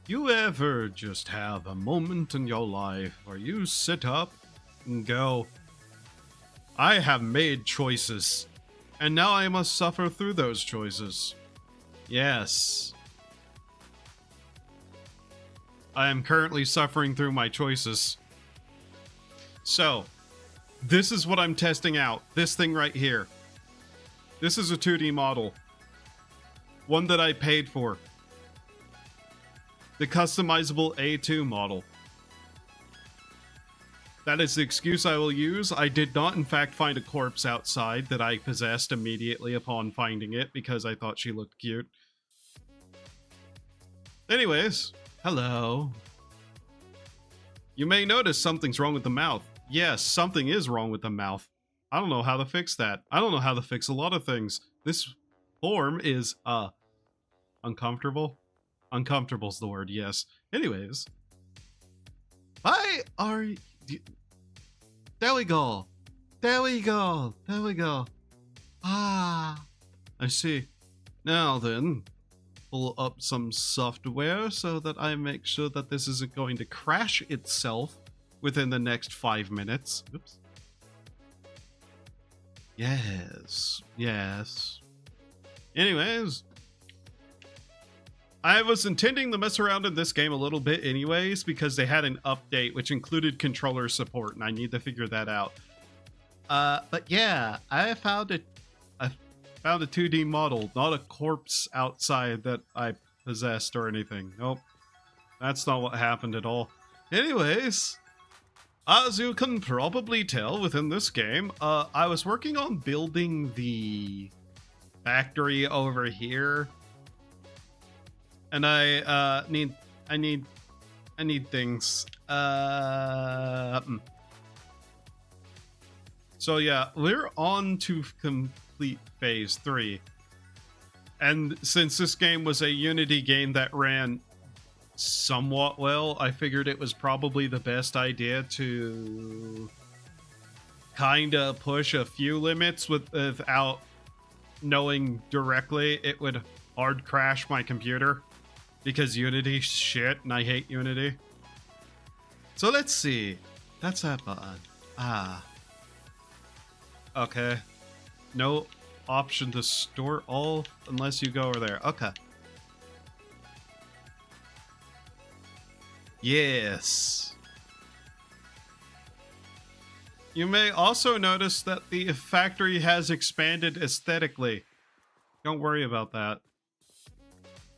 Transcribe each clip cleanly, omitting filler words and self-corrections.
You ever just have a moment in your life where you sit up and go, I have made choices, and now I must suffer through those choices? Yes. I am currently suffering through my choices. So, this is what I'm testing out. This thing right here. This is a 2D model. One that I paid for. The Customizable A2 model. That is the excuse I will use. I did not, in fact, find a corpse outside that I possessed immediately upon finding it because I thought she looked cute. Anyways, hello. You may notice something's wrong with the mouth. Yes, something is wrong with the mouth. I don't know how to fix that. I don't know how to fix a lot of things. This form is, uncomfortable. Uncomfortable's the word, yes. Anyways. Why are you... There we go. There we go. There we go. Ah. I see. Now then, pull up some software so that I make sure that this isn't going to crash itself within the next 5 minutes. Oops. Yes. Yes. Anyways. I was intending to mess around in this game a little bit anyways, because they had an update which included controller support, and I need to figure that out. But yeah, I found a 2D model, not a corpse outside that I possessed or anything. Nope. That's not what happened at all. Anyways, as you can probably tell within this game, I was working on building the factory over here. And I need things. So yeah, we're on to complete phase 3. And since this game was a Unity game that ran somewhat well, I figured it was probably the best idea to kind of push a few limits without knowing directly it would hard crash my computer. Because Unity shit, and I hate Unity. So let's see. That's that button. Ah. Okay. No option to store all unless you go over there. Okay. Yes. You may also notice that the factory has expanded aesthetically. Don't worry about that.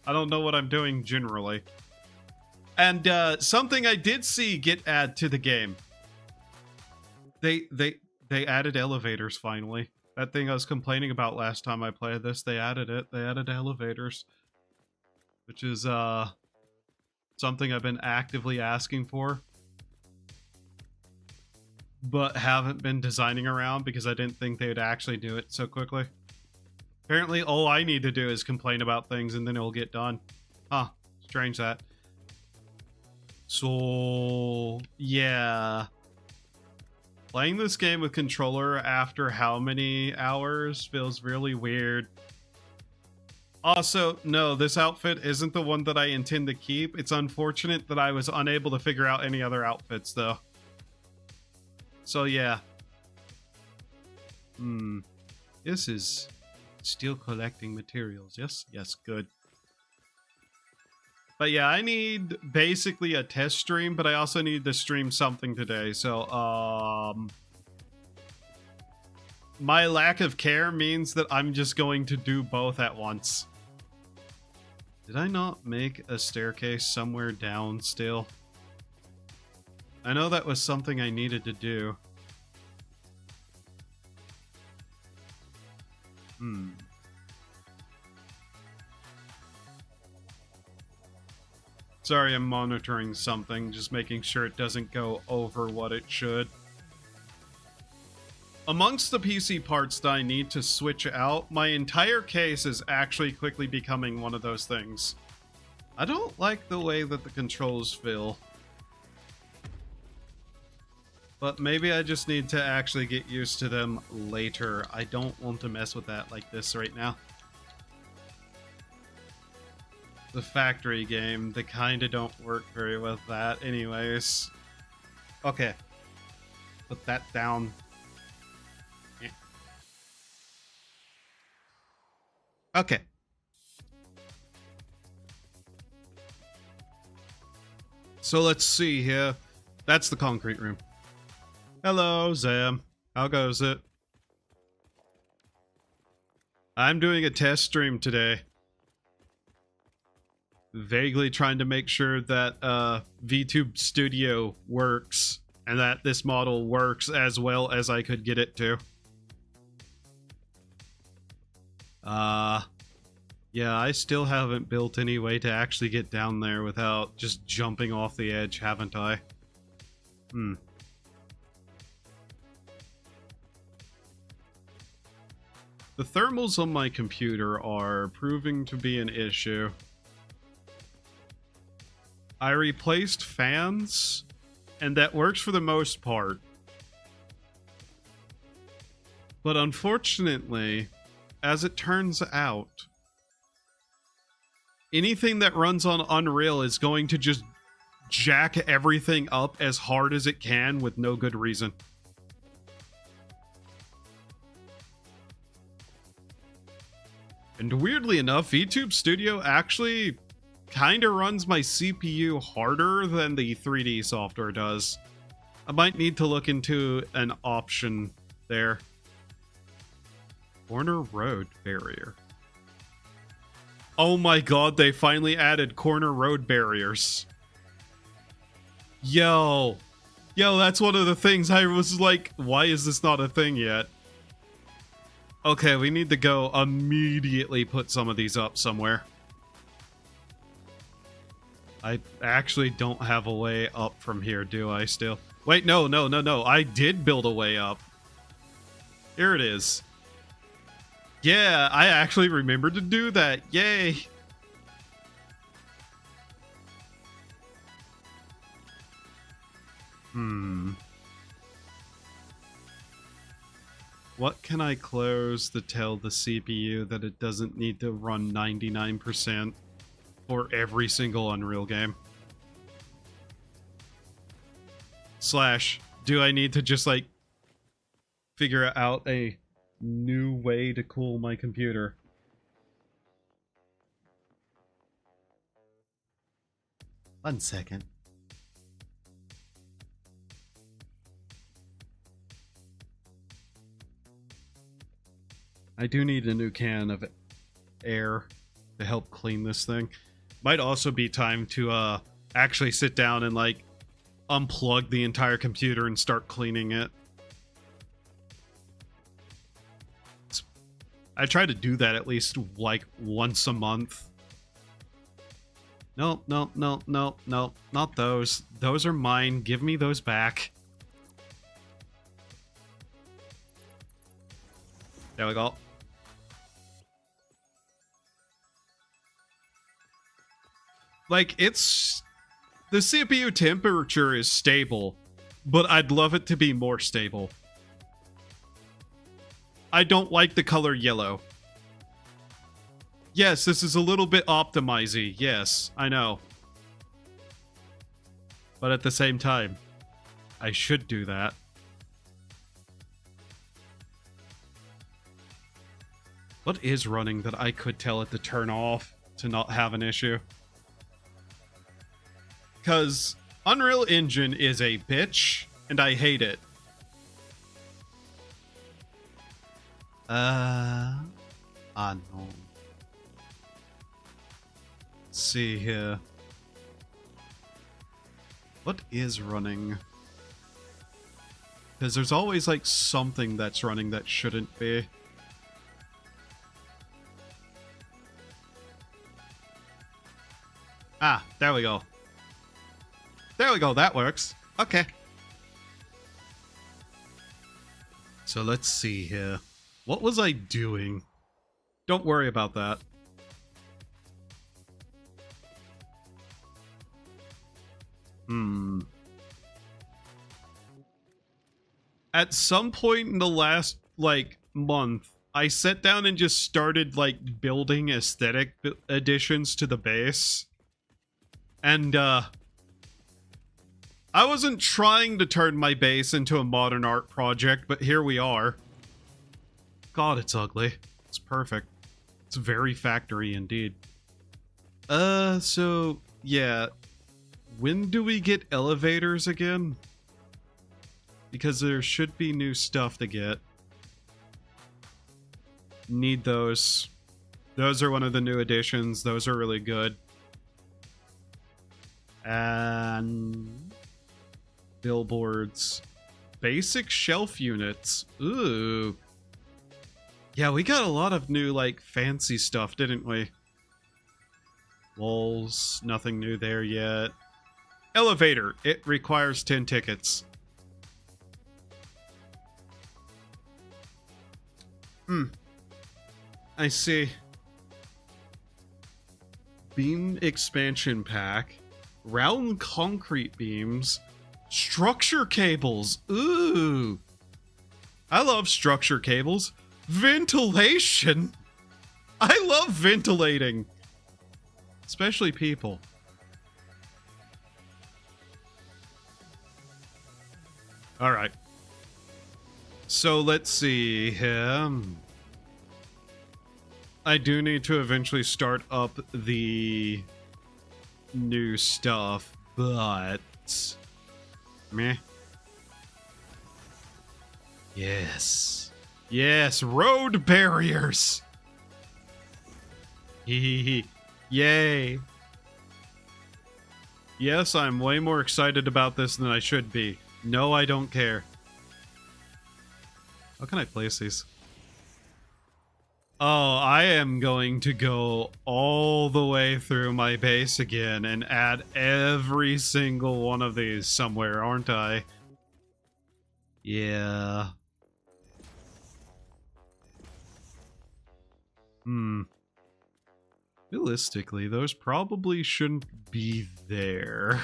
I don't know what I'm doing generally. And something I did see get added to the game. They added elevators finally. That thing I was complaining about last time I played this, they added it. They added elevators. Which is something I've been actively asking for. But haven't been designing around because I didn't think they would actually do it so quickly. Apparently, all I need to do is complain about things and then it'll get done. Huh. Strange that. So, yeah. Playing this game with controller after how many hours feels really weird. Also, no, this outfit isn't the one that I intend to keep. It's unfortunate that I was unable to figure out any other outfits, though. So, yeah. This is still collecting materials. Yes? Yes, good. But yeah, I need basically a test stream, but I also need to stream something today. So, my lack of care means that I'm just going to do both at once. Did I not make a staircase somewhere down still? I know that was something I needed to do. Sorry, I'm monitoring something, just making sure it doesn't go over what it should. Amongst the PC parts that I need to switch out, my entire case is actually quickly becoming one of those things. I don't like the way that the controls feel. But maybe I just need to actually get used to them later. I don't want to mess with that like this right now. The factory game, they kind of don't work very well with that anyways. Okay. Put that down. Okay. So let's see here. That's the concrete room. Hello, Zam. How goes it? I'm doing a test stream today. Vaguely trying to make sure that VTube Studio works and that this model works as well as I could get it to. Yeah, I still haven't built any way to actually get down there without just jumping off the edge, haven't I? The thermals on my computer are proving to be an issue. I replaced fans, and that works for the most part. But unfortunately, as it turns out, anything that runs on Unreal is going to just jack everything up as hard as it can with no good reason. And weirdly enough, VTube Studio actually kind of runs my CPU harder than the 3D software does. I might need to look into an option there. Corner road barrier. Oh my god, they finally added corner road barriers. Yo, that's one of the things I was like, why is this not a thing yet? Okay, we need to go immediately put some of these up somewhere. I actually don't have a way up from here, do I still? Wait, no. I did build a way up. Here it is. Yeah, I actually remembered to do that. Yay. What can I close to tell the CPU that it doesn't need to run 99% for every single Unreal game? Slash, do I need to just, like, figure out a new way to cool my computer? One second. I do need a new can of air to help clean this thing. Might also be time to actually sit down and like unplug the entire computer and start cleaning it. I try to do that at least like once a month. No, not those. Those are mine. Give me those back. There we go. Like, it's... the CPU temperature is stable, but I'd love it to be more stable. I don't like the color yellow. Yes, this is a little bit optimizy. Yes, I know. But at the same time, I should do that. What is running that I could tell it to turn off to not have an issue? Because Unreal Engine is a bitch, and I hate it. No. Let's see here. What is running? Because there's always like something that's running that shouldn't be. Ah, there we go. There we go, that works. Okay. So let's see here. What was I doing? Don't worry about that. At some point in the last, like, month, I sat down and just started, like, building aesthetic additions to the base. And, I wasn't trying to turn my base into a modern art project, but here we are. God, it's ugly. It's perfect. It's very factory indeed. So, yeah. When do we get elevators again? Because there should be new stuff to get. Need those. Those are one of the new additions. Those are really good. And billboards. Basic shelf units. Ooh. Yeah, we got a lot of new, like, fancy stuff, didn't we? Walls. Nothing new there yet. Elevator. It requires 10 tickets. I see. Beam expansion pack. Round concrete beams. Structure cables. Ooh. I love structure cables. Ventilation. I love ventilating. Especially people. Alright. So let's see here. I do need to eventually start up the new stuff, but meh. Yes. Yes, road barriers. Hee. Yay. Yes, I'm way more excited about this than I should be. No, I don't care. How can I place these? Oh, I am going to go all the way through my base again and add every single one of these somewhere, aren't I? Yeah. Realistically, those probably shouldn't be there.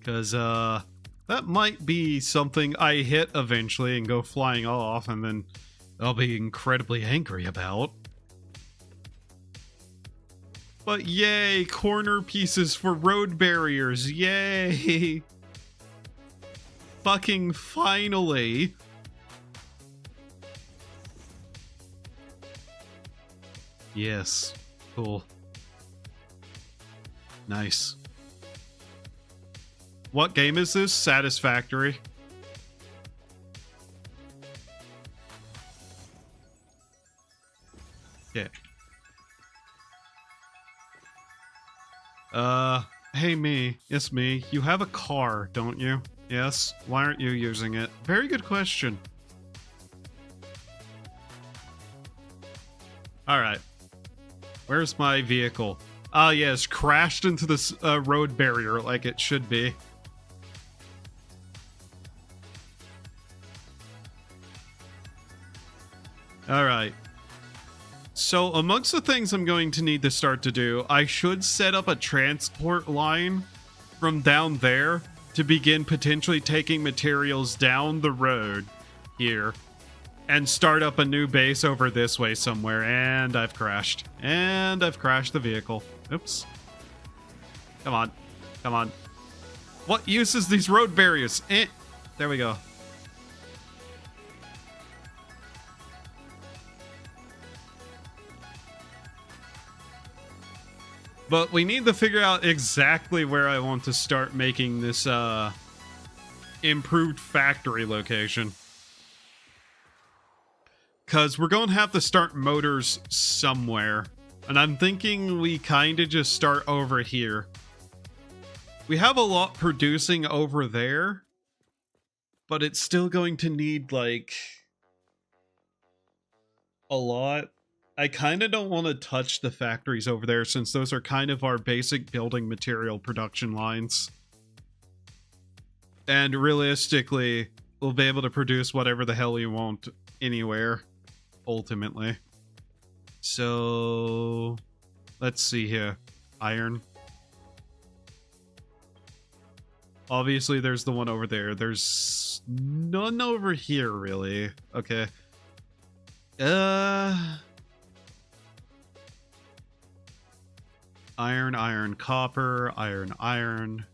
Because, that might be something I hit eventually and go flying off, and then I'll be incredibly angry about. But yay, corner pieces for road barriers, yay! Fucking finally! Yes, cool. Nice. What game is this? Satisfactory. Yeah. Hey me. It's me. You have a car, don't you? Yes? Why aren't you using it? Very good question. Alright. Where's my vehicle? Ah, yes, crashed into this road barrier like it should be. Alright. So, amongst the things I'm going to need to start to do, I should set up a transport line from down there to begin potentially taking materials down the road here and start up a new base over this way somewhere. And I've crashed. And I've crashed the vehicle. Oops. Come on. Come on. What use is these road barriers? There we go. But we need to figure out exactly where I want to start making this improved factory location. Because we're going to have to start motors somewhere. And I'm thinking we kind of just start over here. We have a lot producing over there. But it's still going to need, like, a lot. I kind of don't want to touch the factories over there since those are kind of our basic building material production lines. And realistically, we'll be able to produce whatever the hell we want anywhere, ultimately. So, let's see here. Iron. Obviously, there's the one over there. There's none over here, really. Okay. Iron, iron, copper, iron, iron.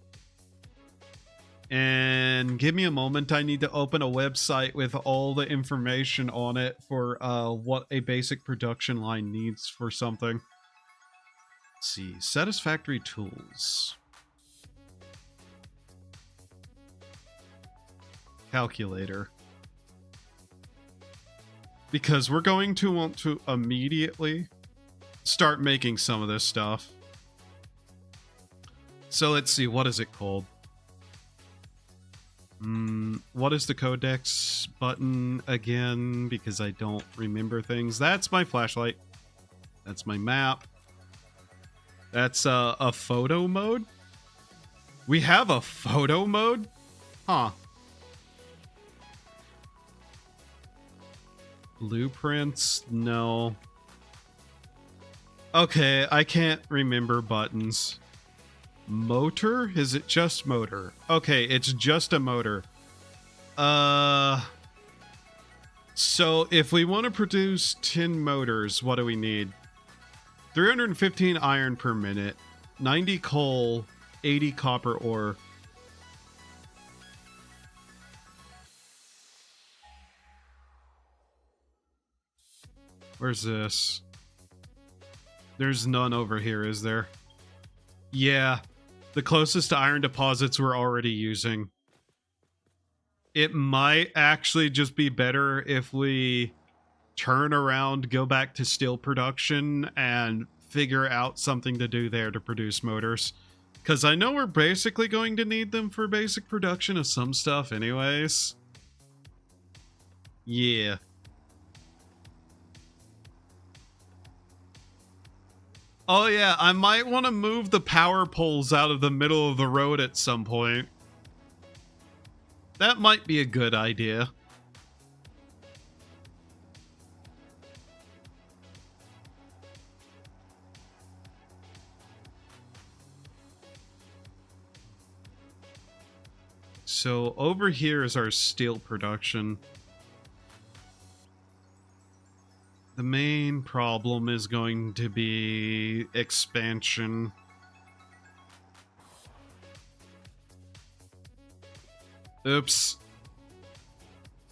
And give me a moment. I need to open a website with all the information on it for what a basic production line needs for something. Let's see. Satisfactory tools. Calculator. Because we're going to want to immediately start making some of this stuff. So let's see, what is it called? What is the codex button again? Because I don't remember things. That's my flashlight. That's my map. That's a photo mode? We have a photo mode? Huh. Blueprints? No. Okay, I can't remember buttons. Motor? Is it just motor? Okay, it's just a motor. So if we want to produce 10 motors, what do we need? 315 iron per minute, 90 coal, 80 copper ore. Where's this? There's none over here, is there? Yeah. The closest to iron deposits we're already using. It might actually just be better if we turn around, go back to steel production, and figure out something to do there to produce motors. Because I know we're basically going to need them for basic production of some stuff anyways. Yeah. Oh yeah, I might want to move the power poles out of the middle of the road at some point. That might be a good idea. So over here is our steel production. The main problem is going to be expansion. Oops.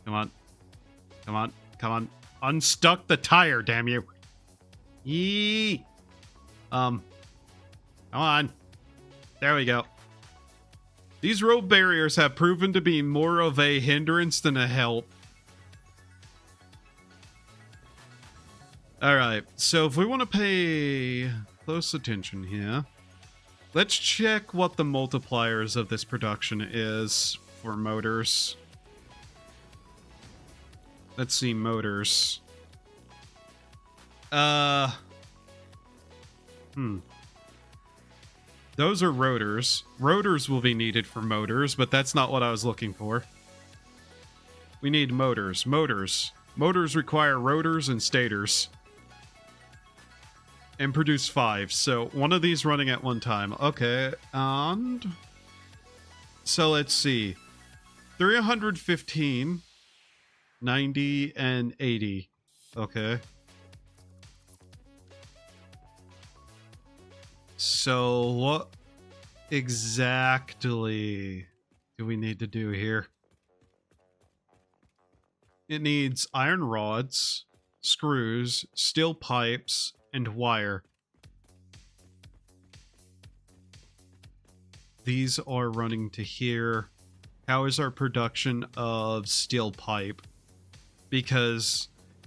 Come on. Come on. Come on. Unstuck the tire, damn you. Yee. Come on. There we go. These road barriers have proven to be more of a hindrance than a help. Alright, so if we want to pay close attention here, let's check what the multipliers of this production is for motors. Let's see, motors. Those are rotors. Rotors will be needed for motors, but that's not what I was looking for. We need motors. Motors. Motors require rotors and stators. And produce 5, so one of these running at one time. Okay, and So let's see. 315, 90, and 80. Okay. So what exactly do we need to do here? It needs iron rods, screws, steel pipes, and wire. These are running to here. How is our production of steel pipe? Because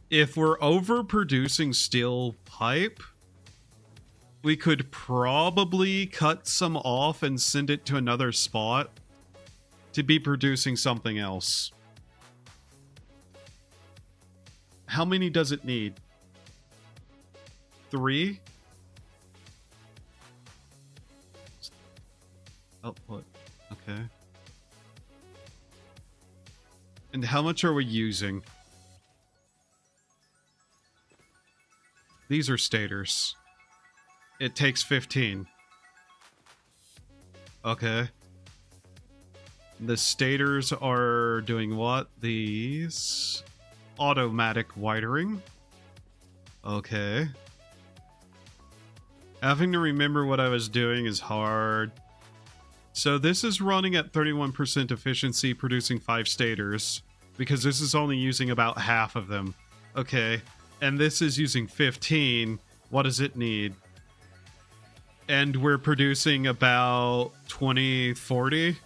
if we're overproducing steel pipe, we could probably cut some off and send it to another spot to be producing something else. How many does it need? 3? Output. Okay. And how much are we using? These are stators. It takes 15. Okay. The stators are doing what? These automatic wiring. Okay. Having to remember what I was doing is hard. So this is running at 31% efficiency, producing 5 stators, because this is only using about half of them. Okay. And this is using 15. What does it need? And we're producing about 20, 40.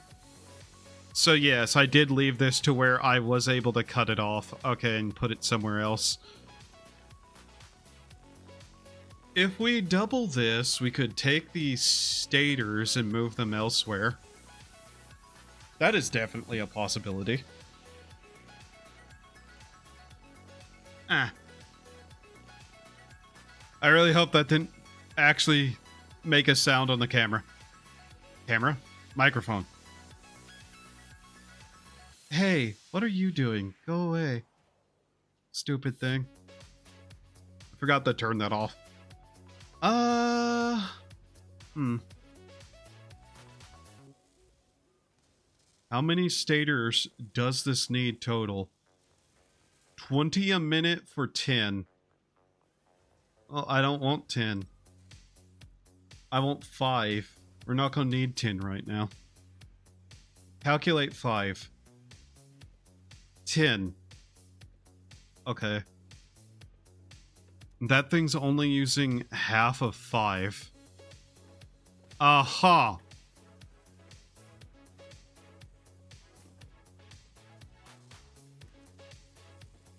So yes, I did leave this to where I was able to cut it off. Okay, and put it somewhere else. If we double this, we could take these stators and move them elsewhere. That is definitely a possibility. I really hope that didn't actually make a sound on the camera. Camera? Microphone. Hey, what are you doing? Go away. Stupid thing. I forgot to turn that off. How many stators does this need total? 20 a minute for 10. Well, I don't want 10. I want 5. We're not going to need 10 right now. Calculate 5. 10. Okay. That thing's only using half of 5. Aha!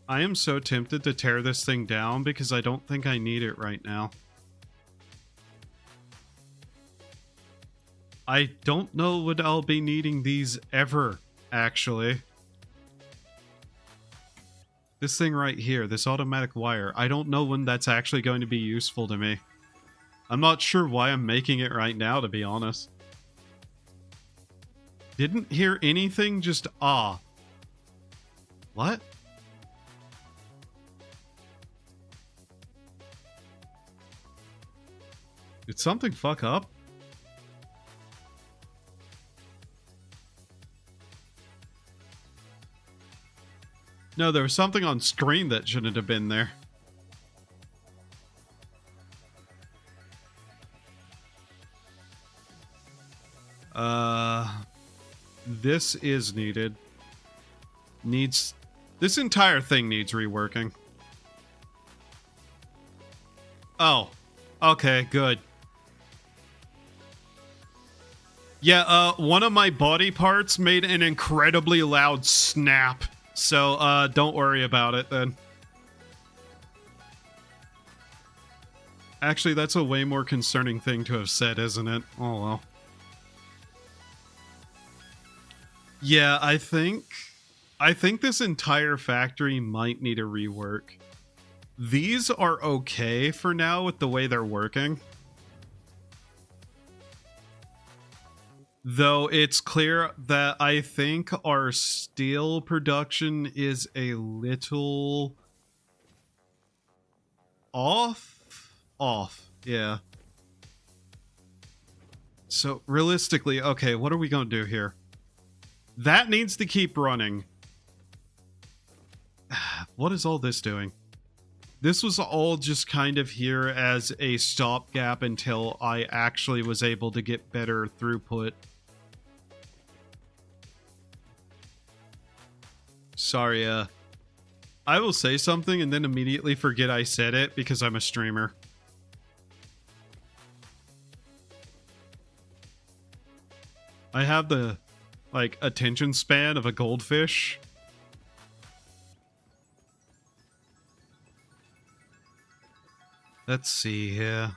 I am so tempted to tear this thing down because I don't think I need it right now. I don't know when I'll be needing these ever, actually. This thing right here, this automatic wire, I don't know when that's actually going to be useful to me. I'm not sure why I'm making it right now, to be honest. Didn't hear anything, just ah. What? Did something fuck up? No, there was something on screen that shouldn't have been there. This is needed. This entire thing needs reworking. Oh. Okay, good. Yeah, one of my body parts made an incredibly loud snap. So, don't worry about it then. Actually, that's a way more concerning thing to have said, isn't it? Oh well. Yeah, I think this entire factory might need a rework. These are okay for now with the way they're working. Though it's clear that I think our steel production is a little off, yeah. So realistically, okay, what are we gonna do here? That needs to keep running. What is all this doing? This was all just kind of here as a stopgap until I actually was able to get better throughput. Sorry, I will say something and then immediately forget I said it because I'm a streamer. I have the, like, attention span of a goldfish. Let's see here.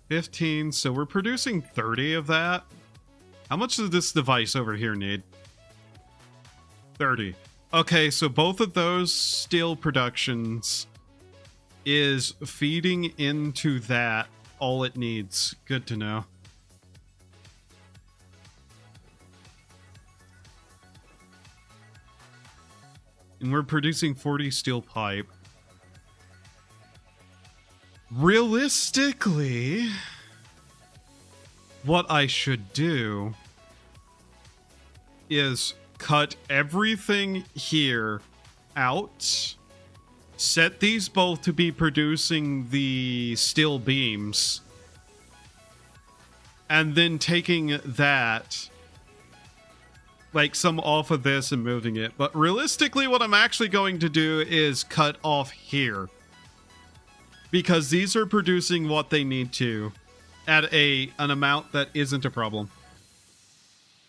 15, so we're producing 30 of that. How much does this device over here need? 30. Okay, so both of those steel productions is feeding into that all it needs. Good to know. And we're producing 40 steel pipe. Realistically, what I should do is cut everything here out, set these both to be producing the steel beams, and then taking that, like, some off of this and moving it. But realistically, what I'm actually going to do is cut off here, because these are producing what they need to at an amount that isn't a problem.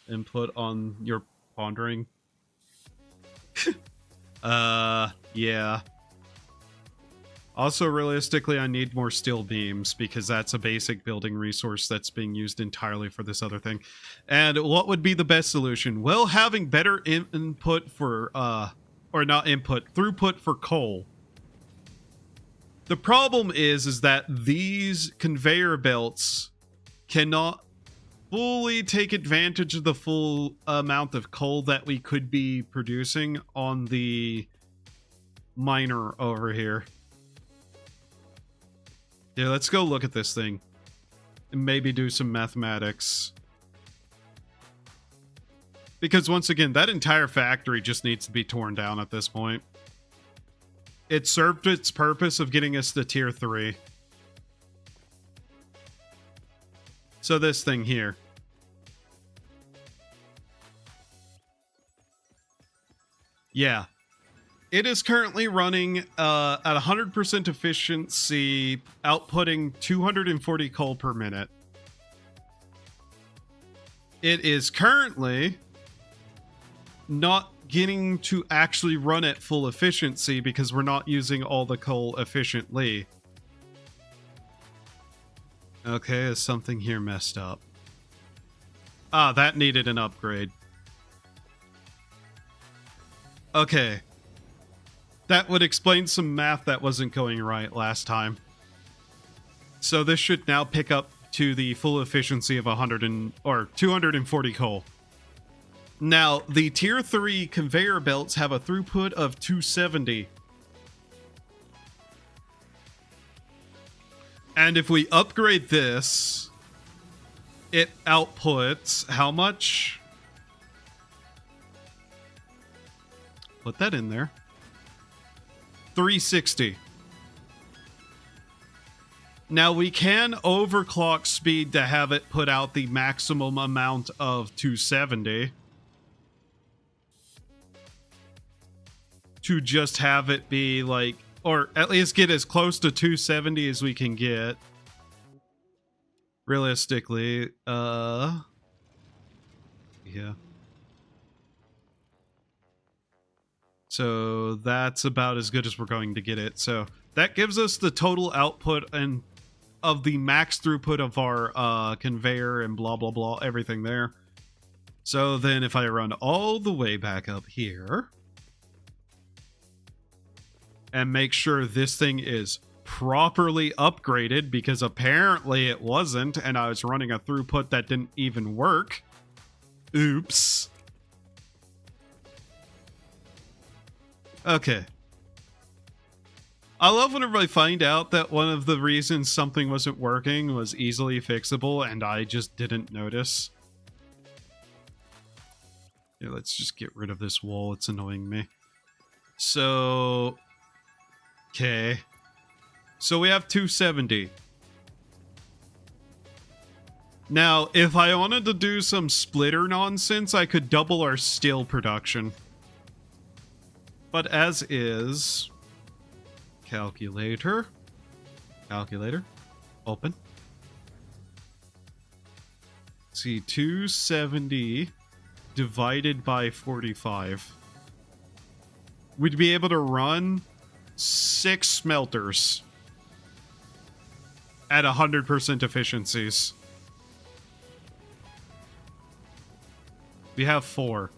Input on your pondering. Yeah. Also, realistically, I need more steel beams because that's a basic building resource that's being used entirely for this other thing. And what would be the best solution? Well, having better input for, or not input, throughput for coal. The problem is that these conveyor belts cannot fully take advantage of the full amount of coal that we could be producing on the miner over here. Yeah, let's go look at this thing and maybe do some mathematics. Because once again, that entire factory just needs to be torn down at this point. It served its purpose of getting us to tier 3. So this thing here. Yeah. It is currently running at 100% efficiency, outputting 240 coal per minute. It is currently not getting to actually run at full efficiency because we're not using all the coal efficiently. Okay, is something here messed up? Ah, that needed an upgrade. Okay. That would explain some math that wasn't going right last time. So this should now pick up to the full efficiency of 240 coal. Now, the tier 3 conveyor belts have a throughput of 270. And if we upgrade this, it outputs how much? Put that in there. 360. Now we can overclock speed to have it put out the maximum amount of 270. To just have it be like, or at least get as close to 270 as we can get. Realistically, yeah. So that's about as good as we're going to get it. So that gives us the total output and of the max throughput of our conveyor and blah, blah, blah, everything there. So then if I run all the way back up here and make sure this thing is properly upgraded, because apparently it wasn't, and I was running a throughput that didn't even work. Oops. Okay. I love whenever I find out that one of the reasons something wasn't working was easily fixable and I just didn't notice. Yeah, let's just get rid of this wall. It's annoying me. So, okay. So we have 270. Now, if I wanted to do some splitter nonsense, I could double our steel production. But as is... Calculator. Calculator. Open. Let's see, 270 divided by 45. We'd be able to run 6 smelters at 100% efficiencies. We have 4.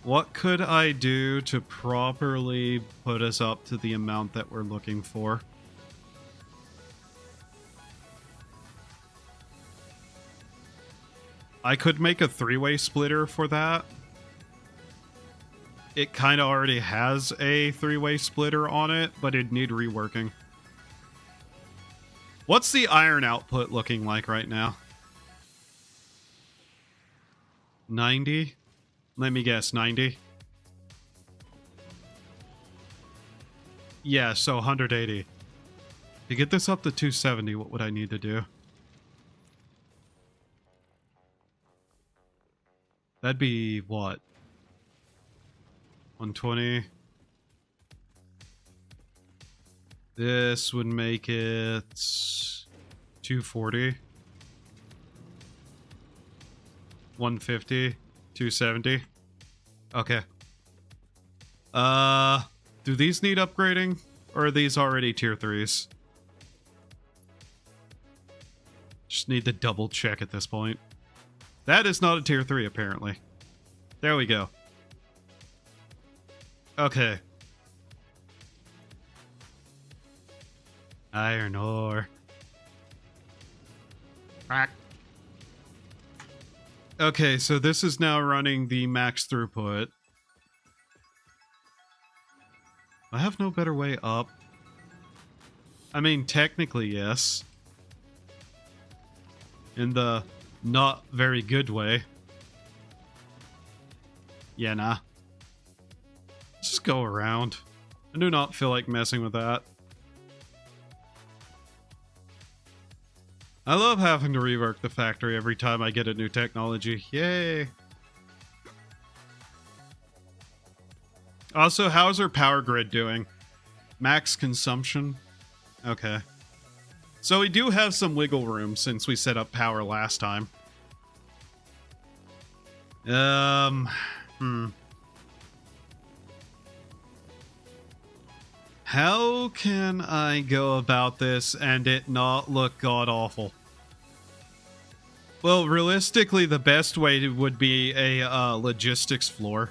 What could I do to properly put us up to the amount that we're looking for? I could make a 3-way splitter for that. It kind of already has a 3-way splitter on it, but it'd need reworking. What's the iron output looking like right now? 90? Let me guess, 90? Yeah, so 180. To get this up to 270, what would I need to do? That'd be what? 120. This would make it 240. 150. 270. Okay. Do these need upgrading? Or are these already tier 3s? Just need to double check at this point. That is not a tier 3, apparently. There we go. Okay. Iron ore. Crack. Okay, so this is now running the max throughput. I have no better way up. I mean, technically, yes. In the not very good way. Yeah, nah. Just go around. I do not feel like messing with that. I love having to rework the factory every time I get a new technology. Yay! Also, how's our power grid doing? Max consumption? Okay. So we do have some wiggle room since we set up power last time. How can I go about this and it not look god-awful? Well, realistically, the best way would be a logistics floor.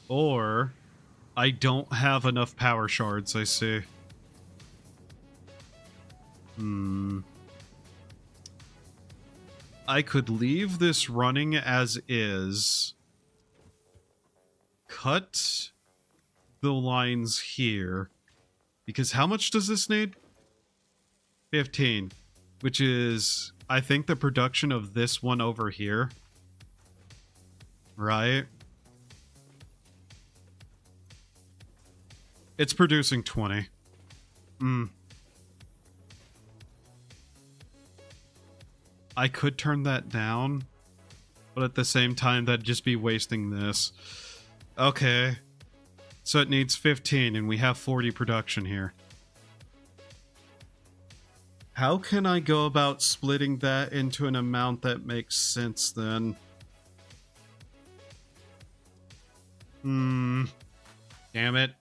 Or, I don't have enough power shards, I see. I could leave this running as is. Cut the lines here. Because how much does this need? 15. Which is, I think, the production of this one over here. Right? It's producing 20. I could turn that down, but at the same time, that'd just be wasting this. Okay. So it needs 15, and we have 40 production here. How can I go about splitting that into an amount that makes sense, then? Damn it.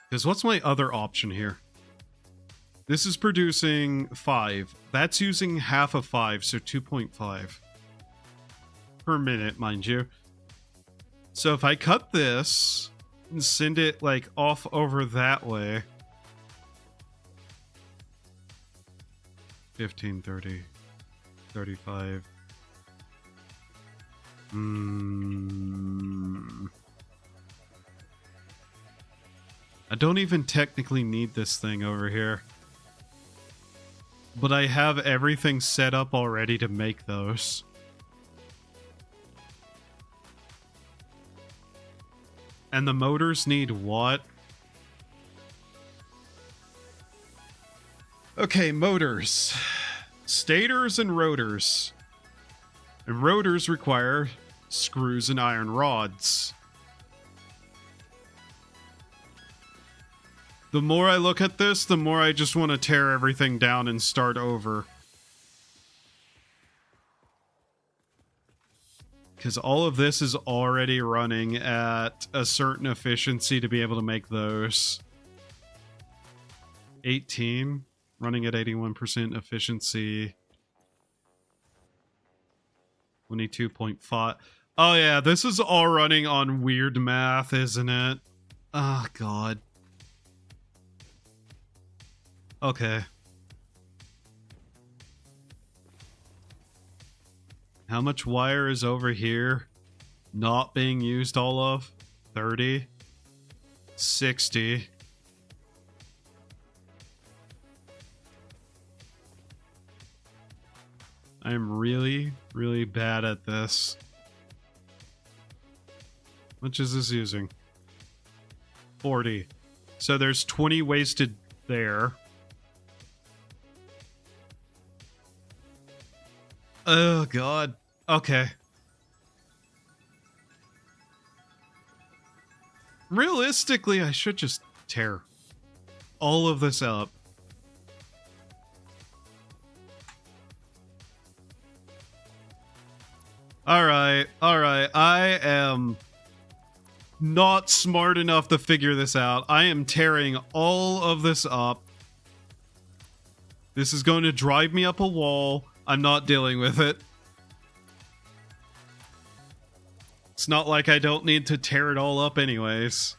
Because what's my other option here? This is producing 5. That's using half of 5, so 2.5. Per minute, mind you. So if I cut this and send it, like, off over that way. 15, 30, 35. I don't even technically need this thing over here. But I have everything set up already to make those. And the motors need what? Okay, motors. Stators and rotors. And rotors require screws and iron rods. The more I look at this, the more I just want to tear everything down and start over. Because all of this is already running at a certain efficiency to be able to make those. 18, running at 81% efficiency. 22.5. Oh yeah, this is all running on weird math, isn't it? Oh god. Okay. How much wire is over here not being used all of? 30. 60. I'm really, really bad at this. How much is this using? 40. So there's 20 wasted there. Oh, God. Okay. Realistically, I should just tear all of this up. Alright. I am not smart enough to figure this out. I am tearing all of this up. This is going to drive me up a wall. I'm not dealing with it. It's not like I don't need to tear it all up anyways.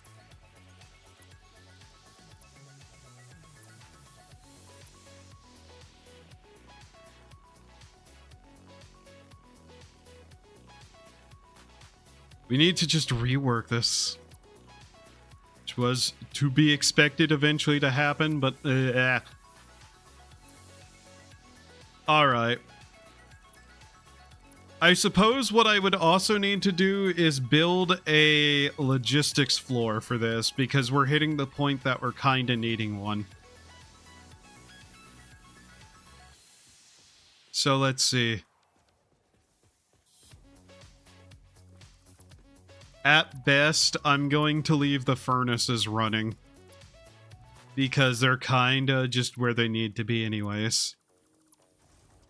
We need to just rework this. Which was to be expected eventually to happen, but Alright. I suppose what I would also need to do is build a logistics floor for this, because we're hitting the point that we're kind of needing one. So let's see. At best, I'm going to leave the furnaces running, because they're kind of just where they need to be anyways.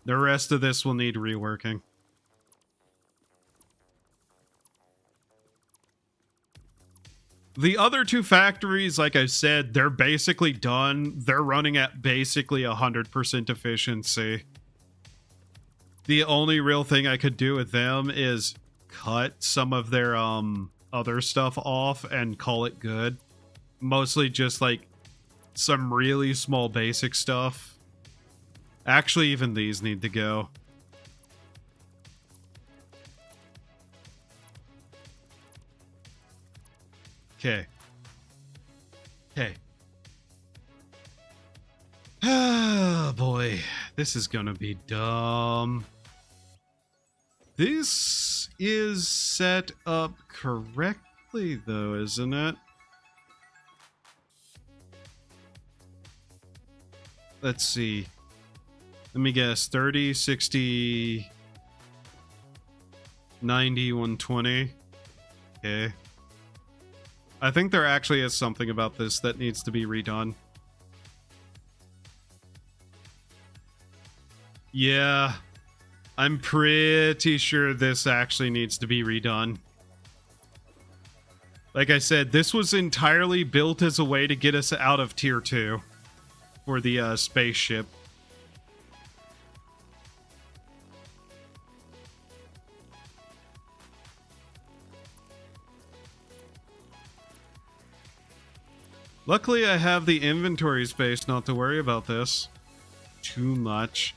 The rest of this will need reworking. The other two factories, like I said, they're basically done. They're running at basically 100% efficiency. The only real thing I could do with them is cut some of their other stuff off and call it good. Mostly just like some really small basic stuff. Actually, even these need to go. Okay. Okay. Oh boy, this is gonna be dumb. This is set up correctly though, isn't it? Let's see. Let me guess. 30, 60, 90, 120. Okay. I think there actually is something about this that needs to be redone. Yeah. I'm pretty sure this actually needs to be redone. Like I said, this was entirely built as a way to get us out of Tier 2 for the spaceship. Luckily, I have the inventory space not to worry about this too much.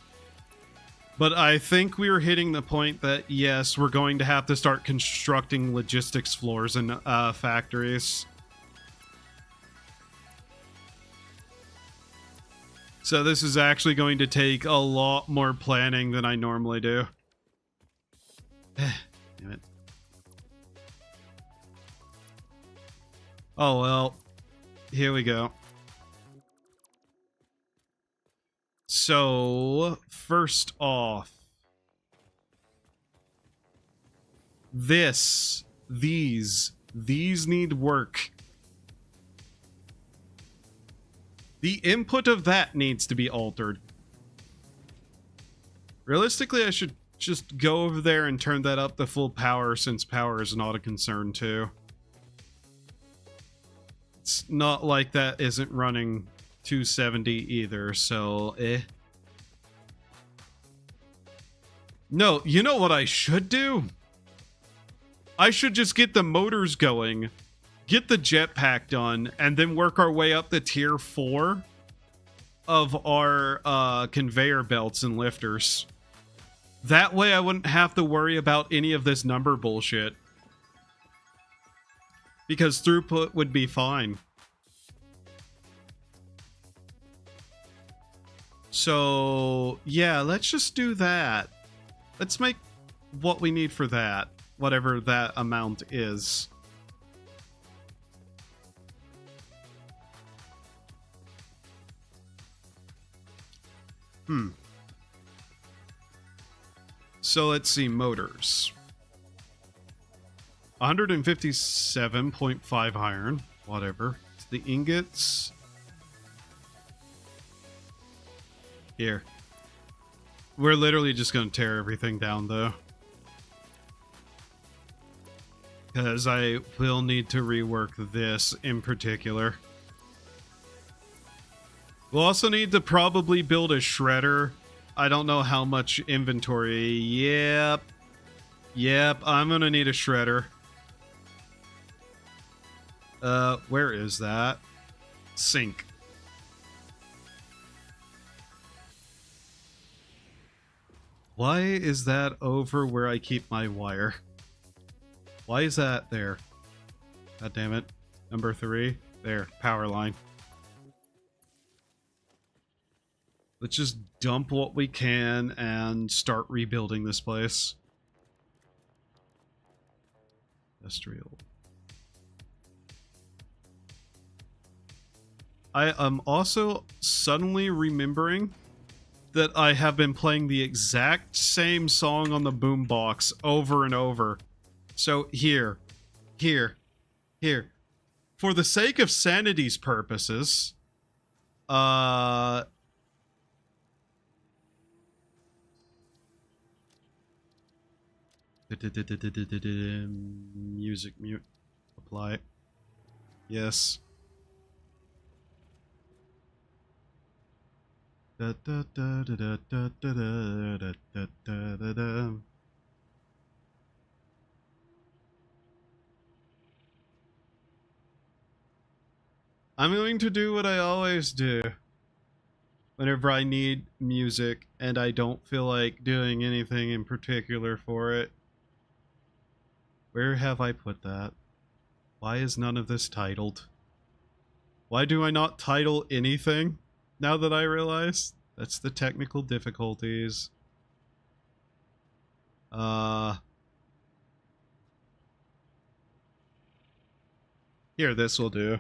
But I think we are hitting the point that, yes, we're going to have to start constructing logistics floors in factories. So this is actually going to take a lot more planning than I normally do. Damn it. Oh, well. Here we go. So, first off, these need work. The input of that needs to be altered. Realistically, I should just go over there and turn that up to full power, since power is not a concern too. It's not like that isn't running 270 either, so No, you know what I should do? I should just get the motors going, get the jetpack done, and then work our way up to tier 4 of our conveyor belts and lifters. That way I wouldn't have to worry about any of this number bullshit. Because throughput would be fine. So, yeah, let's just do that. Let's make what we need for that, whatever that amount is. So let's see, motors. 157.5 iron, whatever. The ingots. Here. We're literally just going to tear everything down, though. Because I will need to rework this in particular. We'll also need to probably build a shredder. I don't know how much inventory. Yep, I'm gonna need a shredder. Where is that? Sink. Why is that over where I keep my wire? Why is that there? God damn it. Number 3. There, power line. Let's just dump what we can and start rebuilding this place. Industrial. I am also suddenly remembering that I have been playing the exact same song on the boombox over and over. So here. For the sake of sanity's purposes, music mute. Apply. Yes. I'm going to do what I always do whenever I need music and I don't feel like doing anything in particular for it. Where have I put that? Why is none of this titled? Why do I not title anything now that I realize? That's the technical difficulties. Here, this will do.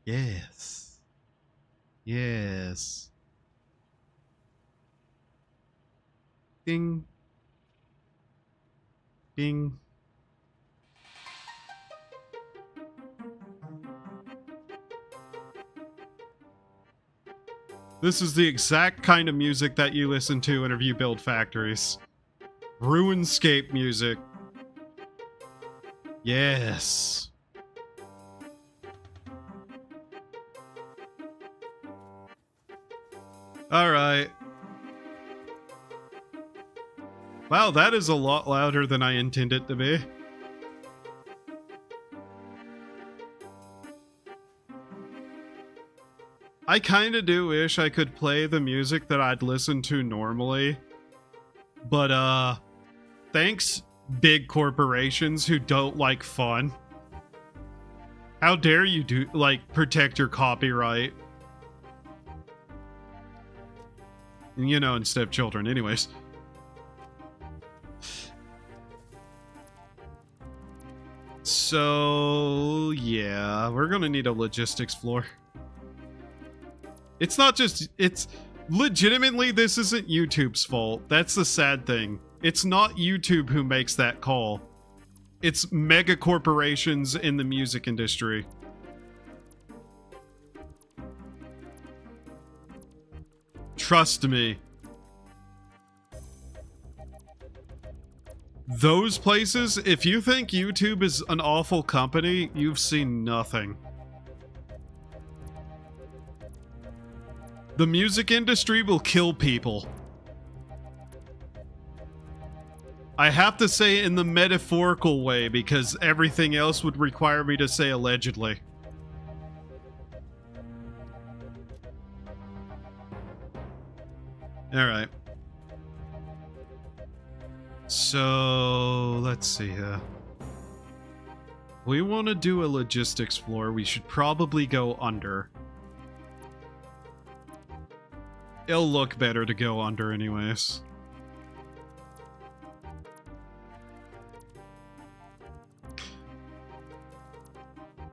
Yes. Yes. Ding. Ding. This is the exact kind of music that you listen to whenever you build factories. Runescape music. Yes. Alright. Wow, that is a lot louder than I intended it to be. I kind of do wish I could play the music that I'd listen to normally. But, thanks, big corporations who don't like fun. How dare you protect your copyright? You know, instead of children, anyways. So, yeah, we're gonna need a logistics floor. It's not just, it's legitimately, this isn't YouTube's fault. That's the sad thing. It's not YouTube who makes that call. It's mega corporations in the music industry. Trust me. Those places, if you think YouTube is an awful company, you've seen nothing. The music industry will kill people. I have to say in the metaphorical way because everything else would require me to say allegedly. Alright. So, let's see here. We want to do a logistics floor. We should probably go under. It'll look better to go under anyways.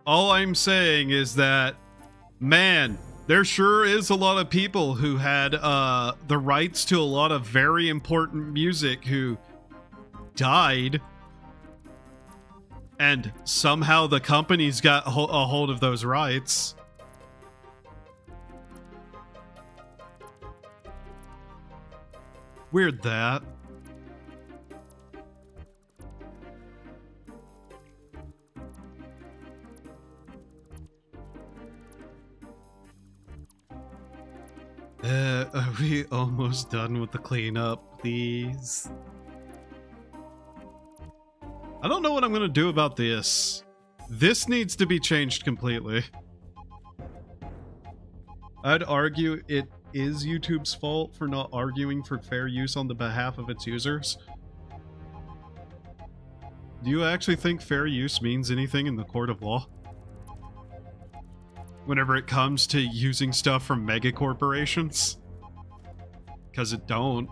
All I'm saying is that, man, there sure is a lot of people who had the rights to a lot of very important music who died, and somehow the companies got a hold of those rights. Weird that. Are we almost done with the cleanup, please? I don't know what I'm gonna do about this. This needs to be changed completely. I'd argue it is YouTube's fault for not arguing for fair use on the behalf of its users. Do you actually think fair use means anything in the court of law? Whenever it comes to using stuff from mega corporations? Because it don't.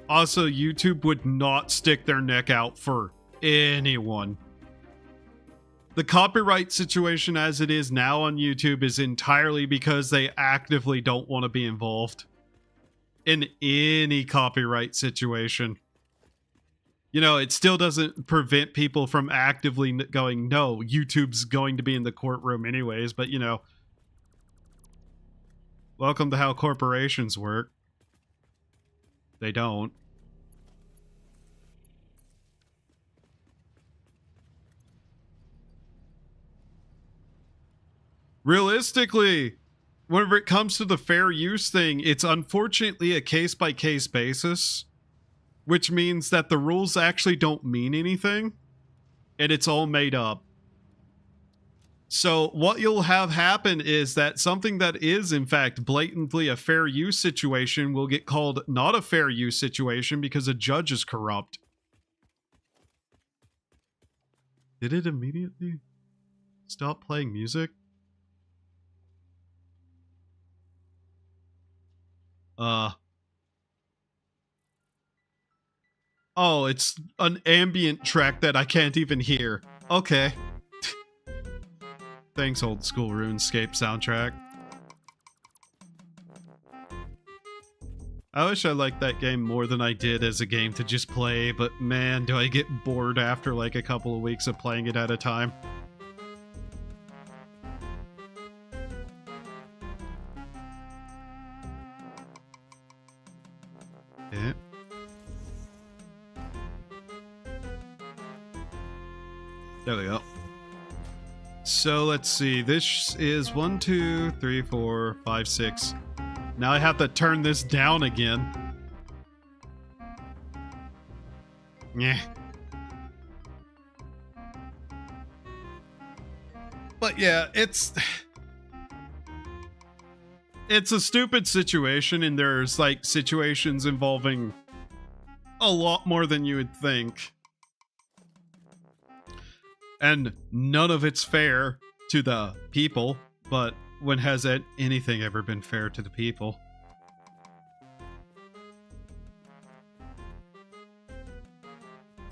Also, YouTube would not stick their neck out for anyone. The copyright situation as it is now on YouTube is entirely because they actively don't want to be involved in any copyright situation. You know, it still doesn't prevent people from actively going, no, YouTube's going to be in the courtroom anyways, but you know, welcome to how corporations work. They don't. Realistically, whenever it comes to the fair use thing, it's unfortunately a case-by-case basis, which means that the rules actually don't mean anything, and it's all made up. So what you'll have happen is that something that is, in fact, blatantly a fair use situation will get called not a fair use situation because a judge is corrupt. Did it immediately stop playing music? Oh, it's an ambient track that I can't even hear. Okay. Thanks, old school RuneScape soundtrack. I wish I liked that game more than I did as a game to just play, but man, do I get bored after like a couple of weeks of playing it at a time. Yeah. There we go. So let's see. This is 1, 2, 3, 4, 5, 6. Now I have to turn this down again. Yeah. But yeah, it's a stupid situation, and there's like situations involving a lot more than you would think. And none of it's fair to the people, but when has anything ever been fair to the people?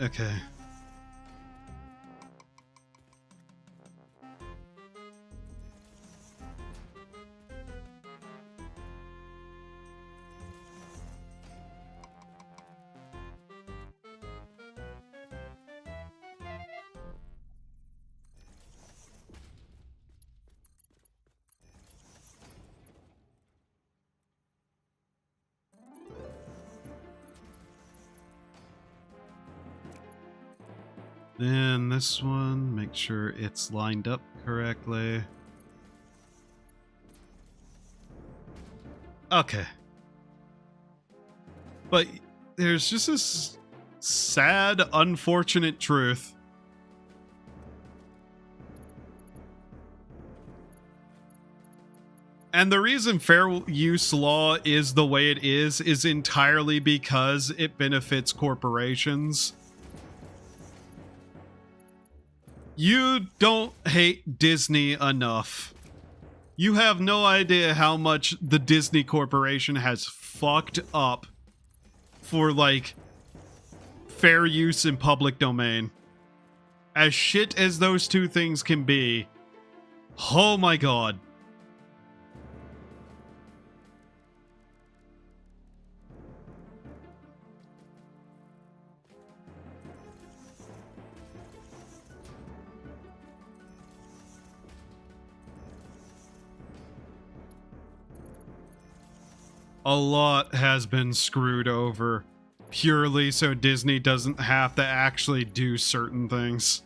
Okay. Then this one, make sure it's lined up correctly. Okay. But there's just this sad, unfortunate truth. And the reason fair use law is the way it is entirely because it benefits corporations. You don't hate Disney enough. You have no idea how much the Disney Corporation has fucked up for, like, fair use in public domain. As shit as those two things can be, oh my god. A lot has been screwed over purely so Disney doesn't have to actually do certain things.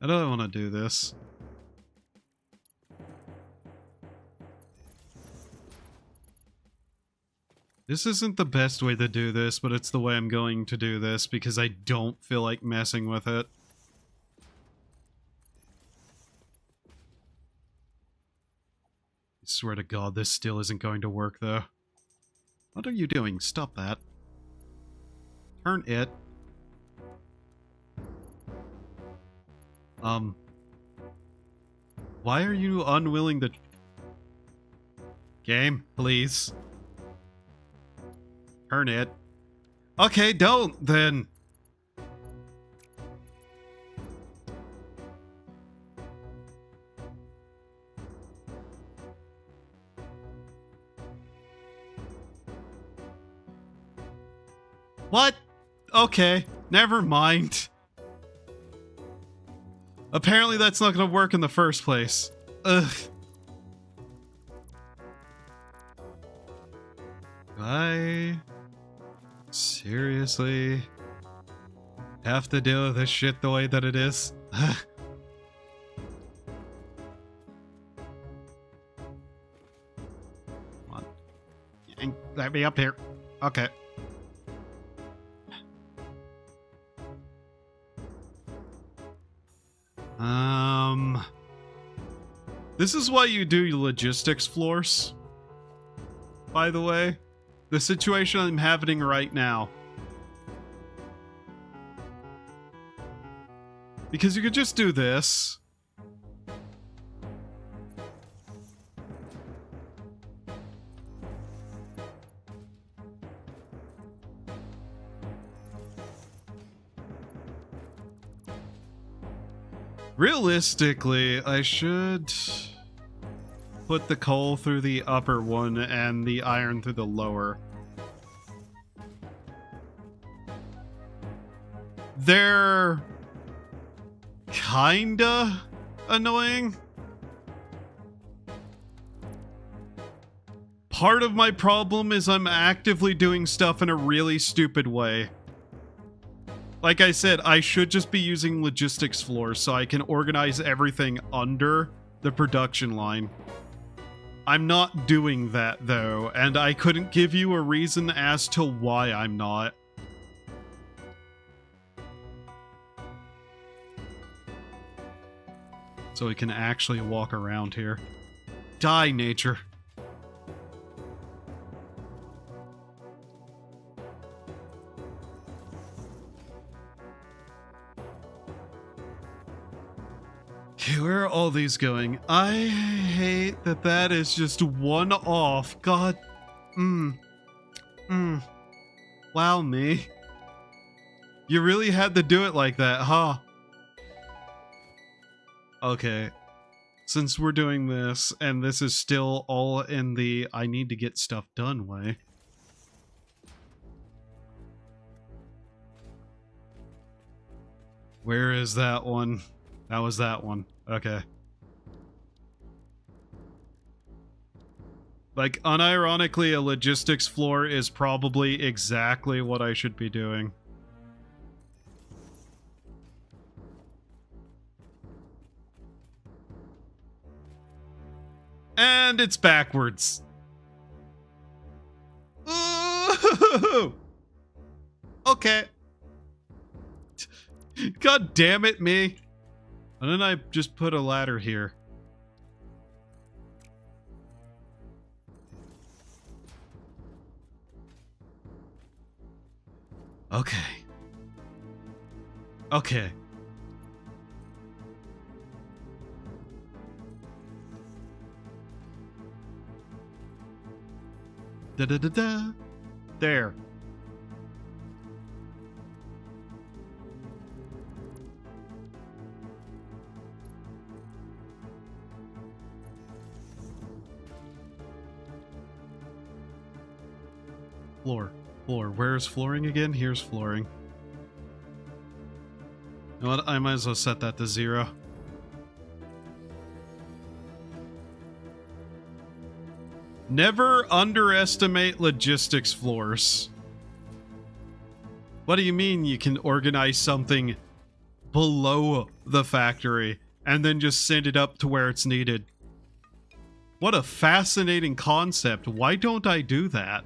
I don't want to do this. This isn't the best way to do this, but it's the way I'm going to do this because I don't feel like messing with it. I swear to God, this still isn't going to work, though. What are you doing? Stop that. Turn it. Why are you unwilling to... Game, please. Turn it. Okay, don't, then. What? Okay, never mind. Apparently that's not gonna work in the first place. Ugh. I seriously have to deal with this shit the way that it is. Come on. Let me up here. Okay. This is why you do logistics floors, by the way. The situation I'm having right now. Because you could just do this. Realistically, I should put the coal through the upper one and the iron through the lower. They're kinda annoying. Part of my problem is I'm actively doing stuff in a really stupid way. Like I said, I should just be using logistics floors so I can organize everything under the production line. I'm not doing that, though, and I couldn't give you a reason as to why I'm not. So we can actually walk around here. Die, nature. Okay, where are all these going? I hate that that is just one off. God. Wow, me. You really had to do it like that, huh? Okay. Since we're doing this, and this is still all in the I need to get stuff done way. Where is that one? That was that one. Okay. Like, unironically, a logistics floor is probably exactly what I should be doing. And it's backwards. Ooh! Okay. God damn it, me. And then I just put a ladder here. Okay. Okay. Da-da-da-da. There. Floor. Floor. Where's flooring again? Here's flooring. You know what? I might as well set that to 0. Never underestimate logistics floors. What do you mean you can organize something below the factory and then just send it up to where it's needed? What a fascinating concept. Why don't I do that?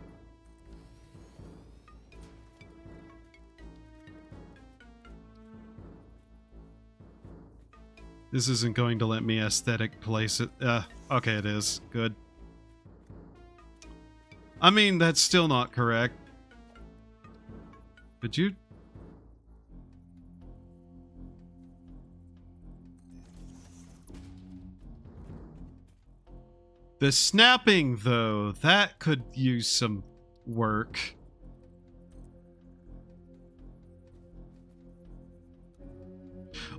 This isn't going to let me aesthetic place it. Okay, it is. Good. I mean, that's still not correct. Could you? The snapping, though, that could use some work.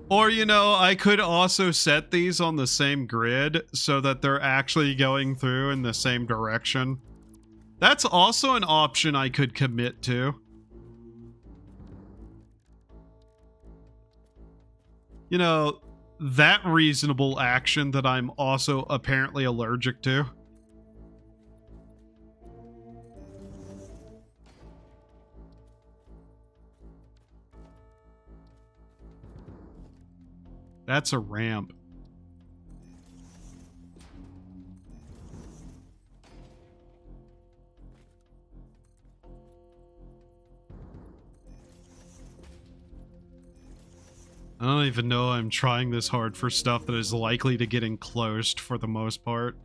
Or, you know, I could also set these on the same grid so that they're actually going through in the same direction. That's also an option I could commit to. You know, that reasonable action that I'm also apparently allergic to. That's a ramp. I don't even know I'm trying this hard for stuff that is likely to get enclosed for the most part.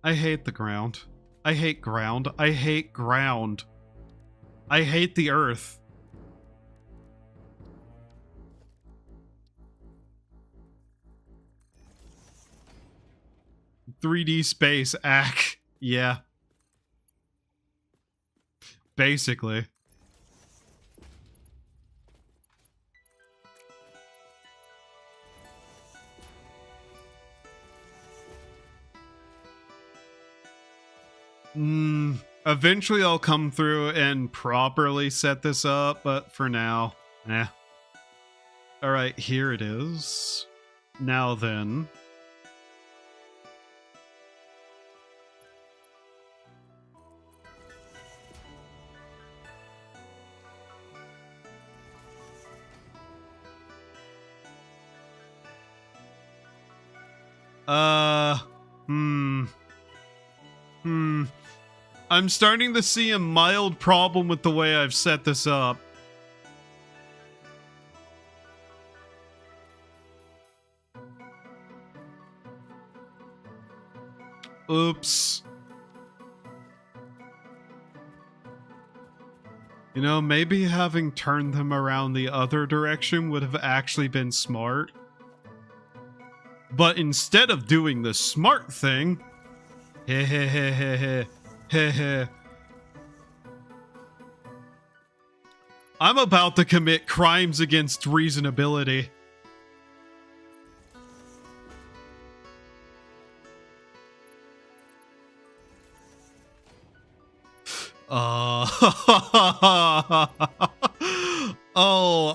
I hate the ground. I hate ground. I hate ground. I hate the earth. "3D space, ack." Yeah. Basically. Eventually I'll come through and properly set this up, but for now, eh. Alright, here it is. Now then. Uh, hmm. I'm starting to see a mild problem with the way I've set this up. Oops. You know, maybe having turned them around the other direction would have actually been smart. But instead of doing the smart thing, I'm about to commit crimes against reasonability. Oh,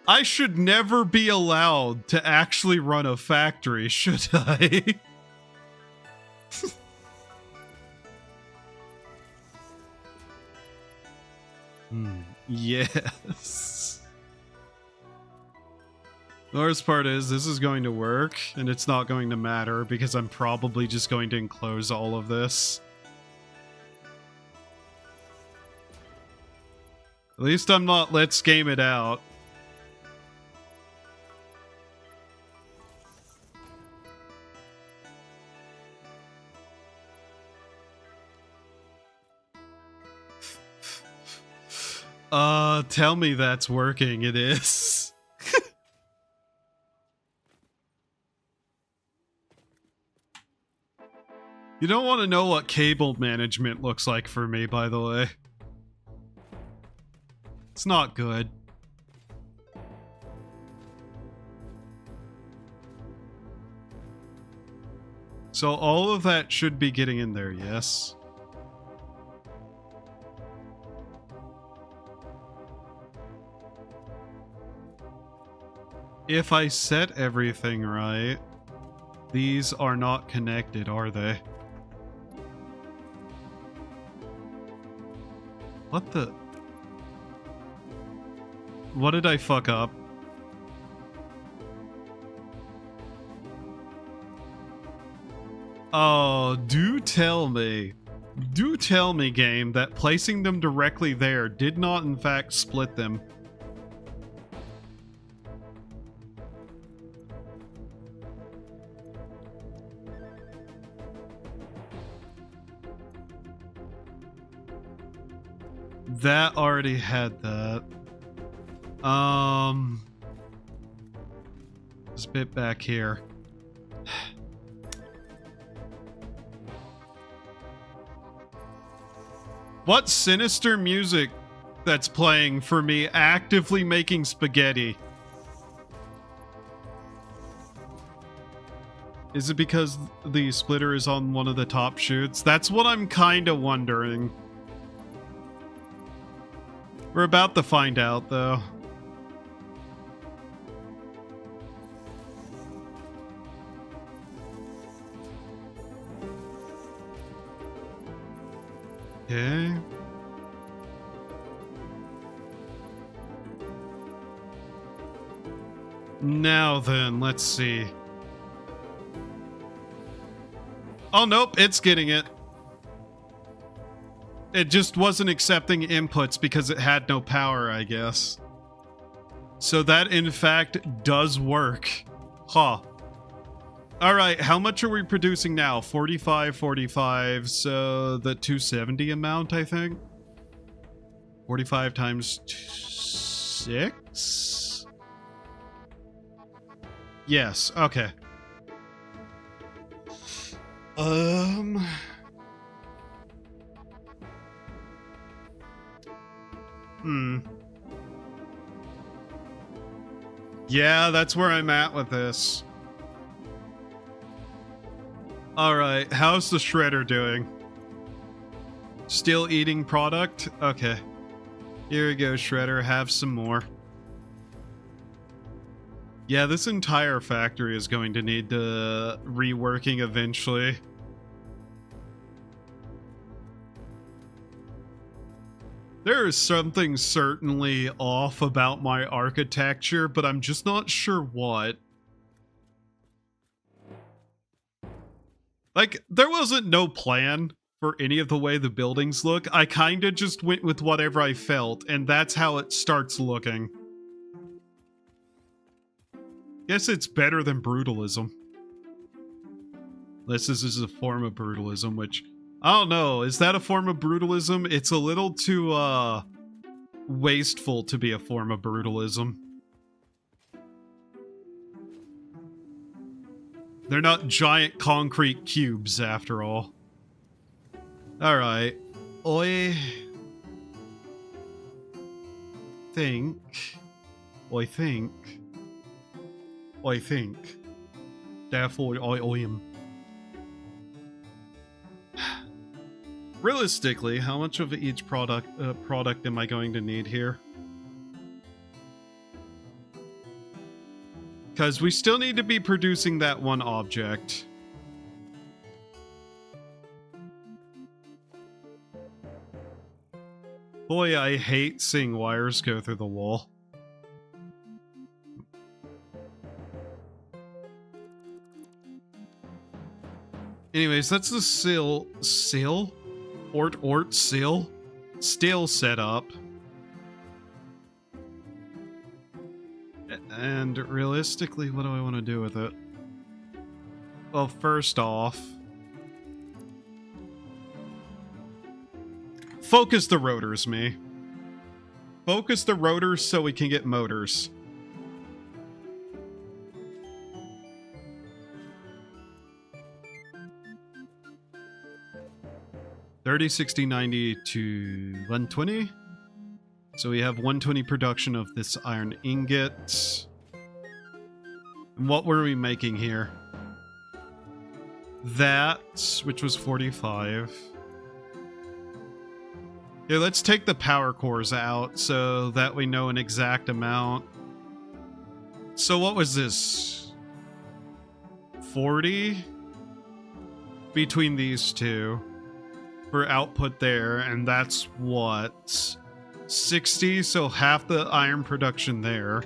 I should never be allowed to actually run a factory, should I? Yes. The worst part is this is going to work, and it's not going to matter because I'm probably just going to enclose all of this. At least I'm not let's game it out. Tell me that's working. It is. You don't want to know what cable management looks like for me, by the way. It's not good. So all of that should be getting in there, yes? If I set everything right, these are not connected, are they? What the? What did I fuck up? Oh, do tell me, game, that placing them directly there did not in fact split them. That already had that. This bit back here. What sinister music that's playing for me actively making spaghetti? Is it because the splitter is on one of the top chutes? That's what I'm kind of wondering. We're about to find out, though. Okay. Now then, let's see. Oh, nope, it's getting it. It just wasn't accepting inputs because it had no power, I guess. So that, in fact, does work. Huh. Alright, how much are we producing now? 45, 45, so the 270 amount, I think? 45 times 6? Yes, okay. Yeah, that's where I'm at with this. Alright, how's the shredder doing? Still eating product? Okay. Here we go, shredder, have some more. Yeah, this entire factory is going to need reworking eventually. There is something certainly off about my architecture, but I'm just not sure what. Like, there wasn't no plan for any of the way the buildings look. I kind of just went with whatever I felt, and that's how it starts looking. Guess it's better than brutalism. Unless this is a form of brutalism, which, I don't know. Is that a form of brutalism? It's a little too, wasteful to be a form of brutalism. They're not giant concrete cubes, after all. Alright. I think... Therefore, I am... Realistically, how much of each product am I going to need here? Because we still need to be producing that one object. Boy, I hate seeing wires go through the wall. Anyways, that's the still setup. And realistically, what do I want to do with it? Well, first off, focus the rotors, me. Focus the rotors so we can get motors. $30, $60, $90 to $120. So we have 120 production of this iron ingot. And what were we making here? That, which was 45. Yeah, let's take the power cores out so that we know an exact amount. So what was this? 40? Between these two. For output there, and that's what? 60, so half the iron production there.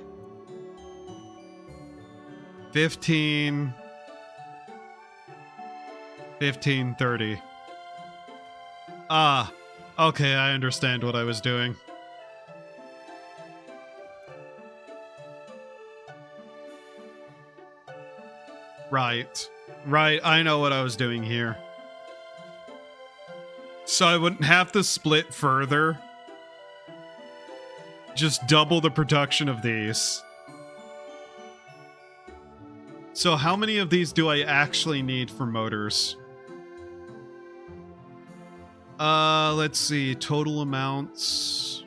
15, 30. Ah, okay, I understand what I was doing. Right, I know what I was doing here. So I wouldn't have to split further. Just double the production of these. So how many of these do I actually need for motors? Let's see. Total amounts.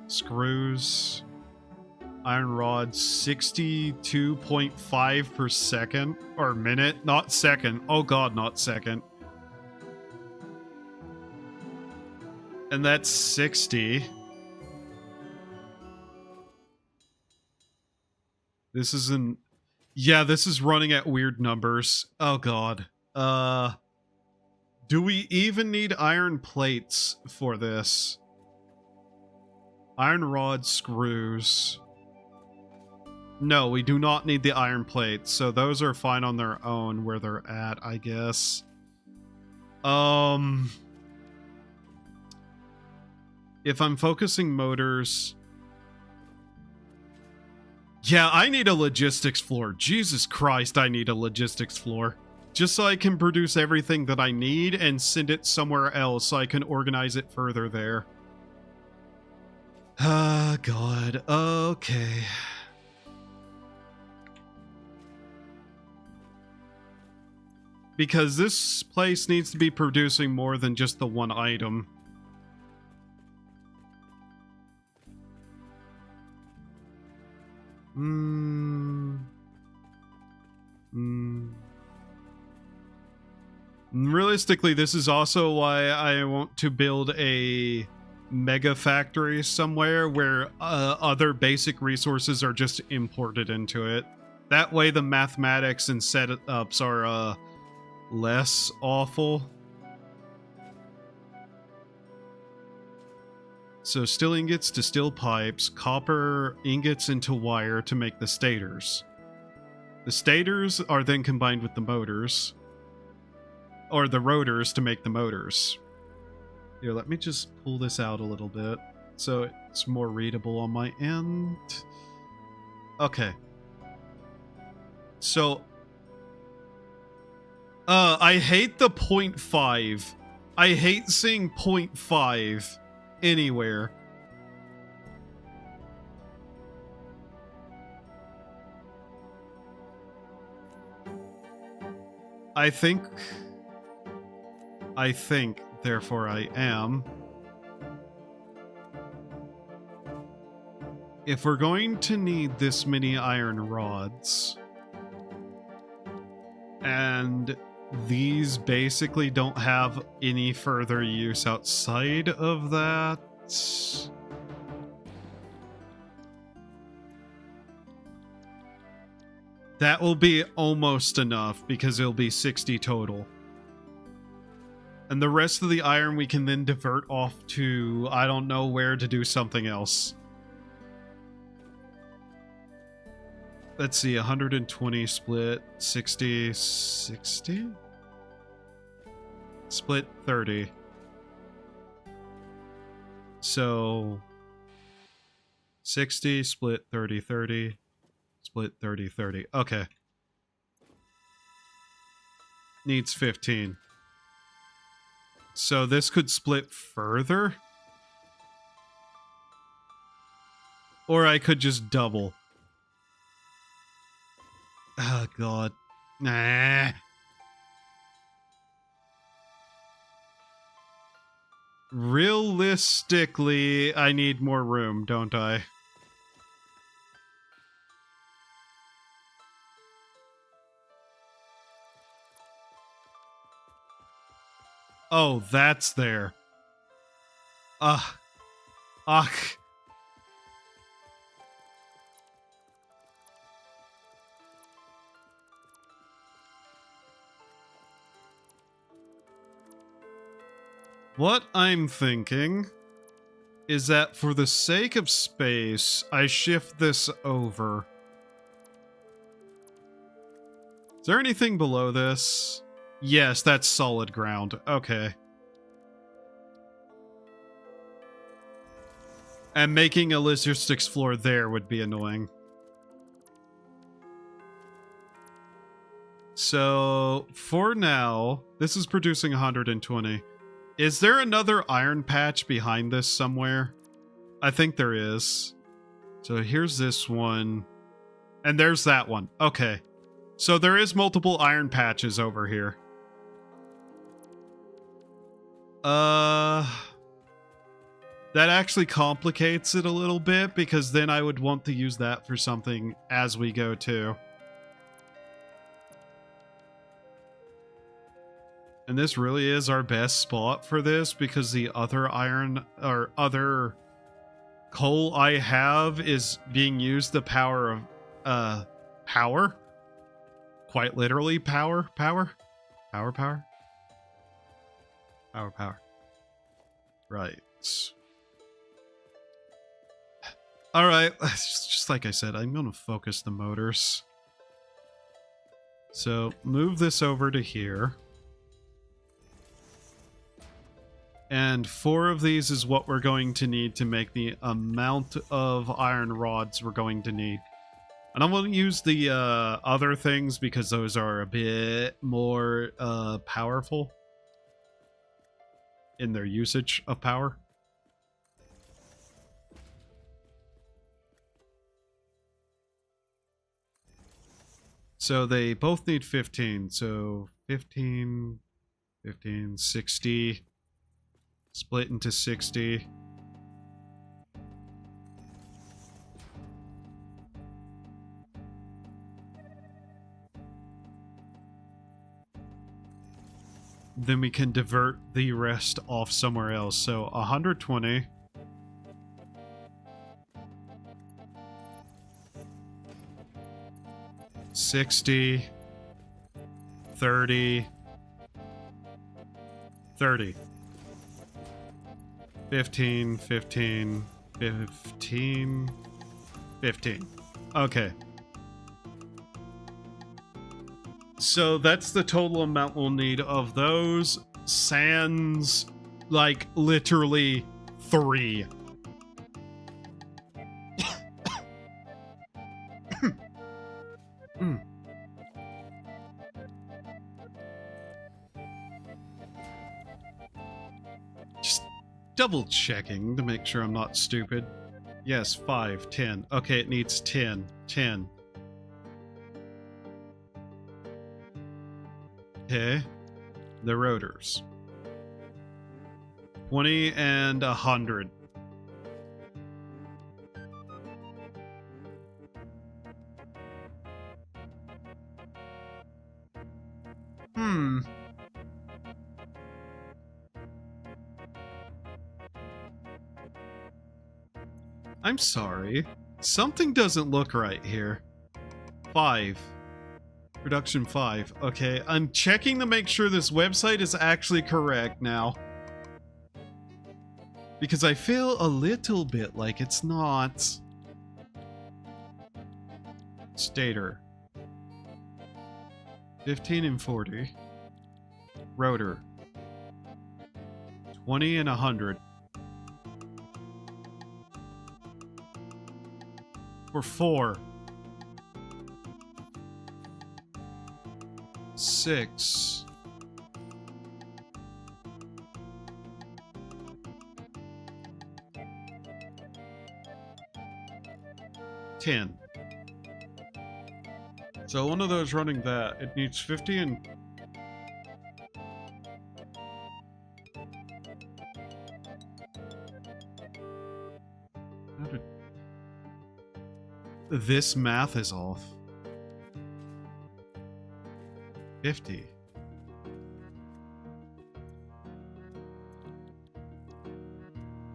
Screws. Iron rods. 62.5 per second. Or minute. Not second. Oh god, not second. And that's 60. This isn't... Yeah, this is running at weird numbers. Oh god. Do we even need iron plates for this? Iron rod screws. No, we do not need the iron plates, so those are fine on their own where they're at, I guess. If I'm focusing motors... Yeah, I need a logistics floor. Jesus Christ, I need a logistics floor. Just so I can produce everything that I need and send it somewhere else so I can organize it further there. Ah, God. Okay. Because this place needs to be producing more than just the one item. Realistically, this is also why I want to build a mega factory somewhere where other basic resources are just imported into it. That way the mathematics and setups are less awful. So steel ingots to steel pipes, copper ingots into wire to make the stators. The stators are then combined with the motors, or the rotors to make the motors. Here, let me just pull this out a little bit so it's more readable on my end. Okay. So, I hate the 0.5. I hate seeing 0.5 anywhere. I think, therefore I am. If we're going to need this many iron rods, and these basically don't have any further use outside of that, that will be almost enough because it'll be 60 total. And the rest of the iron we can then divert off to, I don't know where, to do something else. Let's see, 120 split 60, 60? Split 30. So 60 split 30, 30. Split 30, 30. Okay. Needs 15. So this could split further. Or I could just double. Oh, God. Nah. Realistically, I need more room, don't I? Oh, that's there. Ugh. Ugh. What I'm thinking is that for the sake of space, I shift this over. Is there anything below this? Yes, that's solid ground. Okay. And making a logistics floor there would be annoying. So, for now, this is producing 120. Is there another iron patch behind this somewhere? I think there is. So here's this one. And there's that one. Okay. So there is multiple iron patches over here. That actually complicates it a little bit, because then I would want to use that for something as we go too. And this really is our best spot for this, because the other iron or other coal I have is being used to power power. Quite literally power. Right. All right, just like I said, I'm going to focus the motors. So move this over to here. And 4 of these is what we're going to need to make the amount of iron rods we're going to need. And I'm going to use the other things because those are a bit more powerful in their usage of power. So they both need 15. So 15, 15, 60. Split into 60. Then we can divert the rest off somewhere else. So 120. $60, 30, 30. 15, 15, 15, 15. Okay. So that's the total amount we'll need of those, sans, like, literally 3. Mm. Just double checking to make sure I'm not stupid. Yes, 5, 10. Okay, it needs 10. 10. Okay. The rotors. 20 and 100. I'm sorry. Something doesn't look right here. 5. Production 5. Okay, I'm checking to make sure this website is actually correct now. Because I feel a little bit like it's not. Stator. 15 and 40. Rotor. 20 and 100. For 4. 6. 10. So one of those running that, it needs 50 and... This math is off. 50.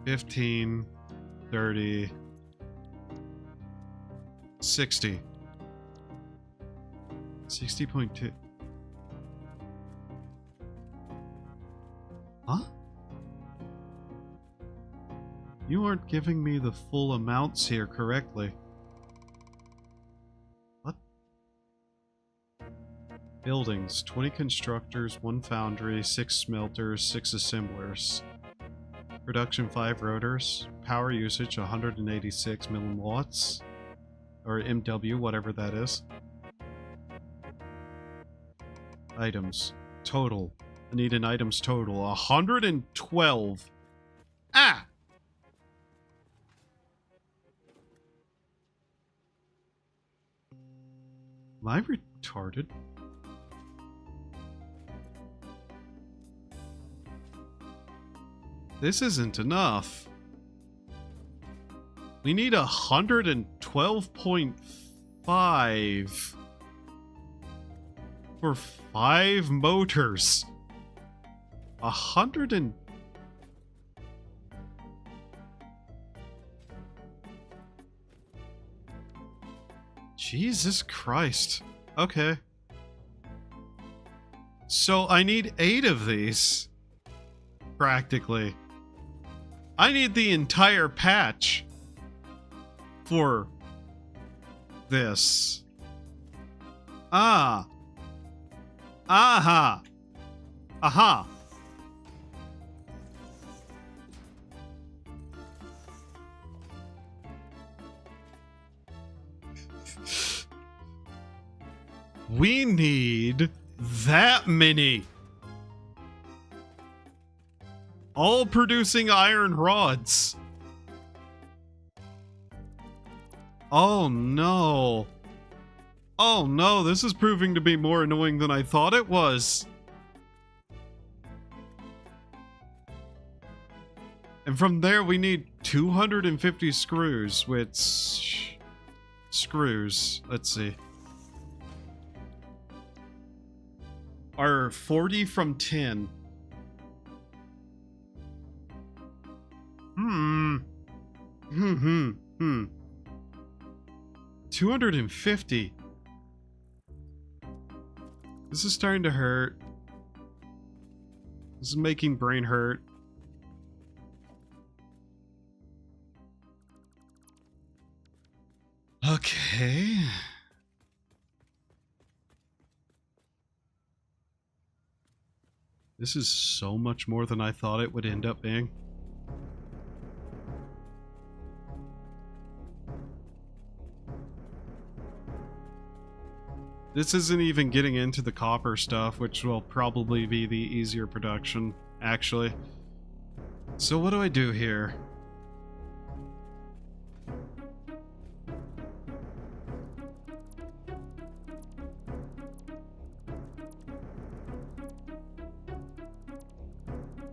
15, 30, 60. 60.2. Huh? You aren't giving me the full amounts here correctly. What? Buildings. 20 constructors, 1 foundry, 6 smelters, 6 assemblers. Production 5 rotors. Power usage 186 milliwatts. Or MW, whatever that is. Items. Total. I need an items total. 112. Ah! Am I retarded? This isn't enough. We need 112.5 for 5 motors. 100 and... Jesus Christ. Okay. So I need 8 of these. Practically. I need the entire patch for this. Ah. Aha. Aha. We need that many. All producing iron rods. Oh no. Oh no, this is proving to be more annoying than I thought it was. And from there we need 250 screws, which... Screws, let's see. Are 40 from 10. 250. This is starting to hurt. This is making brain hurt. Okay. This is so much more than I thought it would end up being. This isn't even getting into the copper stuff, which will probably be the easier production, actually. So what do I do here?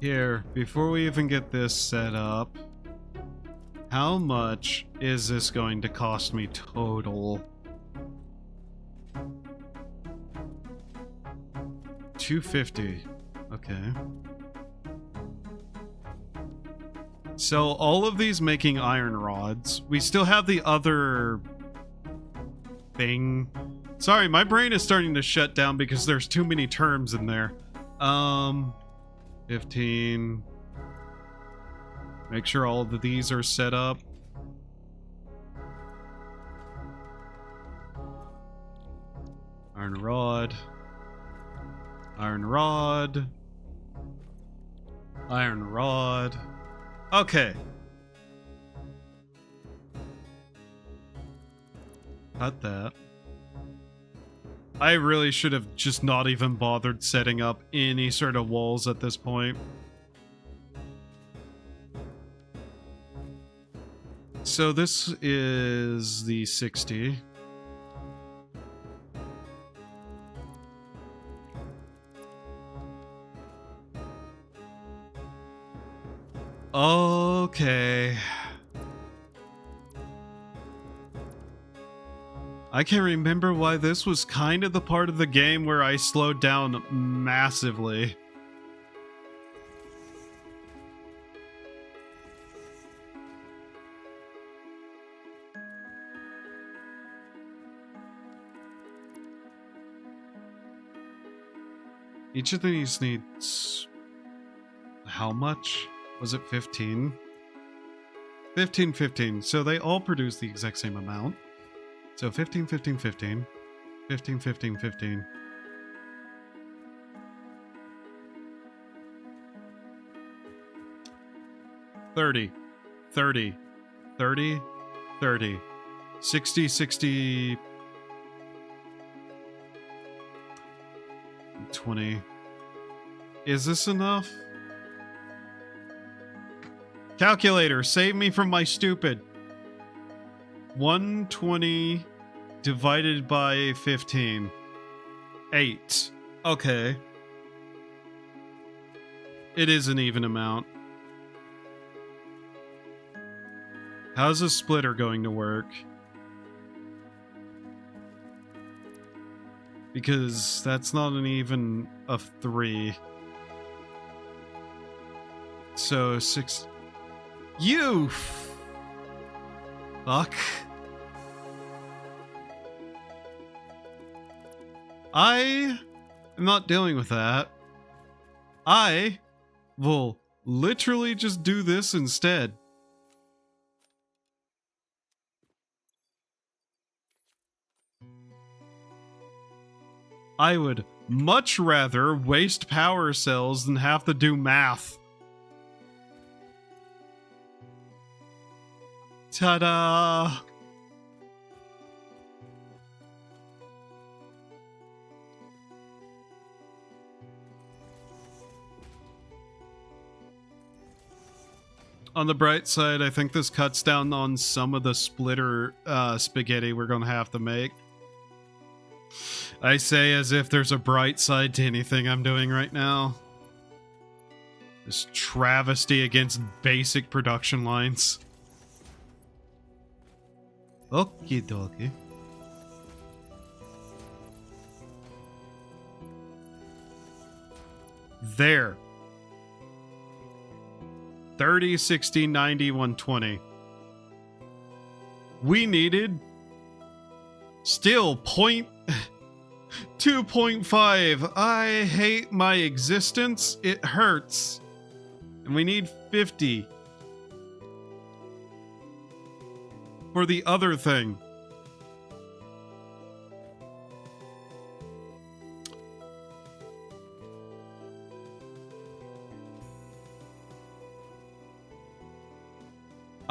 Here, before we even get this set up, how much is this going to cost me total? $250. Okay. So all of these making iron rods. We still have the other thing. Sorry, my brain is starting to shut down because there's too many terms in there. 15. Make sure all of these are set up. Iron rod. Iron rod. Iron rod. Okay. Cut that. I really should have just not even bothered setting up any sort of walls at this point. So this is the 60. Okay. I can remember why this was kind of the part of the game where I slowed down massively. Each of these needs... how much? Was it 15? 15, 15. So they all produce the exact same amount. So 15, 15, 15. 15, 15, 15. $30. 30. 30. 30. 60, 60. 20. Is this enough? Calculator, save me from my stupid. 120 divided by 15. 8. Okay. It is an even amount. How's a splitter going to work? Because that's not an even of 3. So 6... You fuck. I am not dealing with that. I will literally just do this instead. I would much rather waste power cells than have to do math. Ta-da! On the bright side, I think this cuts down on some of the splitter spaghetti we're gonna have to make. I say as if there's a bright side to anything I'm doing right now. This travesty against basic production lines. Okie dokie. There. 30, 60, 90, 120. We needed still 2.5. I hate my existence. It hurts. And we need 50. For the other thing.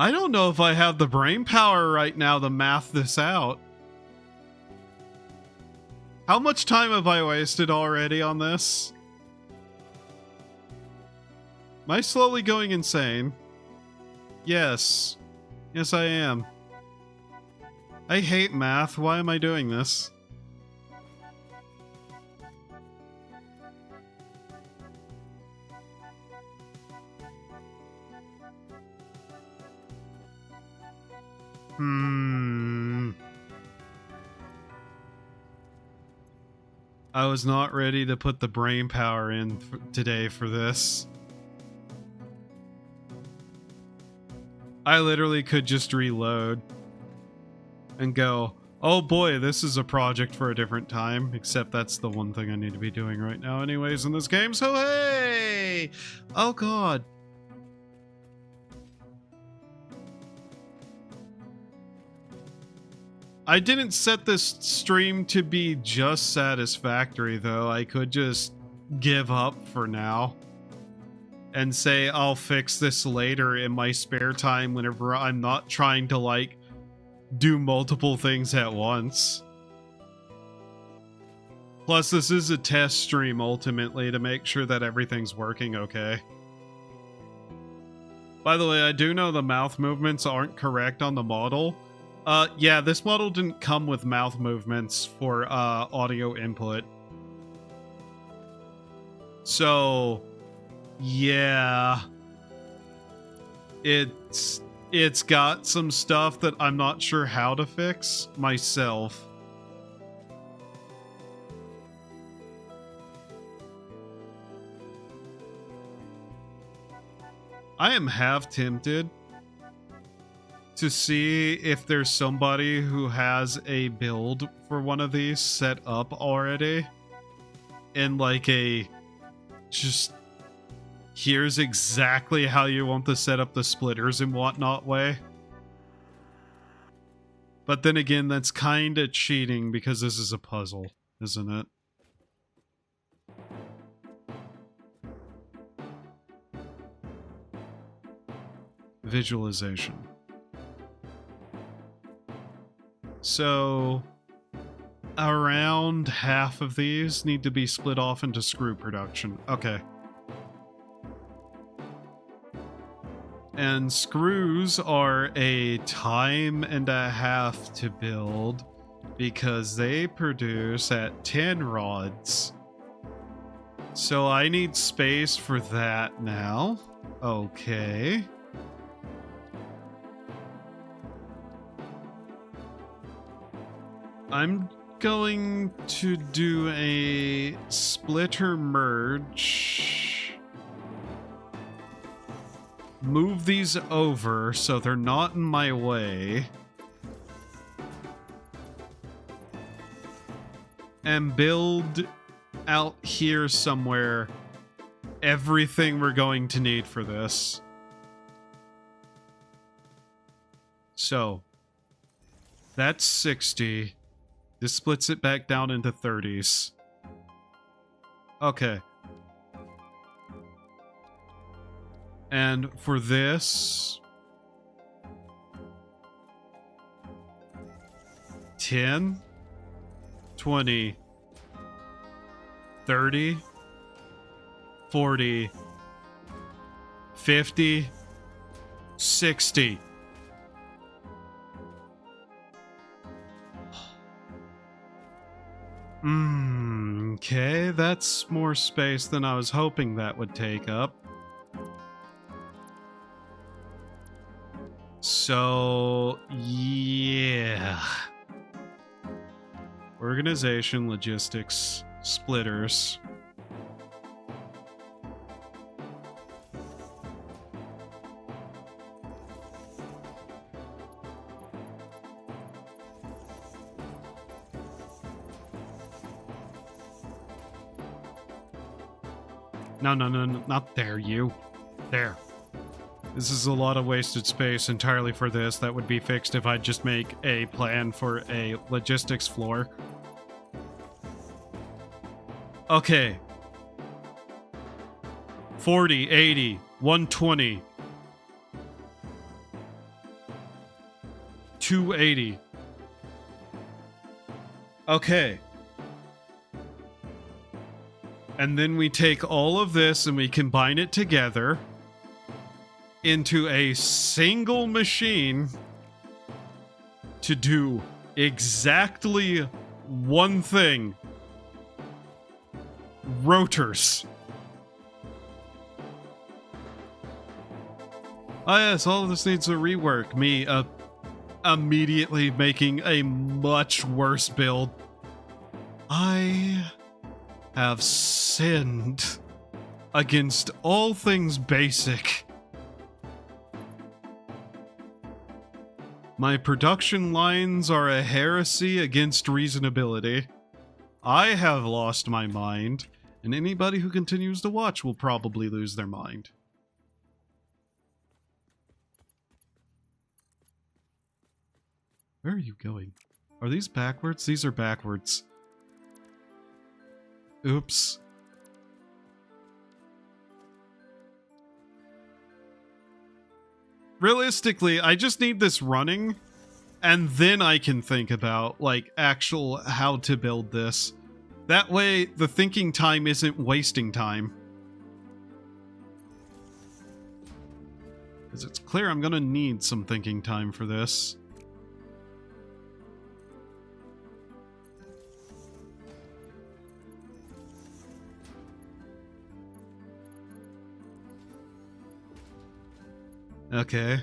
I don't know if I have the brain power right now to math this out. How much time have I wasted already on this? Am I slowly going insane? Yes. Yes, I am. I hate math. Why am I doing this? I was not ready to put the brain power in today for this. I literally could just reload and go, oh boy, this is a project for a different time, except that's the one thing I need to be doing right now anyways in this game, so hey! Oh god. I didn't set this stream to be just satisfactory, though. I could just give up for now and say I'll fix this later in my spare time whenever I'm not trying to, like, do multiple things at once. Plus, this is a test stream, ultimately, to make sure that everything's working okay. By the way, I do know the mouth movements aren't correct on the model. Yeah, this model didn't come with mouth movements for audio input. So, yeah. It's got some stuff that I'm not sure how to fix myself. I am half tempted to see if there's somebody who has a build for one of these set up already in like a just here's exactly how you want to set up the splitters and whatnot way. But then again, that's kind of cheating because this is a puzzle, isn't it? Visualization. So, around half of these need to be split off into screw production. Okay. And screws are a time and a half to build because they produce at 10 rods. So I need space for that now. Okay. I'm going to do a splitter merge. Move these over so they're not in my way. And build out here somewhere everything we're going to need for this. So, that's 60. This splits it back down into 30s. Okay. And for this, 10, 20, 30, 40, 50, 60. Okay, that's more space than I was hoping that would take up. So, yeah. Organization, logistics, splitters. No, not there, you. There. This is a lot of wasted space entirely for this. That would be fixed if I just make a plan for a logistics floor. Okay. 40, 80, 120. 280. Okay. And then we take all of this and we combine it together into a single machine to do exactly one thing. Rotors. Oh yes, all of this needs a rework. Me immediately making a much worse build. I have sinned against all things basic. My production lines are a heresy against reasonability. I have lost my mind, and anybody who continues to watch will probably lose their mind. Where are you going? Are these backwards? These are backwards. Oops. Realistically, I just need this running, and then I can think about, like, actual how to build this. That way, the thinking time isn't wasting time. Because it's clear I'm gonna need some thinking time for this. Okay.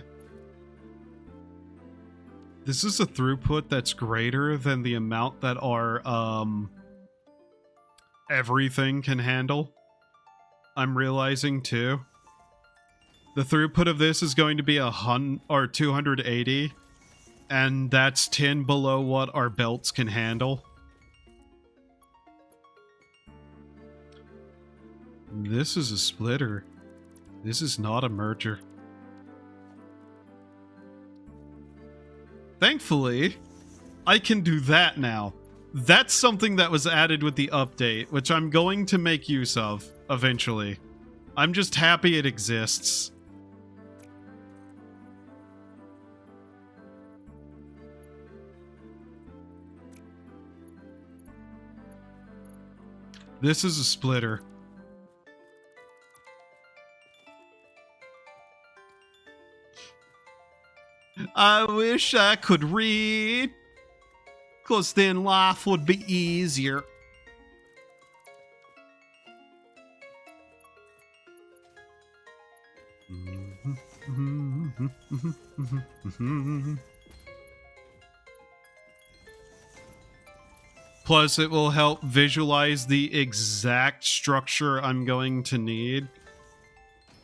This is a throughput that's greater than the amount that our, everything can handle. I'm realizing, too. The throughput of this is going to be 280, and that's 10 below what our belts can handle. This is a splitter. This is not a merger. Thankfully, I can do that now. That's something that was added with the update, which I'm going to make use of eventually. I'm just happy it exists. This is a splitter. I wish I could read, 'cause then life would be easier. Plus, it will help visualize the exact structure I'm going to need,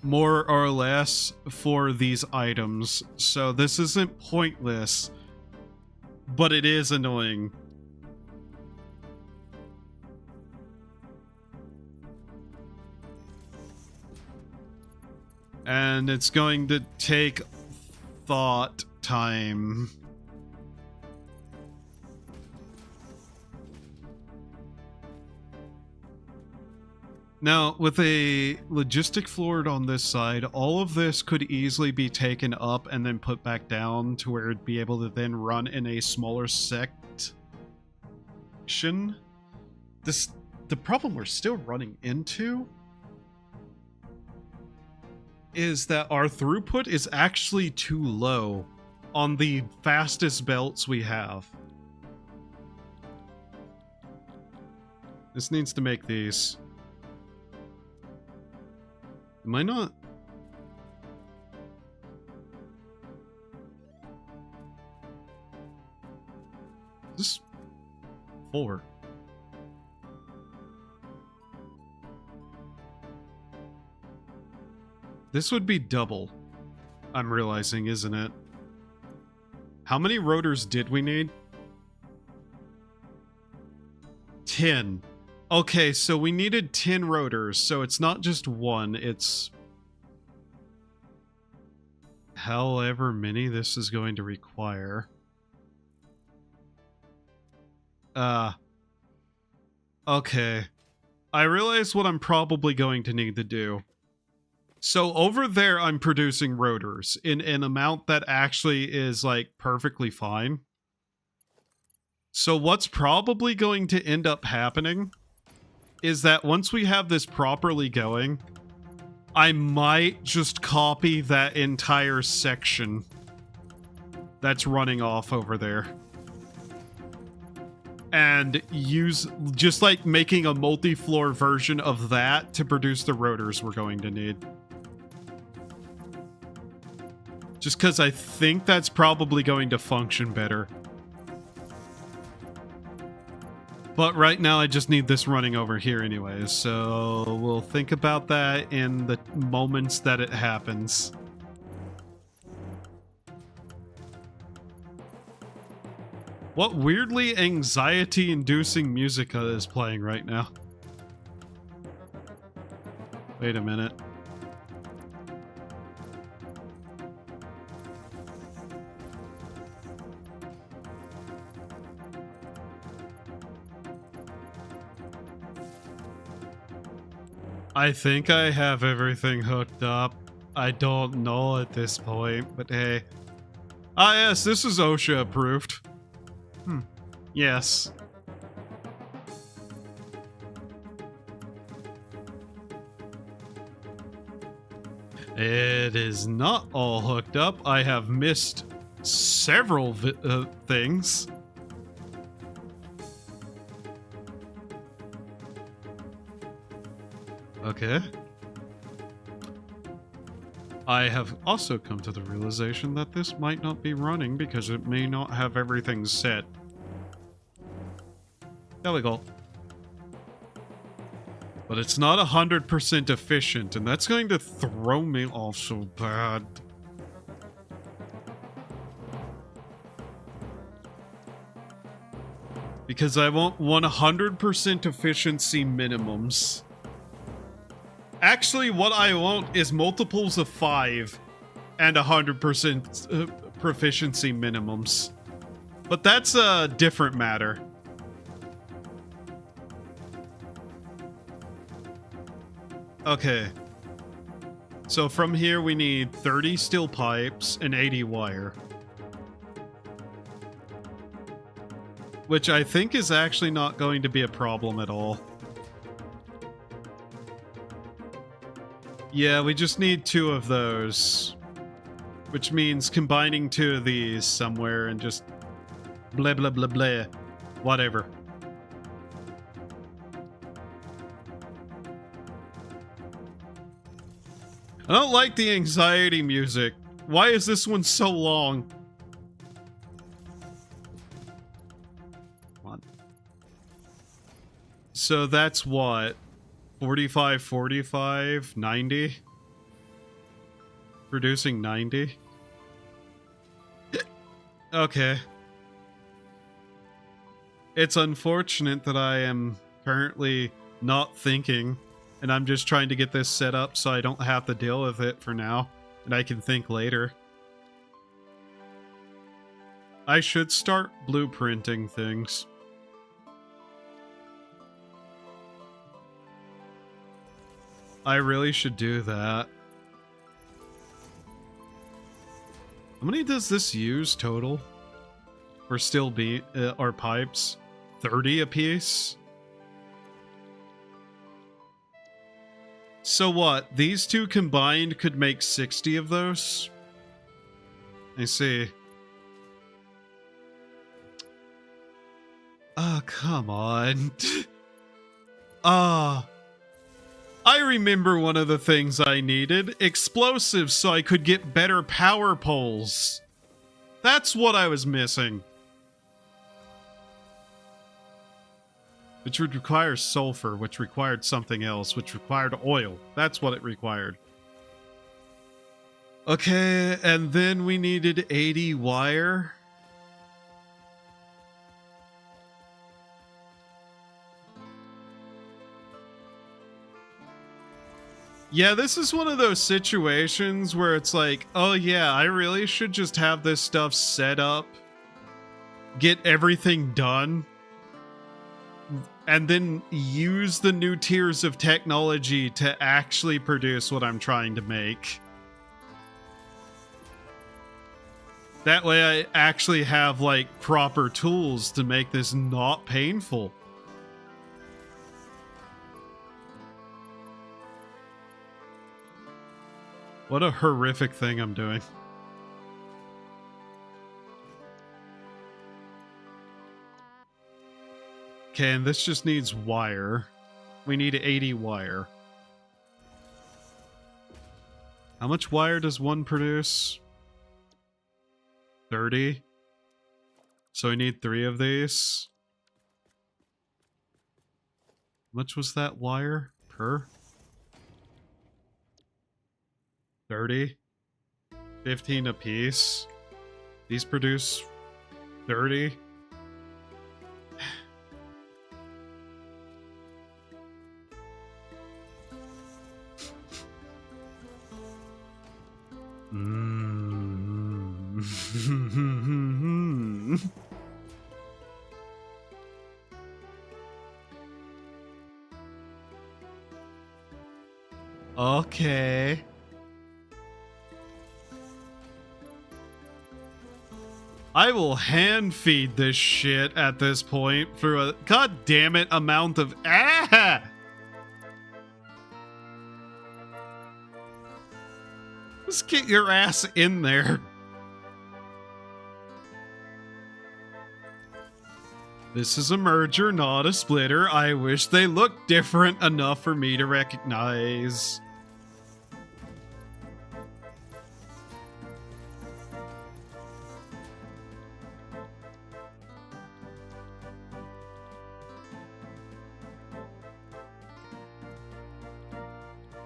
more or less, for these items. So this isn't pointless, but it is annoying. And it's going to take thought time. Now, with a logistic floor on this side, all of this could easily be taken up and then put back down to where it'd be able to then run in a smaller section. The problem we're still running into is that our throughput is actually too low on the fastest belts we have. This needs to make these. Am I not? This 4. This would be double, I'm realizing, isn't it? How many rotors did we need? 10. Okay, so we needed 10 rotors, so it's not just one, it's however many this is going to require. Okay. I realize what I'm probably going to need to do. So over there, I'm producing rotors in an amount that actually is like perfectly fine. So what's probably going to end up happening is that once we have this properly going, I might just copy that entire section that's running off over there and use just like making a multi-floor version of that to produce the rotors we're going to need. Just because I think that's probably going to function better. But right now I just need this running over here anyways, so we'll think about that in the moments that it happens. What weirdly anxiety-inducing music is playing right now? Wait a minute. I think I have everything hooked up. I don't know at this point, but hey. Ah yes, this is OSHA approved. Yes. It is not all hooked up. I have missed several things. Okay. I have also come to the realization that this might not be running because it may not have everything set. There we go. But it's not 100% efficient, and that's going to throw me off so bad. Because I want 100% efficiency minimums. Actually, what I want is multiples of 5 and 100% proficiency minimums. But that's a different matter. Okay. So from here we need 30 steel pipes and 80 wire. Which I think is actually not going to be a problem at all. Yeah, we just need 2 of those. Which means combining 2 of these somewhere and just blah blah blah blah. Whatever. I don't like the anxiety music. Why is this one so long? Come on. So that's what? 45, 45, 90? Producing 90? Okay. It's unfortunate that I am currently not thinking, and I'm just trying to get this set up so I don't have to deal with it for now, and I can think later. I should start blueprinting things. I really should do that. How many does this use total? For steel or pipes? 30 apiece? So what? These 2 combined could make 60 of those? I see. Oh, come on. I remember one of the things I needed. Explosives so I could get better power poles. That's what I was missing. Which would require sulfur, which required something else, which required oil. That's what it required. Okay, and then we needed 80 wire. Yeah, this is one of those situations where it's like, oh yeah, I really should just have this stuff set up, get everything done, and then use the new tiers of technology to actually produce what I'm trying to make. That way I actually have, like, proper tools to make this not painful. What a horrific thing I'm doing. Okay, and this just needs wire. We need 80 wire. How much wire does one produce? 30. So we need 3 of these. How much was that wire per? 30. 15 apiece. These produce 30. Okay. I will hand feed this shit at this point for a goddamn amount of Just get your ass in there. This is a merger, not a splitter. I wish they looked different enough for me to recognize.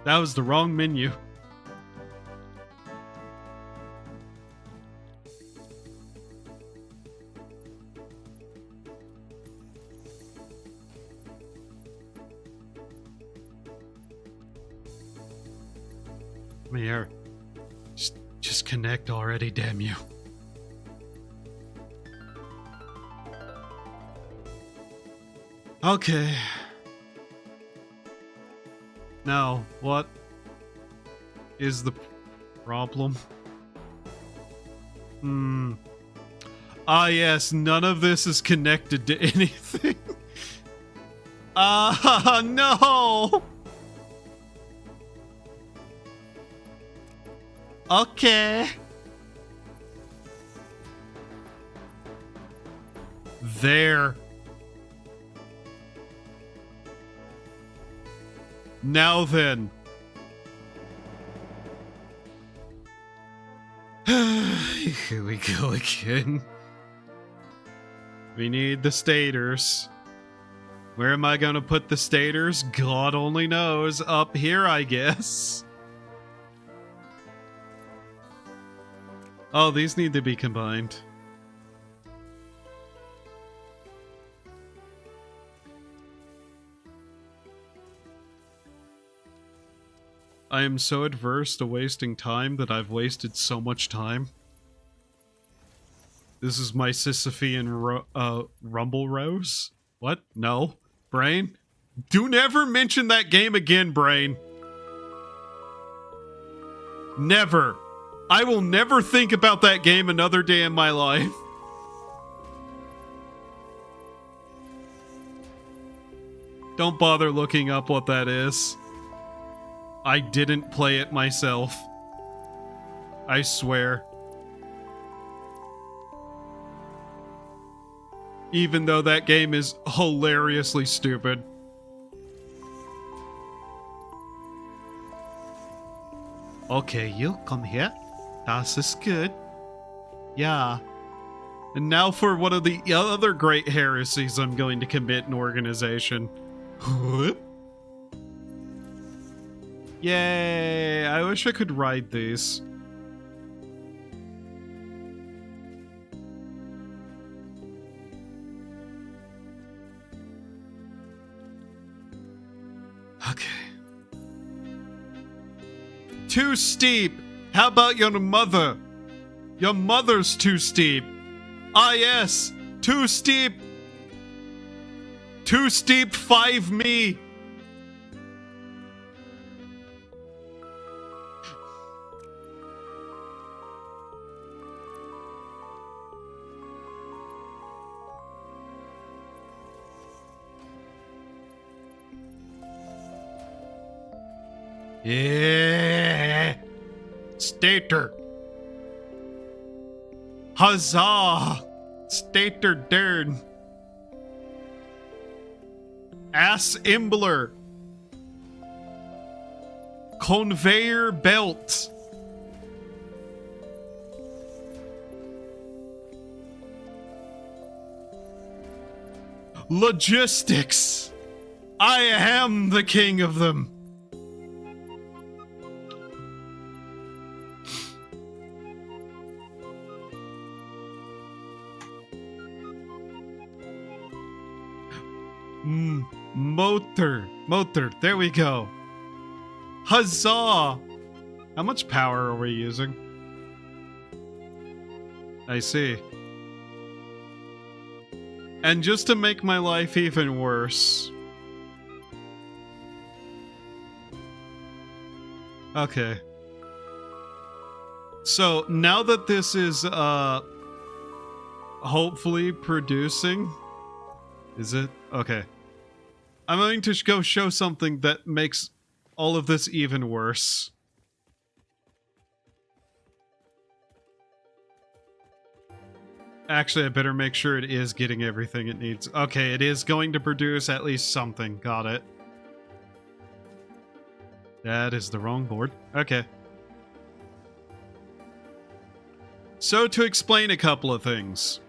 That was the wrong menu. Come here. Just connect already, damn you. Okay. Now, what is the problem? Ah, yes, none of this is connected to anything. No! Okay. There. Now then. Here we go again. We need the stators. Where am I gonna put the stators? God only knows. Up here, I guess. Oh, these need to be combined. I am so adverse to wasting time that I've wasted so much time. This is my Sisyphean Rumble Rose? What? No. Brain? Do never mention that game again, Brain. Never. I will never think about that game another day in my life. Don't bother looking up what that is. I didn't play it myself. I swear. Even though that game is hilariously stupid. Okay, you come here. Das ist good. Yeah. And now for one of the other great heresies I'm going to commit in organization. Yay! I wish I could ride these. Okay. Too steep! How about your mother? Your mother's too steep. Ah yes! Too steep! Too steep, 5 me. Yeah. Stater. Huzzah. Stater Dern. Ass Imbler. Conveyor belt. Logistics. I am the king of them. Motor, there we go. Huzzah! How much power are we using? I see. And just to make my life even worse. Okay. So, now that this is, hopefully producing... Is it? Okay. I'm going to go show something that makes all of this even worse. Actually, I better make sure it is getting everything it needs. Okay, it is going to produce at least something. Got it. That is the wrong board. Okay. So, to explain a couple of things.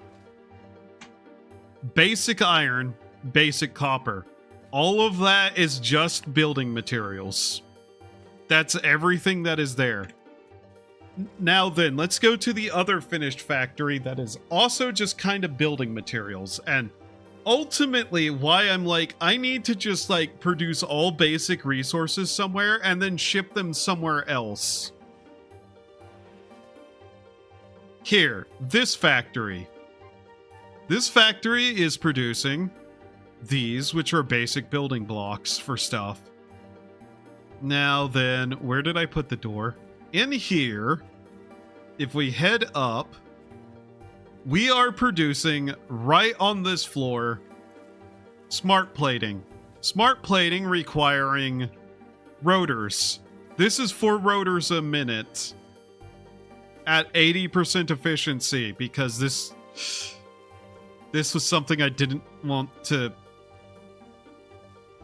Basic iron, basic copper. All of that is just building materials. That's everything that is there. Now then, let's go to the other finished factory that is also just kind of building materials. And ultimately, why I'm like, I need to just like produce all basic resources somewhere and then ship them somewhere else. Here, this factory. This factory is producing these, which are basic building blocks for stuff. Now then, where did I put the door? In here, if we head up, we are producing right on this floor smart plating. Smart plating requiring rotors. This is 4 rotors a minute at 80% efficiency because this was something I didn't want to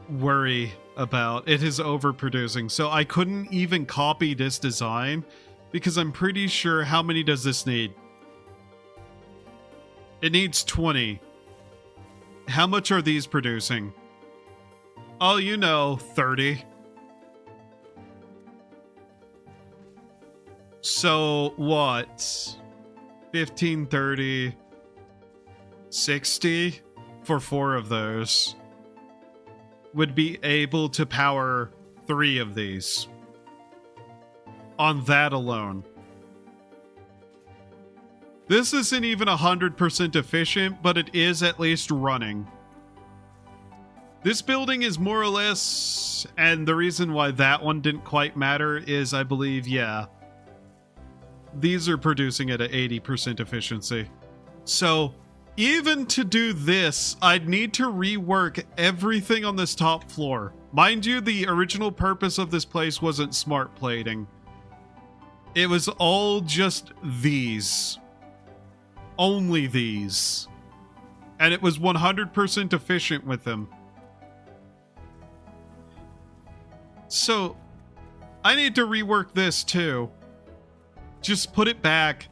worry about. It is overproducing, so I couldn't even copy this design because I'm pretty sure, how many does this need? It needs 20. How much are these producing? Oh, you know, 30. So what? 15, 30, 60 for 4 of those would be able to power 3 of these on that alone. This isn't even 100% efficient, but it is at least running. This building is more or less, and the reason why that one didn't quite matter is, I believe, yeah, these are producing at an 80% efficiency. So even to do this, I'd need to rework everything on this top floor. Mind you, the original purpose of this place wasn't smart plating. It was all just these. Only these. And it was 100% efficient with them. So, I need to rework this too. Just put it back.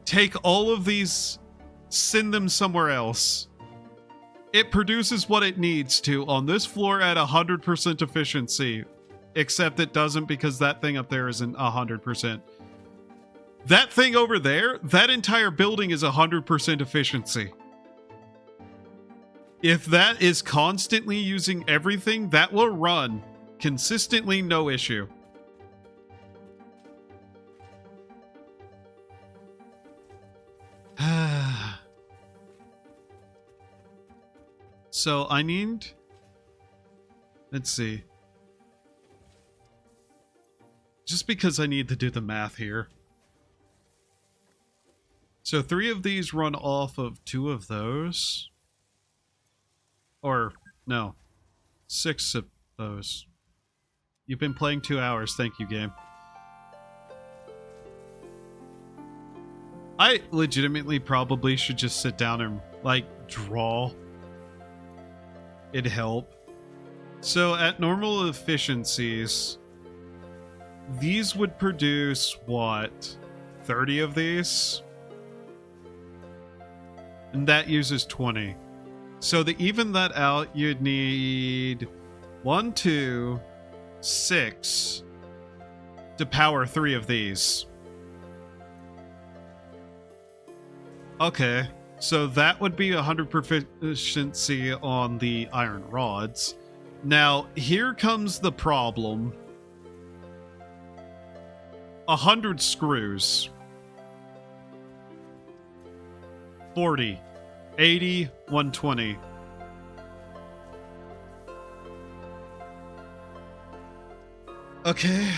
Take all of these, send them somewhere else. It produces what it needs to on this floor at 100% efficiency. Except it doesn't because that thing up there isn't 100%. That thing over there, that entire building is 100% efficiency. If that is constantly using everything, that will run consistently, no issue. So I need... Let's see. Just because I need to do the math here. So 3 of these run off of 2 of those. Or, no. 6 of those. You've been playing 2 hours. Thank you, game. I legitimately probably should just sit down and, like, draw. It'd help. So at normal efficiencies, these would produce, what, 30 of these? And that uses 20. So to even that out, you'd need 1, 2, 6 to power 3 of these. Okay, so that would be 100 proficiency on the iron rods. Now, here comes the problem. 100 screws. 40. 80, 120. Okay.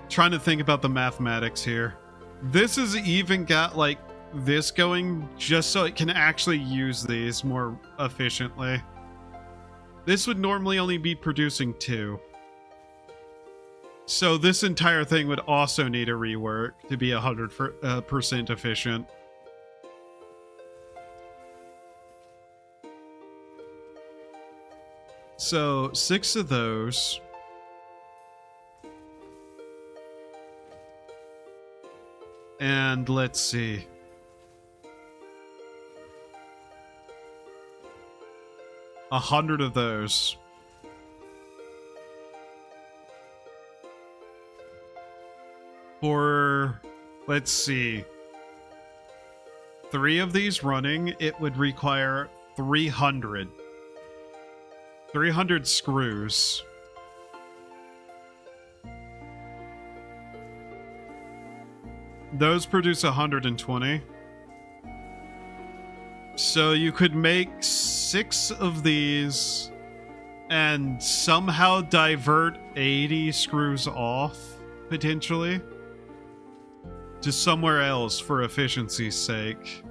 Trying to think about the mathematics here. This has even got like this going just so it can actually use these more efficiently. This would normally only be producing 2. So this entire thing would also need a rework to be 100% efficient. So 6 of those. And let's see. A 100 of those. For, let's see, 3 of these running, it would require 300. 300 screws. Those produce 120. So you could make 6 of these and somehow divert 80 screws off, potentially, to somewhere else for efficiency's sake.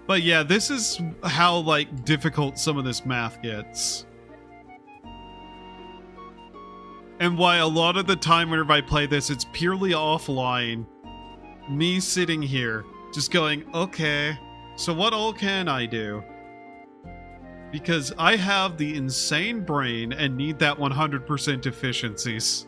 But yeah, this is how, like, difficult some of this math gets. And why a lot of the time whenever I play this, it's purely offline. Me sitting here, just going, okay, so what all can I do? Because I have the insane brain and need that 100% efficiencies.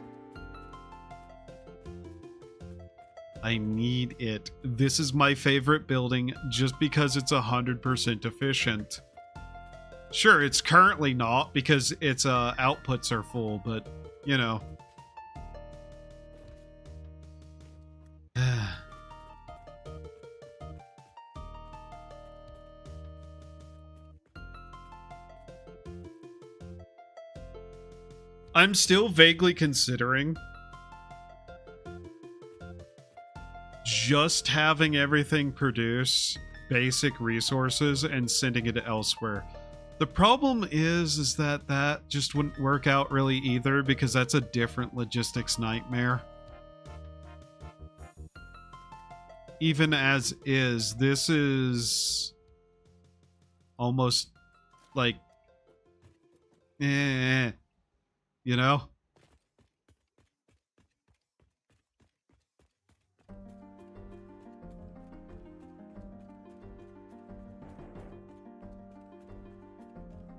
I need it. This is my favorite building just because it's 100% efficient. Sure, it's currently not because its outputs are full, but, you know. I'm still vaguely considering just having everything produce basic resources and sending it elsewhere. The problem is that just wouldn't work out really either because that's a different logistics nightmare. Even as is, this is almost like, you know?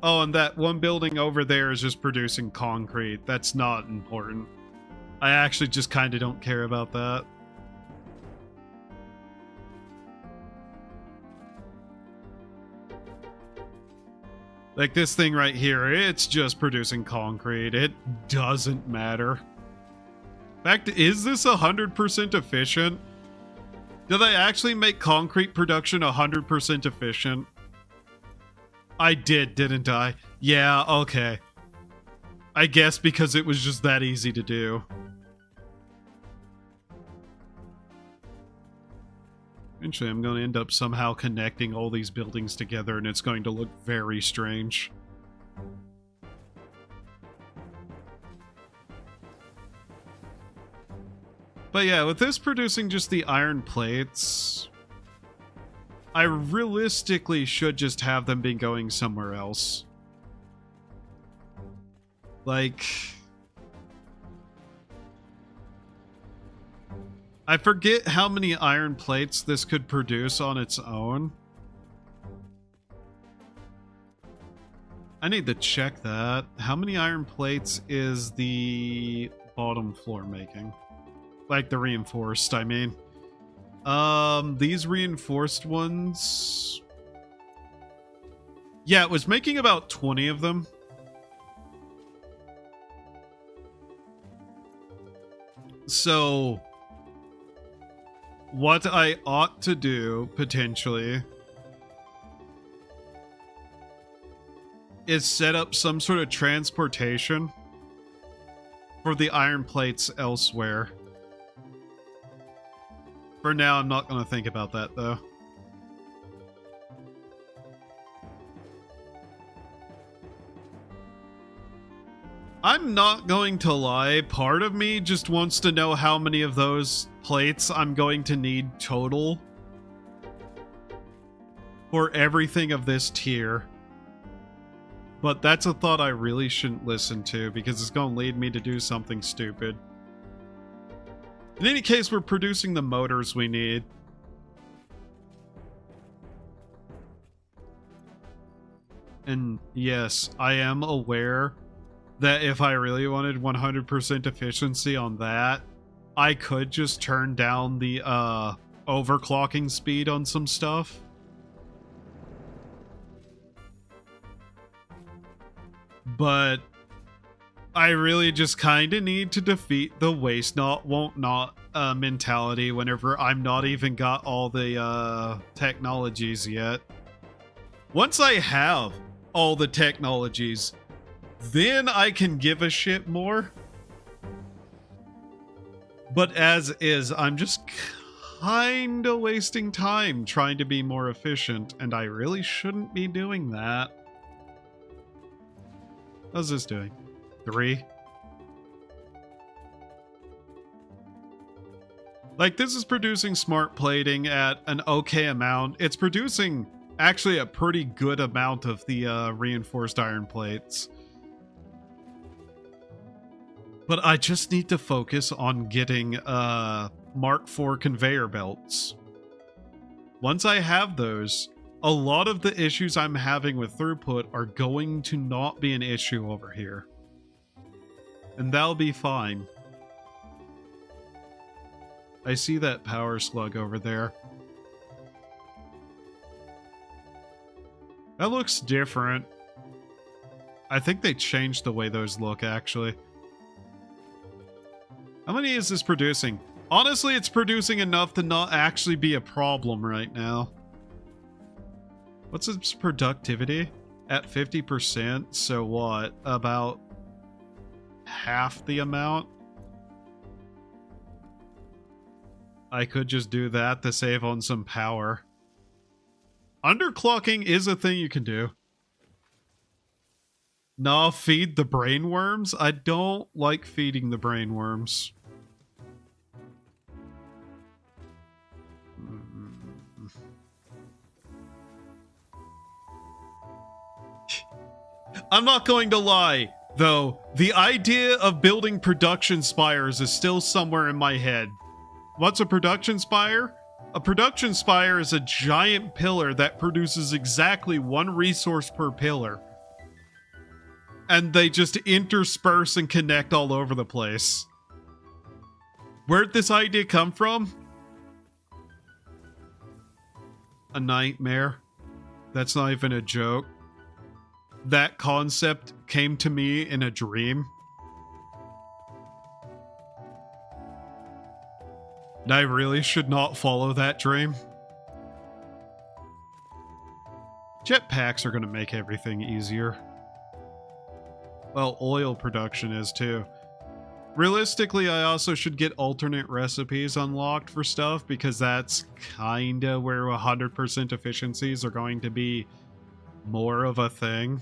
Oh, and that one building over there is just producing concrete. That's not important. I actually just kind of don't care about that. Like this thing right here, it's just producing concrete. It doesn't matter. In fact, is this 100% efficient? Did I actually make concrete production 100% efficient? I did, didn't I? Yeah, okay. I guess because it was just that easy to do. Eventually, I'm going to end up somehow connecting all these buildings together, and it's going to look very strange. But yeah, with this producing just the iron plates, I realistically should just have them be going somewhere else. Like, I forget how many iron plates this could produce on its own. I need to check that. How many iron plates is the bottom floor making? Like the reinforced, I mean. These reinforced ones... Yeah, it was making about 20 of them. So, what I ought to do, potentially, is set up some sort of transportation for the iron plates elsewhere. For now, I'm not going to think about that, though. I'm not going to lie, part of me just wants to know how many of those plates I'm going to need total for everything of this tier. But that's a thought I really shouldn't listen to, because it's going to lead me to do something stupid. In any case, we're producing the motors we need. And yes, I am aware that if I really wanted 100% efficiency on that, I could just turn down the overclocking speed on some stuff. But I really just kind of need to defeat the waste not, won't not mentality whenever I'm not even got all the technologies yet. Once I have all the technologies, then I can give a shit more. But as is, I'm just kinda wasting time trying to be more efficient, and I really shouldn't be doing that. How's this doing? 3? Like, this is producing smart plating at an okay amount. It's producing actually a pretty good amount of the reinforced iron plates. But I just need to focus on getting Mark IV conveyor belts. Once I have those, a lot of the issues I'm having with throughput are going to not be an issue over here. And that'll be fine. I see that power slug over there. That looks different. I think they changed the way those look, actually. How many is this producing? Honestly, it's producing enough to not actually be a problem right now. What's its productivity? At 50%, so what? About half the amount? I could just do that to save on some power. Underclocking is a thing you can do. Nah, feed the brainworms? I don't like feeding the brainworms. I'm not going to lie, though. The idea of building production spires is still somewhere in my head. What's a production spire? A production spire is a giant pillar that produces exactly one resource per pillar. And they just intersperse and connect all over the place. Where'd this idea come from? A nightmare. That's not even a joke. That concept came to me in a dream. And I really should not follow that dream. Jetpacks are going to make everything easier. Well, oil production is too. Realistically, I also should get alternate recipes unlocked for stuff, because that's kinda where 100% efficiencies are going to be more of a thing.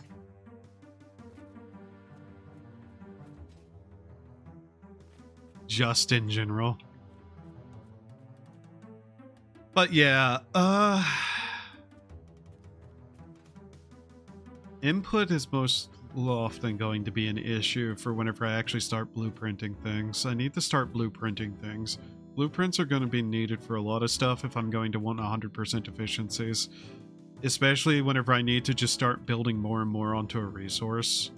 Just in general. But yeah, input is most often going to be an issue for whenever I actually start blueprinting things. I need to start blueprinting things. Blueprints are going to be needed for a lot of stuff if I'm going to want 100% efficiencies, especially whenever I need to just start building more and more onto a resource.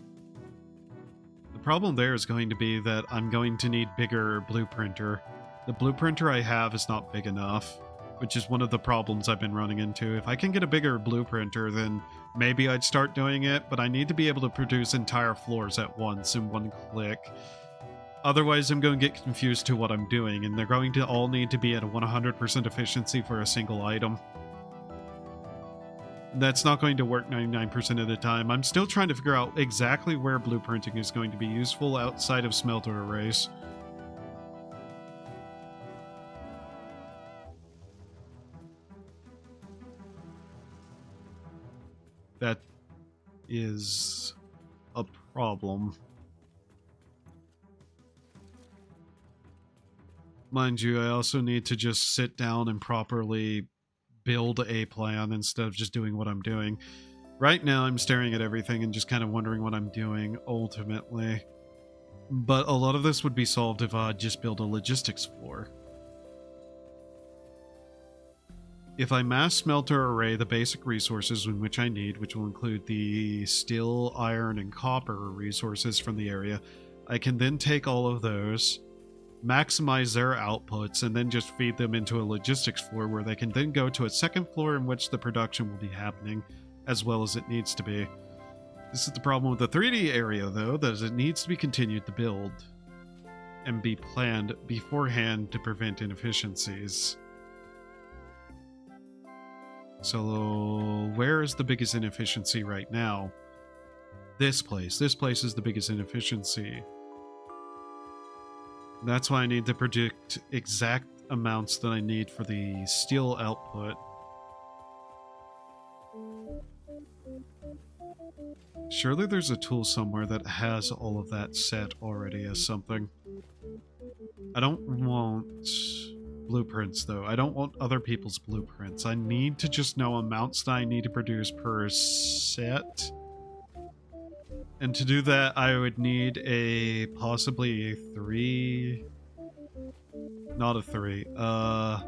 The problem there is going to be that I'm going to need bigger blueprinter. The blueprinter I have is not big enough, which is one of the problems I've been running into. If I can get a bigger blueprinter, then maybe I'd start doing it, but I need to be able to produce entire floors at once in one click. Otherwise, I'm going to get confused to what I'm doing, and they're going to all need to be at a 100% efficiency for a single item. That's not going to work 99% of the time. I'm still trying to figure out exactly where blueprinting is going to be useful outside of smelter arrays. That is a problem. Mind you, I also need to just sit down and properly build a plan instead of just doing what I'm doing. Right now, I'm staring at everything and just kind of wondering what I'm doing, ultimately. But a lot of this would be solved if I just build a logistics floor. If I mass smelter array the basic resources in which I need, which will include the steel, iron, and copper resources from the area, I can then take all of those, maximize their outputs, and then just feed them into a logistics floor where they can then go to a second floor in which the production will be happening as well as it needs to be. This is the problem with the 3D area, though, that it needs to be continued to build and be planned beforehand to prevent inefficiencies. So where is the biggest inefficiency right now? This place. This place is the biggest inefficiency. That's why I need to predict exact amounts that I need for the steel output. Surely there's a tool somewhere that has all of that set already as something. I don't want blueprints, though. I don't want other people's blueprints. I need to just know amounts that I need to produce per set. And to do that, I would need possibly a 3... Not a 3. A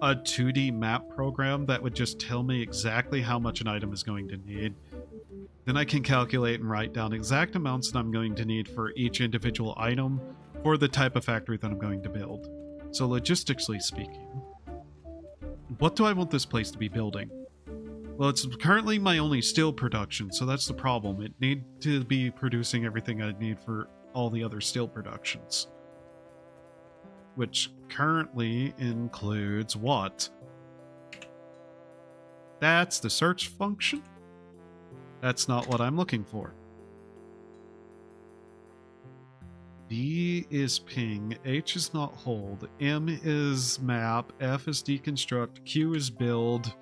2D map program that would just tell me exactly how much an item is going to need. Then I can calculate and write down exact amounts that I'm going to need for each individual item for the type of factory that I'm going to build. So logistically speaking, what do I want this place to be building? Well, it's currently my only steel production, so that's the problem. It needs to be producing everything I need for all the other steel productions. Which currently includes what? That's the search function? That's not what I'm looking for. B is ping, H is not hold, M is map, F is deconstruct, Q is build,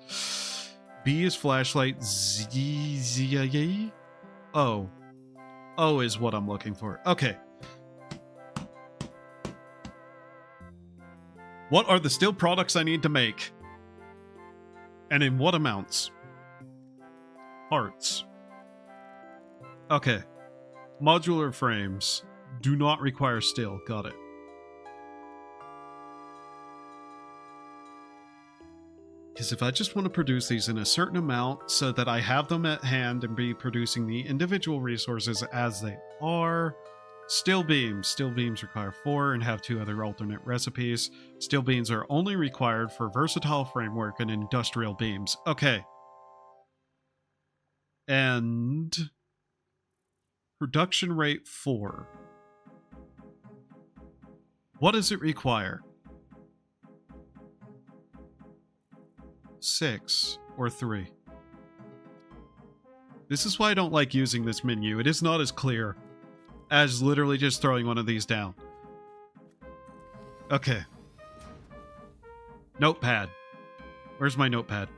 B is flashlight, Z, O. O is what I'm looking for. Okay. What are the steel products I need to make? And in what amounts? Parts. Okay. Modular frames do not require steel. Got it. Because if I just want to produce these in a certain amount so that I have them at hand and be producing the individual resources as they are. Steel beams. Steel beams require 4 and have 2 other alternate recipes. Steel beams are only required for versatile framework and industrial beams. Okay. And production rate 4. What does it require? 6 or 3. This is why I don't like using this menu. It is not as clear. as literally just throwing one of these down. Okay. Notepad. Where's my notepad?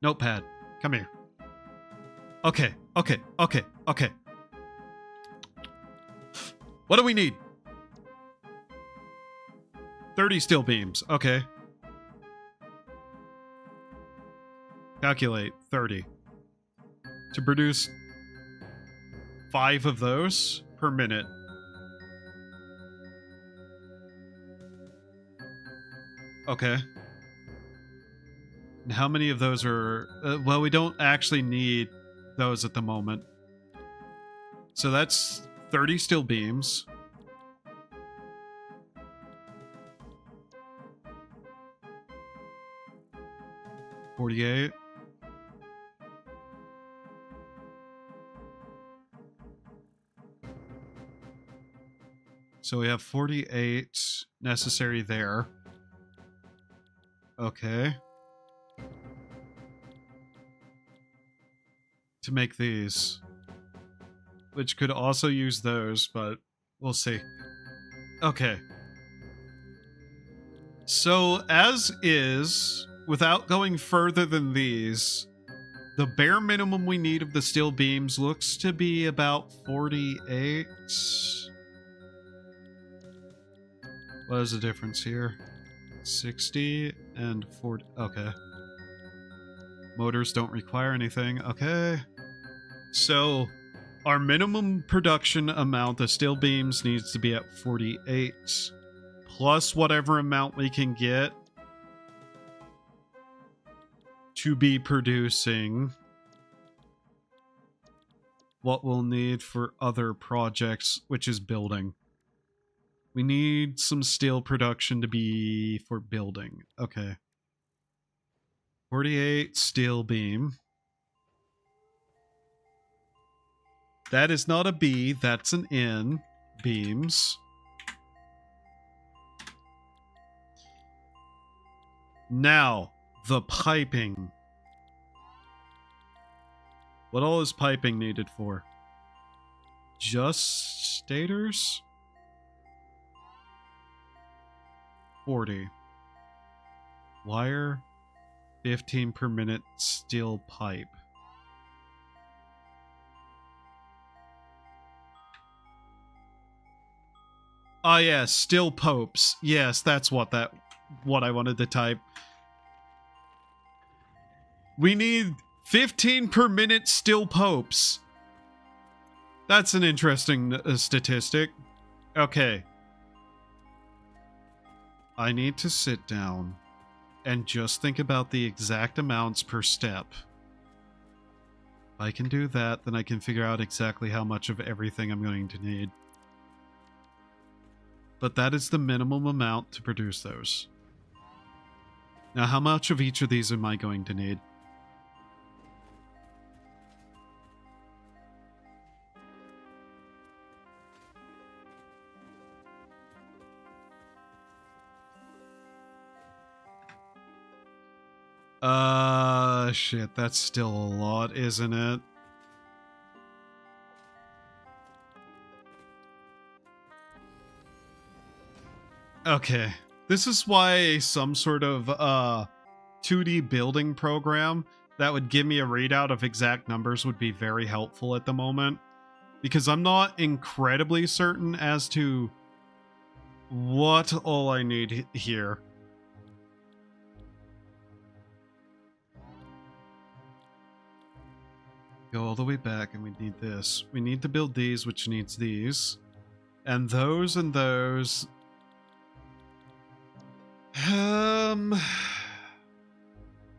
Notepad. Come here. Okay. What do we need? 30 steel beams. Okay. Calculate 30. To produce 5 of those per minute. Okay. And how many of those are... well, we don't actually need those at the moment. So that's 30 steel beams. $48. So we have 48 necessary there. Okay. To make these. Which could also use those, but we'll see. Okay. So, as is, without going further than these, the bare minimum we need of the steel beams looks to be about 48. What is the difference here? 60 and 40. Okay. Motors don't require anything. Okay. So, our minimum production amount of steel beams needs to be at 48. Plus whatever amount we can get to be producing what we'll need for other projects, which is building. We need some steel production to be for building. Okay. 48 steel beam. That is not a B, that's an N. Beams. Now, the piping. What all is piping needed for? Just stators? 40. Wire, 15 per minute steel pipe. Ah, yes, steel popes. Yes, that's what I wanted to type. We need 15 per minute steel popes. That's an interesting statistic. Okay. I need to sit down and just think about the exact amounts per step. If I can do that, then I can figure out exactly how much of everything I'm going to need. But that is the minimum amount to produce those. Now, how much of each of these am I going to need? Shit, that's still a lot, isn't it? Okay. This is why some sort of 2D building program that would give me a readout of exact numbers would be very helpful at the moment. Because I'm not incredibly certain as to what all I need here. Go all the way back and we need this. We need to build these, which needs these. And those and those.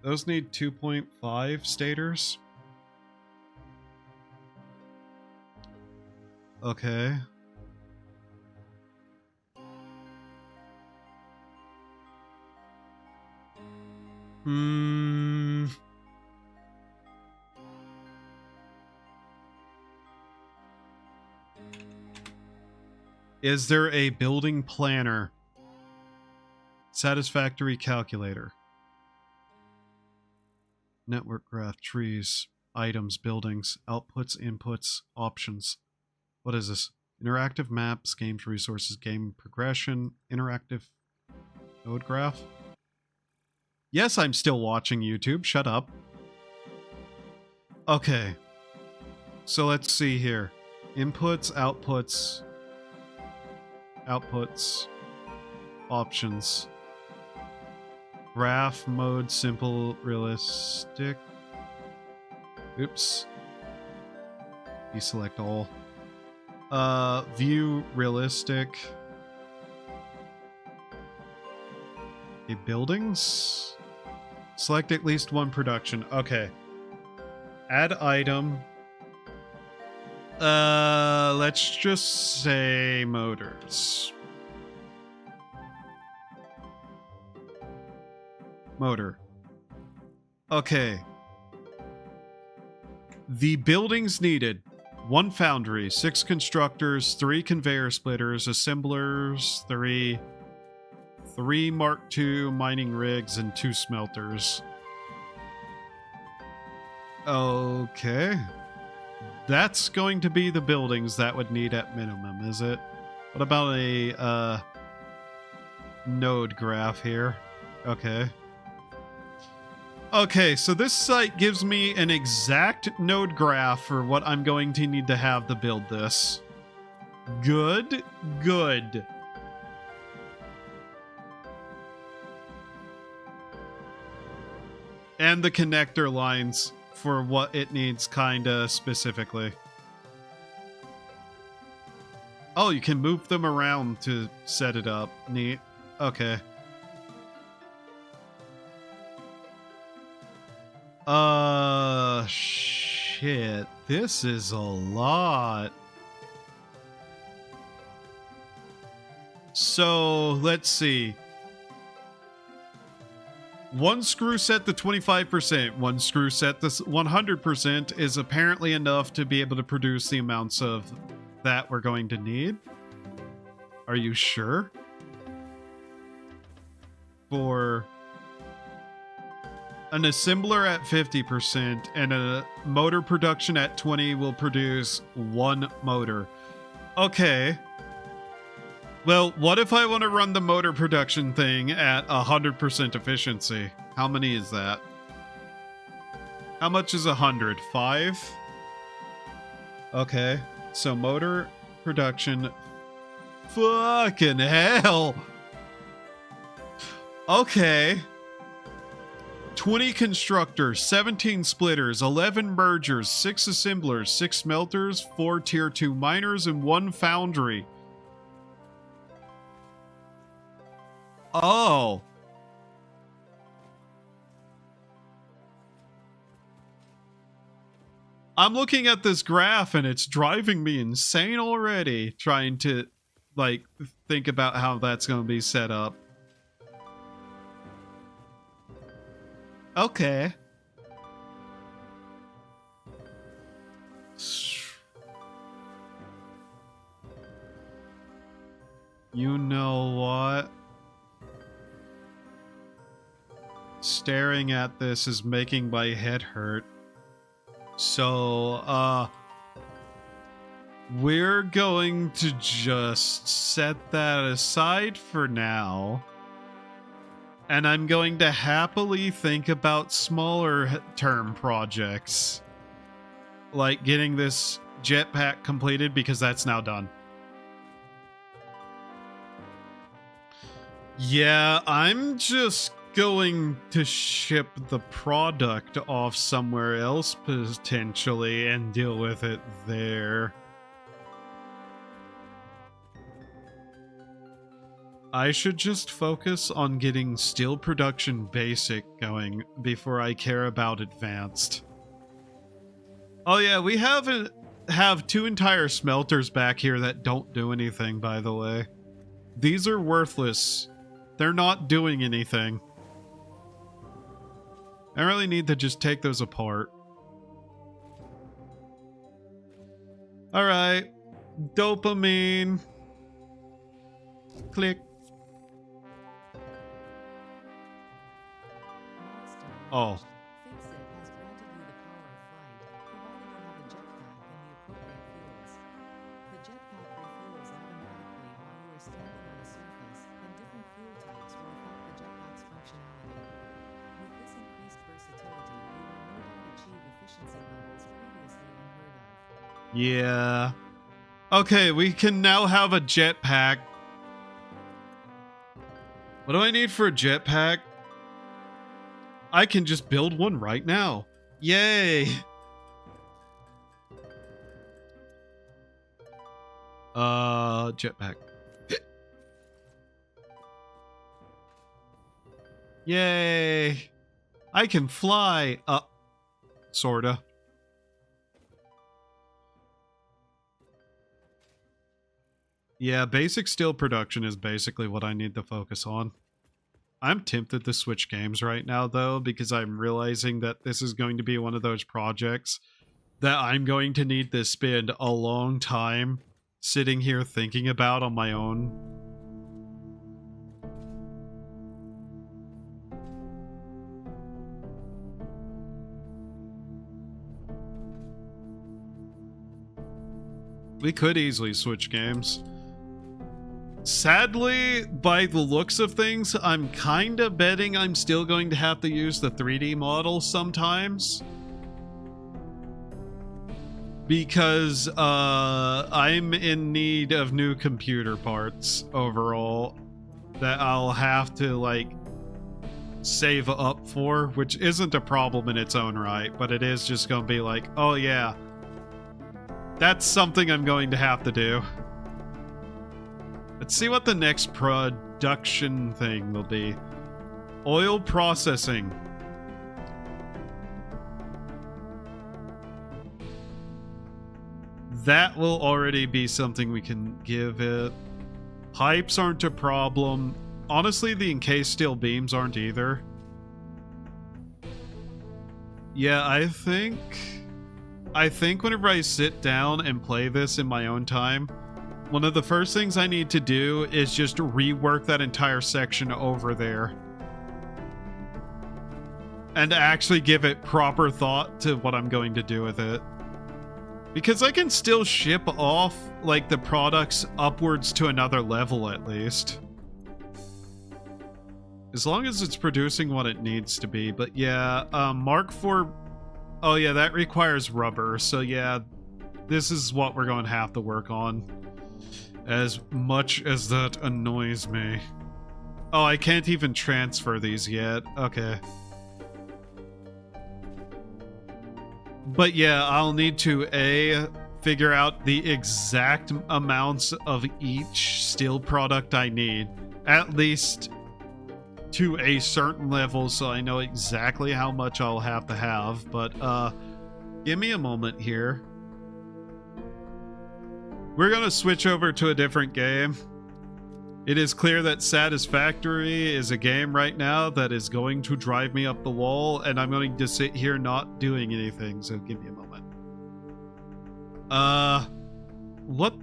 Those need 2.5 stators. Okay. Is there a building planner? Satisfactory calculator. Network graph, trees, items, buildings, outputs, inputs, options. What is this? Interactive maps, games, resources, game progression, interactive node graph. Yes, I'm still watching YouTube. Shut up. Okay. So let's see here. Inputs, outputs, options. Graph mode, simple, realistic. Oops. Deselect all. View, realistic. Okay, buildings. Select at least one production. Okay. Add item. Let's just say motors. Motor. Okay. The buildings needed. 1 foundry, 6 constructors, 3 conveyor splitters, assemblers, 3 Mark II mining rigs, and 2 smelters. Okay. That's going to be the buildings that would need at minimum, is it? What about a node graph here? Okay. Okay, so this site gives me an exact node graph for what I'm going to need to have to build this. Good, good. And the connector lines for what it needs kinda specifically. Oh, you can move them around to set it up. Neat. Okay. Shit. This is a lot. So, let's see. 1 screw set to 25%, 1 screw set to 100% is apparently enough to be able to produce the amounts of that we're going to need. Are you sure? For an assembler at 50% and a motor production at 20 will produce 1 motor. Okay. Well, what if I want to run the motor production thing at 100% efficiency? How many is that? How much is 100? 5? Okay. So motor production. Fucking hell. Okay. 20 constructors, 17 splitters, 11 mergers, 6 assemblers, 6 smelters, 4 tier 2 miners, and 1 foundry. Oh. I'm looking at this graph and it's driving me insane already, trying to, like, think about how that's going to be set up. Okay. You know what? Staring at this is making my head hurt. So, we're going to just set that aside for now. And I'm going to happily think about smaller term projects. Like getting this jetpack completed, because that's now done. Yeah, I'm just going to ship the product off somewhere else potentially and deal with it there. I should just focus on getting steel production basic going before I care about advanced. Oh yeah, we have 2 entire smelters back here that don't do anything, by the way. These are worthless. They're not doing anything. I really need to just take those apart. Alright. Dopamine. Click. Oh. Yeah. Okay, we can now have a jetpack. What do I need for a jetpack? I can just build one right now. Yay! Jetpack. Yay! I can fly. Sorta. Yeah, basic steel production is basically what I need to focus on. I'm tempted to switch games right now, though, because I'm realizing that this is going to be one of those projects that I'm going to need to spend a long time sitting here thinking about on my own. We could easily switch games. Sadly, by the looks of things, I'm kind of betting I'm still going to have to use the 3D model sometimes. Because I'm in need of new computer parts overall that I'll have to, like, save up for, which isn't a problem in its own right, but it is just going to be like, oh yeah, that's something I'm going to have to do. Let's see what the next production thing will be. Oil processing. That will already be something we can give it. Pipes aren't a problem. Honestly, the encased steel beams aren't either. Yeah, I think whenever I sit down and play this in my own time, one of the first things I need to do is just rework that entire section over there. And actually give it proper thought to what I'm going to do with it. Because I can still ship off, like, the products upwards to another level at least. As long as it's producing what it needs to be. But yeah, Mark IV... Oh yeah, that requires rubber. So yeah, this is what we're going to have to work on. As much as that annoys me. Oh, I can't even transfer these yet. Okay. But yeah, I'll need to A, figure out the exact amounts of each steel product I need. At least to a certain level, so I know exactly how much I'll have to have. But give me a moment here. We're going to switch over to a different game. It is clear that Satisfactory is a game right now that is going to drive me up the wall, and I'm going to sit here not doing anything, so give me a moment. What?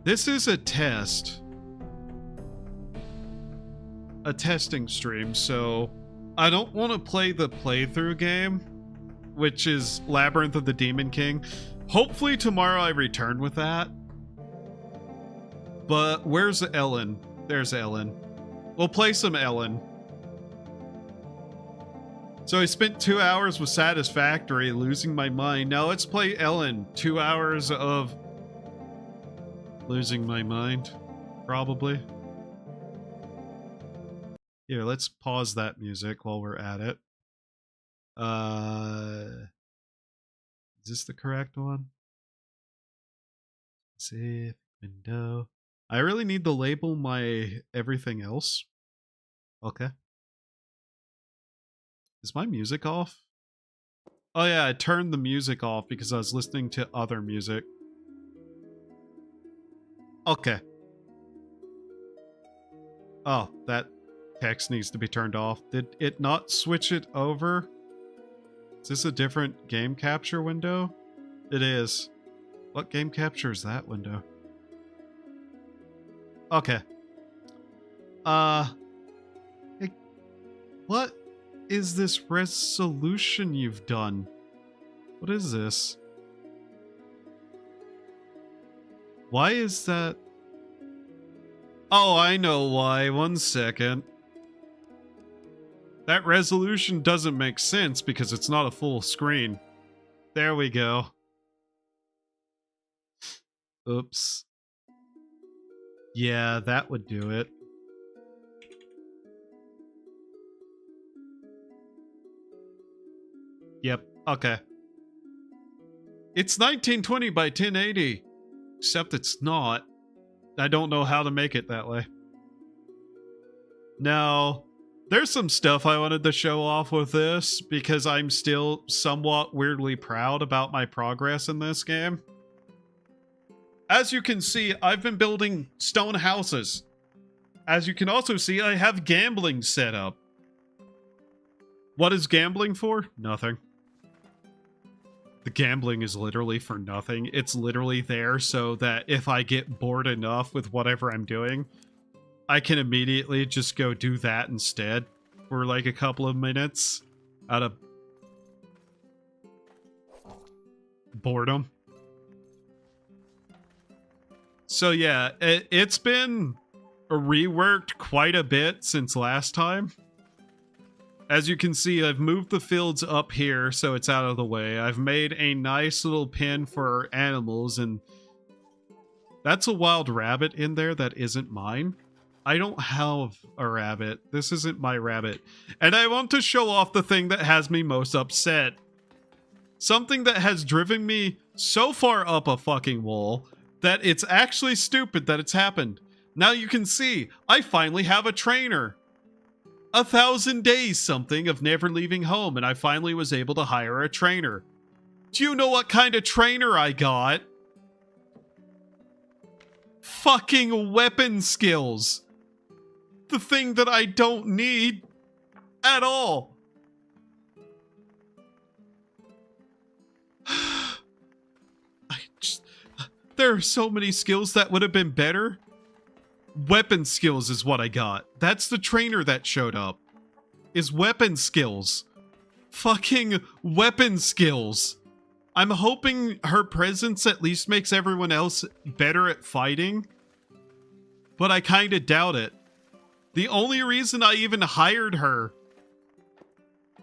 This is a test. A testing stream, so I don't want to play the playthrough game, which is Labyrinth of the Demon King. Hopefully tomorrow I return with that. But where's Ellen? There's Ellen. We'll play some Ellen. So I spent 2 hours with Satisfactory, losing my mind. Now let's play Ellen. 2 hours of losing my mind, probably. Here, let's pause that music while we're at it. Is this the correct one? Save window. I really need to label my everything else. Okay. Is my music off? Oh yeah, I turned the music off because I was listening to other music. Okay. Oh, that text needs to be turned off. Did it not switch it over? Is this a different game capture window? It is. What game capture is that window? Okay. What is this resolution you've done? What is this? Why is that? Oh, I know why. 1 second. That resolution doesn't make sense because it's not a full screen. There we go. Oops. Yeah, that would do it. Yep, okay. It's 1920 by 1080. Except it's not. I don't know how to make it that way. Now, there's some stuff I wanted to show off with this because I'm still somewhat weirdly proud about my progress in this game. As you can see, I've been building stone houses. As you can also see, I have gambling set up. What is gambling for? Nothing. The gambling is literally for nothing. It's literally there so that if I get bored enough with whatever I'm doing, I can immediately just go do that instead for like a couple of minutes out of boredom. So yeah, it's been reworked quite a bit since last time. As you can see, I've moved the fields up here so it's out of the way. I've made a nice little pen for animals, and that's a wild rabbit in there that isn't mine. I don't have a rabbit. This isn't my rabbit. And I want to show off the thing that has me most upset. Something that has driven me so far up a fucking wall that it's actually stupid that it's happened. Now you can see, I finally have a trainer. 1,000 days something of never leaving home, and I finally was able to hire a trainer. Do you know what kind of trainer I got? Fucking weapon skills. The thing that I don't need at all. There are so many skills that would have been better. Weapon skills is what I got. That's the trainer that showed up. Is weapon skills. Fucking weapon skills. I'm hoping her presence at least makes everyone else better at fighting. But I kinda doubt it. The only reason I even hired her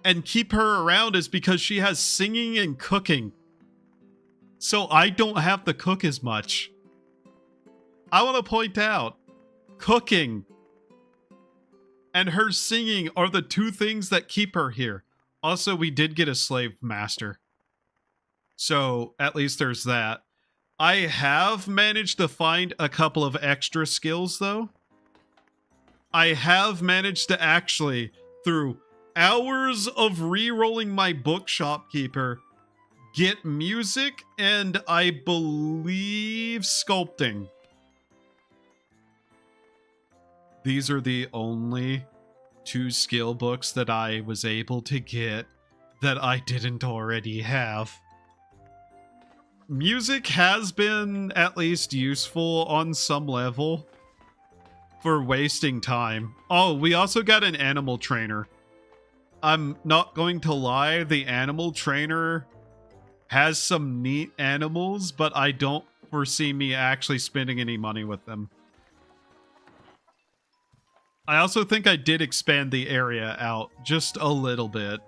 and keep her around is because she has singing and cooking. So I don't have to cook as much. I want to point out, cooking and her singing are the two things that keep her here. Also, we did get a slave master. So at least there's that. I have managed to find a couple of extra skills though. I have managed to actually, through hours of re-rolling my book shopkeeper, get music and I believe sculpting. These are the only two skill books that I was able to get that I didn't already have. Music has been at least useful on some level for wasting time. Oh, we also got an animal trainer. I'm not going to lie, the animal trainer has some neat animals, but I don't foresee me actually spending any money with them. I also think I did expand the area out just a little bit.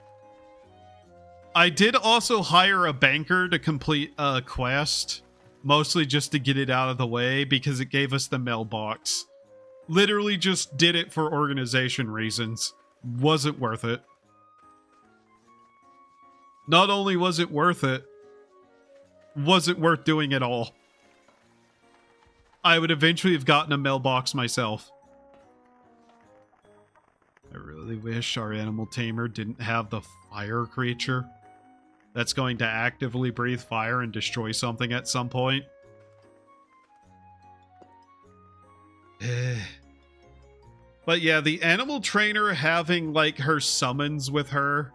I did also hire a banker to complete a quest, mostly just to get it out of the way because it gave us the mailbox. Literally just did it for organization reasons. Wasn't worth it. Not only was it worth it, wasn't worth doing at all. I would eventually have gotten a mailbox myself. I really wish our animal tamer didn't have the fire creature that's going to actively breathe fire and destroy something at some point. But yeah, the animal trainer having like her summons with her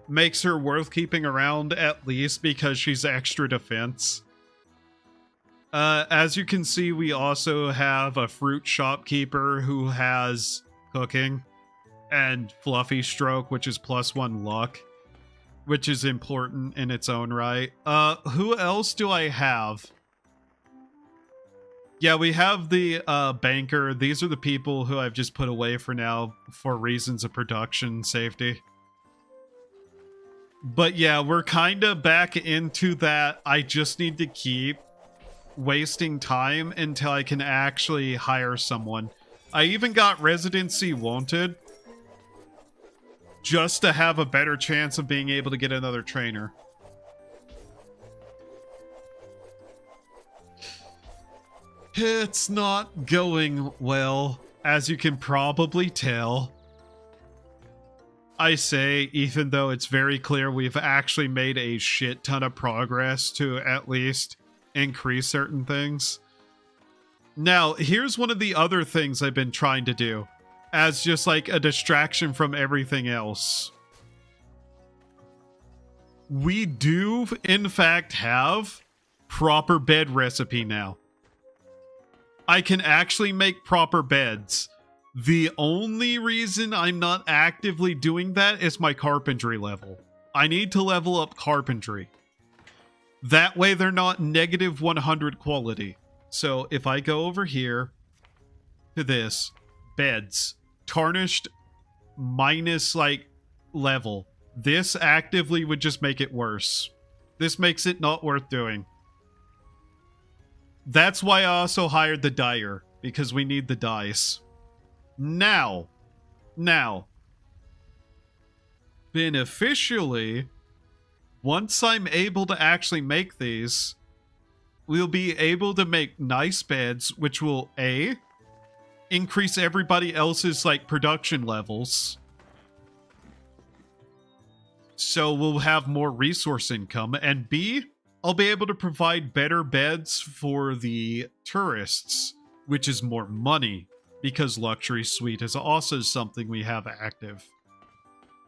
makes her worth keeping around, at least because she's extra defense. As you can see, we also have a fruit shopkeeper who has cooking and fluffy stroke, which is +1 luck, which is important in its own right. Who else do I have? Yeah, we have the banker. These are the people who I've just put away for now for reasons of production safety. But yeah, we're kind of back into that. I just need to keep wasting time until I can actually hire someone. I even got residency wanted just to have a better chance of being able to get another trainer. It's not going well, as you can probably tell. I say, even though it's very clear we've actually made a shit ton of progress to at least increase certain things. Now, here's one of the other things I've been trying to do as just like a distraction from everything else. We do, in fact, have proper bed recipe now. I can actually make proper beds. The only reason I'm not actively doing that is my carpentry level. I need to level up carpentry. That way they're not negative 100 quality. So if I go over here to this, beds, tarnished minus like level, this actively would just make it worse. This makes it not worth doing. That's why I also hired the dyer, because we need the dyes. Now, beneficially, once I'm able to actually make these, we'll be able to make nice beds, which will A, increase everybody else's like production levels. So we'll have more resource income, and B, I'll be able to provide better beds for the tourists, which is more money, because Luxury Suite is also something we have active.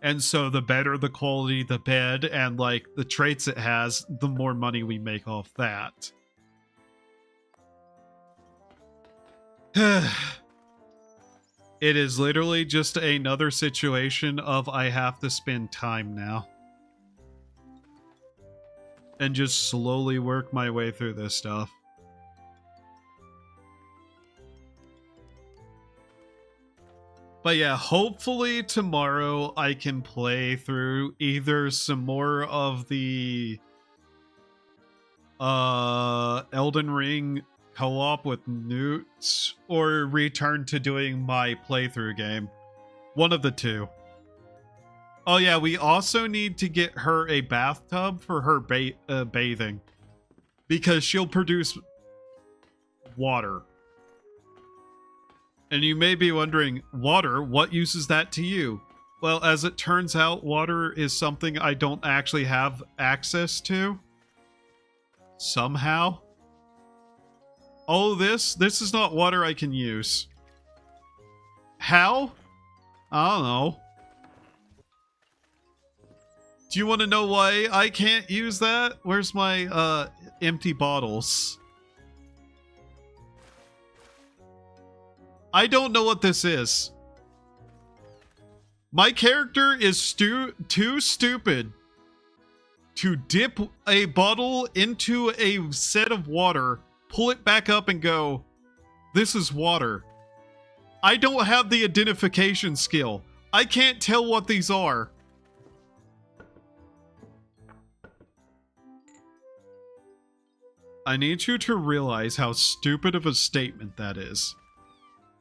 And so the better the quality the bed and like the traits it has, the more money we make off that. It is literally just another situation of I have to spend time now. And just slowly work my way through this stuff. But yeah, hopefully tomorrow I can play through either some more of the Elden Ring co-op with Newt, or return to doing my playthrough game. One of the two. Oh yeah, we also need to get her a bathtub for her bathing, because she'll produce water. And you may be wondering, water, what use is that to you? Well, as it turns out, water is something I don't actually have access to. Somehow. Oh, this is not water I can use. How? I don't know. Do you want to know why I can't use that? Where's my empty bottles? I don't know what this is. My character is too stupid to dip a bottle into a set of water, pull it back up and go, this is water. I don't have the identification skill. I can't tell what these are. I need you to realize how stupid of a statement that is.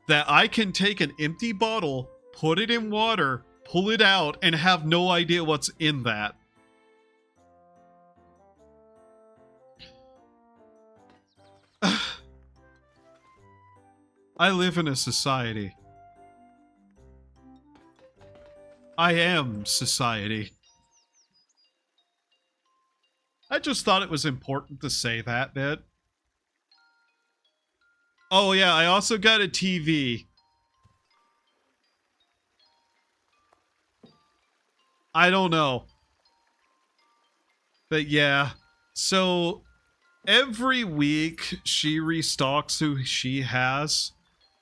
That I can take an empty bottle, put it in water, pull it out, and have no idea what's in that. I live in a society. I am society. I just thought it was important to say that bit. Oh yeah, I also got a TV. I don't know. But yeah, so every week she restocks who she has.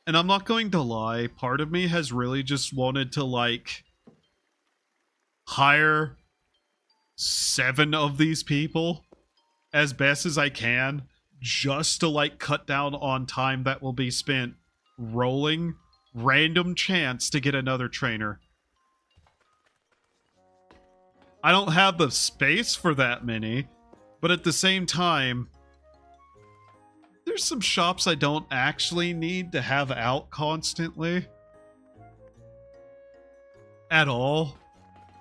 And I'm not going to lie, part of me has really just wanted to like hire 7 of these people as best as I can, just to like cut down on time that will be spent rolling random chance to get another trainer. I don't have the space for that many, but at the same time, there's some shops I don't actually need to have out constantly at all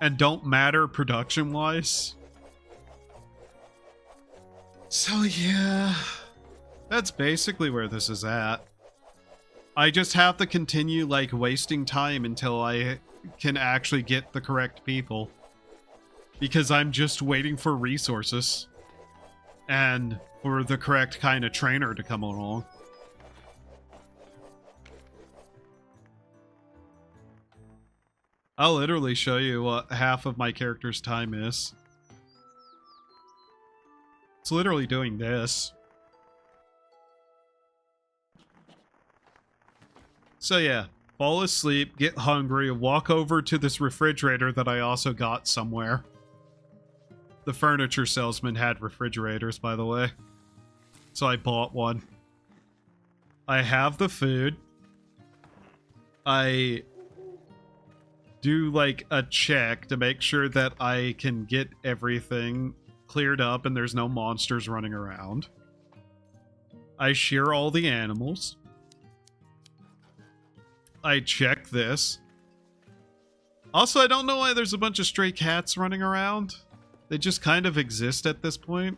and don't matter production wise. So yeah, that's basically where this is at. I just have to continue like wasting time until I can actually get the correct people, because I'm just waiting for resources and for the correct kind of trainer to come along. I'll literally show you what half of my character's time is. It's literally doing this. So yeah, fall asleep, get hungry, walk over to this refrigerator that I also got somewhere. The furniture salesman had refrigerators, by the way. So I bought one. I have the food. I do like a check to make sure that I can get everything cleared up and there's no monsters running around. I shear all the animals. I check this. Also, I don't know why there's a bunch of stray cats running around. They just kind of exist at this point.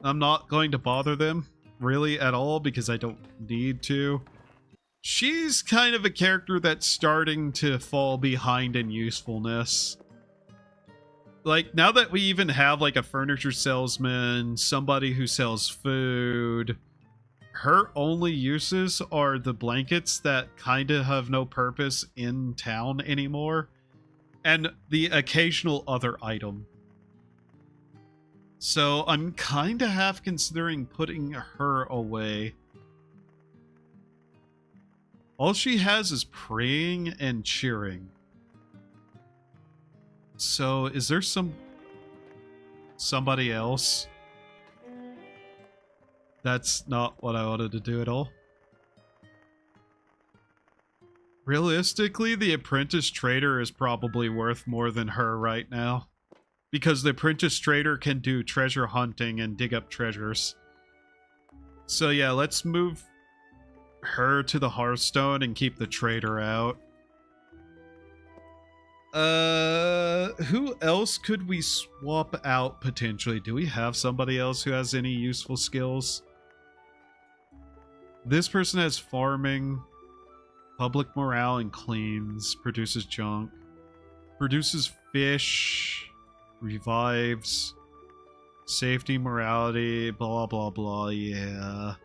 I'm not going to bother them really at all because I don't need to. She's kind of a character that's starting to fall behind in usefulness. Like, now that we even have like a furniture salesman, somebody who sells food, her only uses are the blankets that kind of have no purpose in town anymore, and the occasional other item. So I'm kind of half considering putting her away. All she has is praying and cheering. So is there somebody else? That's not what I wanted to do at all. Realistically, the apprentice trader is probably worth more than her right now, because the apprentice trader can do treasure hunting and dig up treasures. So yeah, let's move her to the Hearthstone and keep the trader out. Who else could we swap out potentially? Do we have somebody else who has any useful skills? This person has farming, public morale, and cleans, produces junk, produces fish, revives, safety, morality, blah, blah, blah, yeah.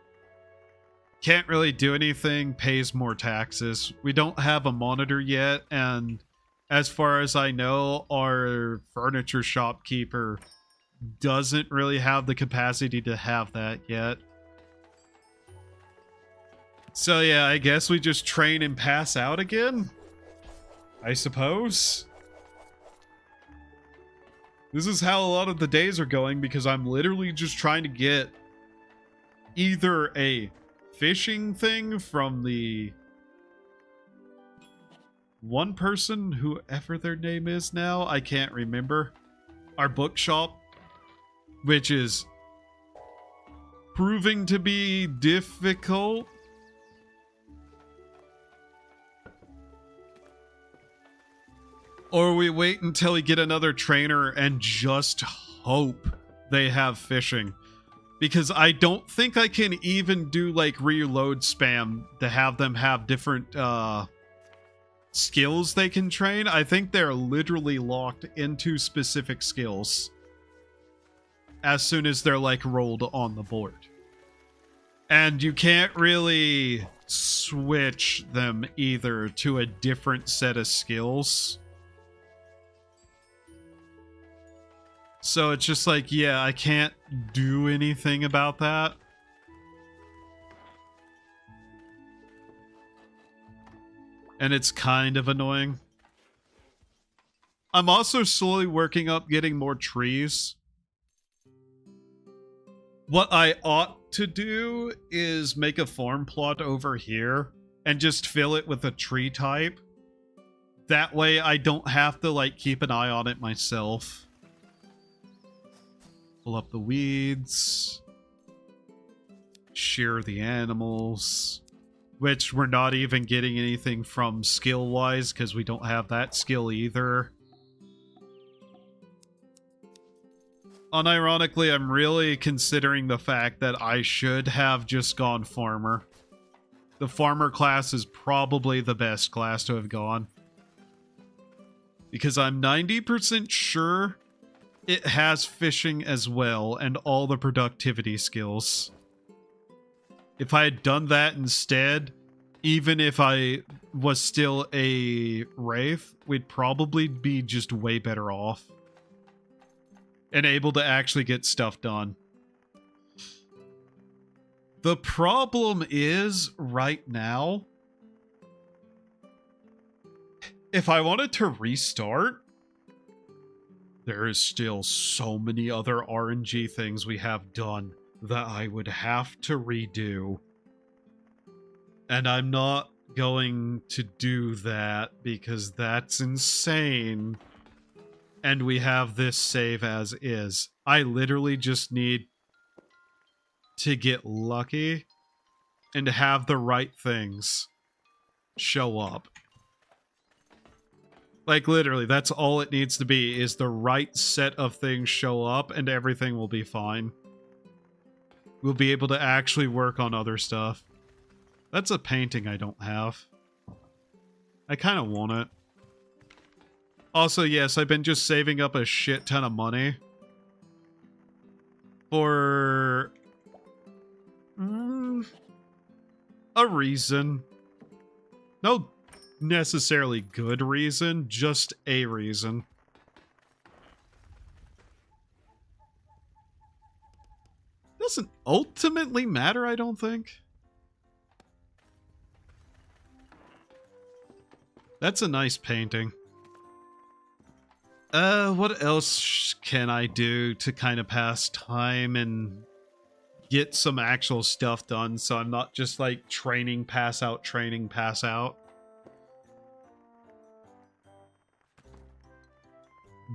Can't really do anything, pays more taxes. We don't have a monitor yet, and as far as I know, our furniture shopkeeper doesn't really have the capacity to have that yet. So yeah, I guess we just train and pass out again? I suppose. This is how a lot of the days are going, because I'm literally just trying to get either a fishing thing from the one person, whoever their name is now, I can't remember. Our bookshop, which is proving to be difficult. Or we wait until we get another trainer and just hope they have fishing. Because I don't think I can even do like reload spam to have them have different skills they can train. I think they're literally locked into specific skills as soon as they're like rolled on the board. And you can't really switch them either to a different set of skills. So it's just like, yeah, I can't do anything about that. And it's kind of annoying. I'm also slowly working up getting more trees. What I ought to do is make a farm plot over here and just fill it with a tree type. That way I don't have to like keep an eye on it myself. Pull up the weeds. shear the animals, which we're not even getting anything from skill-wise because we don't have that skill either. Unironically, I'm really considering the fact that I should have just gone farmer. The farmer class is probably the best class to have gone. Because I'm 90% sure it has fishing as well and all the productivity skills. If I had done that instead, even if I was still a wraith, we'd probably be just way better off. And able to actually get stuff done. The problem is, right now, if I wanted to restart, there is still so many other RNG things we have done that I would have to redo. And I'm not going to do that because that's insane. And we have this save as is. I literally just need to get lucky and have the right things show up. Like, literally, that's all it needs to be, is the right set of things show up and everything will be fine. We'll be able to actually work on other stuff. That's a painting I don't have. I kind of want it. Also, yes, I've been just saving up a shit ton of money for a reason. No necessarily good reason, just a reason. Doesn't ultimately matter, I don't think. That's a nice painting. What else can I do to kind of pass time and get some actual stuff done so I'm not just like training, pass out, training, pass out?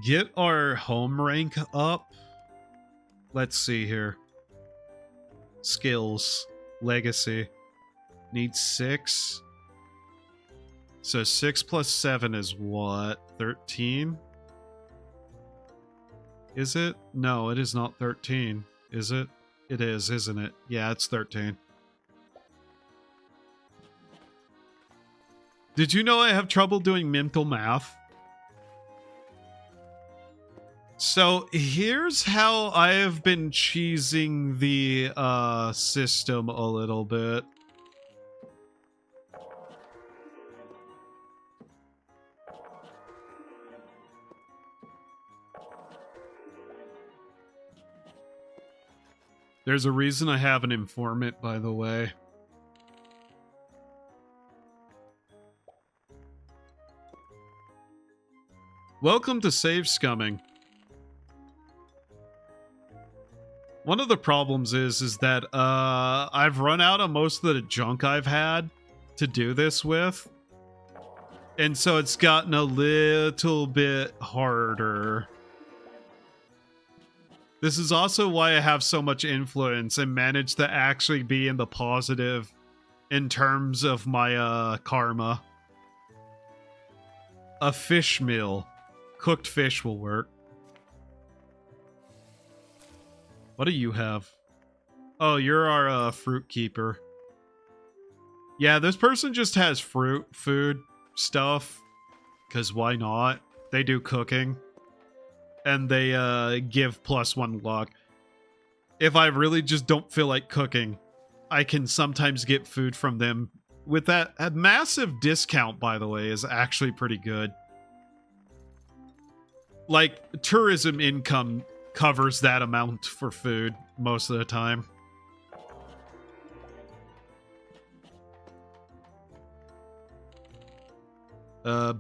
Get our home rank up. Let's see here. Skills. Legacy. Needs 6. So 6 plus 7 is what? 13? Is it? No, it is not 13. Is it? It is, isn't it? Yeah, it's 13. Did you know I have trouble doing mental math? So here's how I have been cheesing the system a little bit. There's a reason I have an informant, by the way. Welcome to Save Scumming. One of the problems is that I've run out of most of the junk I've had to do this with. And so it's gotten a little bit harder. This is also why I have so much influence and manage to actually be in the positive in terms of my karma. A fish meal. Cooked fish will work. What do you have? Oh, you're our fruit keeper. Yeah, this person just has fruit, food, stuff. Because why not? They do cooking. And they give +1 luck. If I really just don't feel like cooking, I can sometimes get food from them. With that, a massive discount, by the way, is actually pretty good. Like, tourism income covers that amount for food most of the time.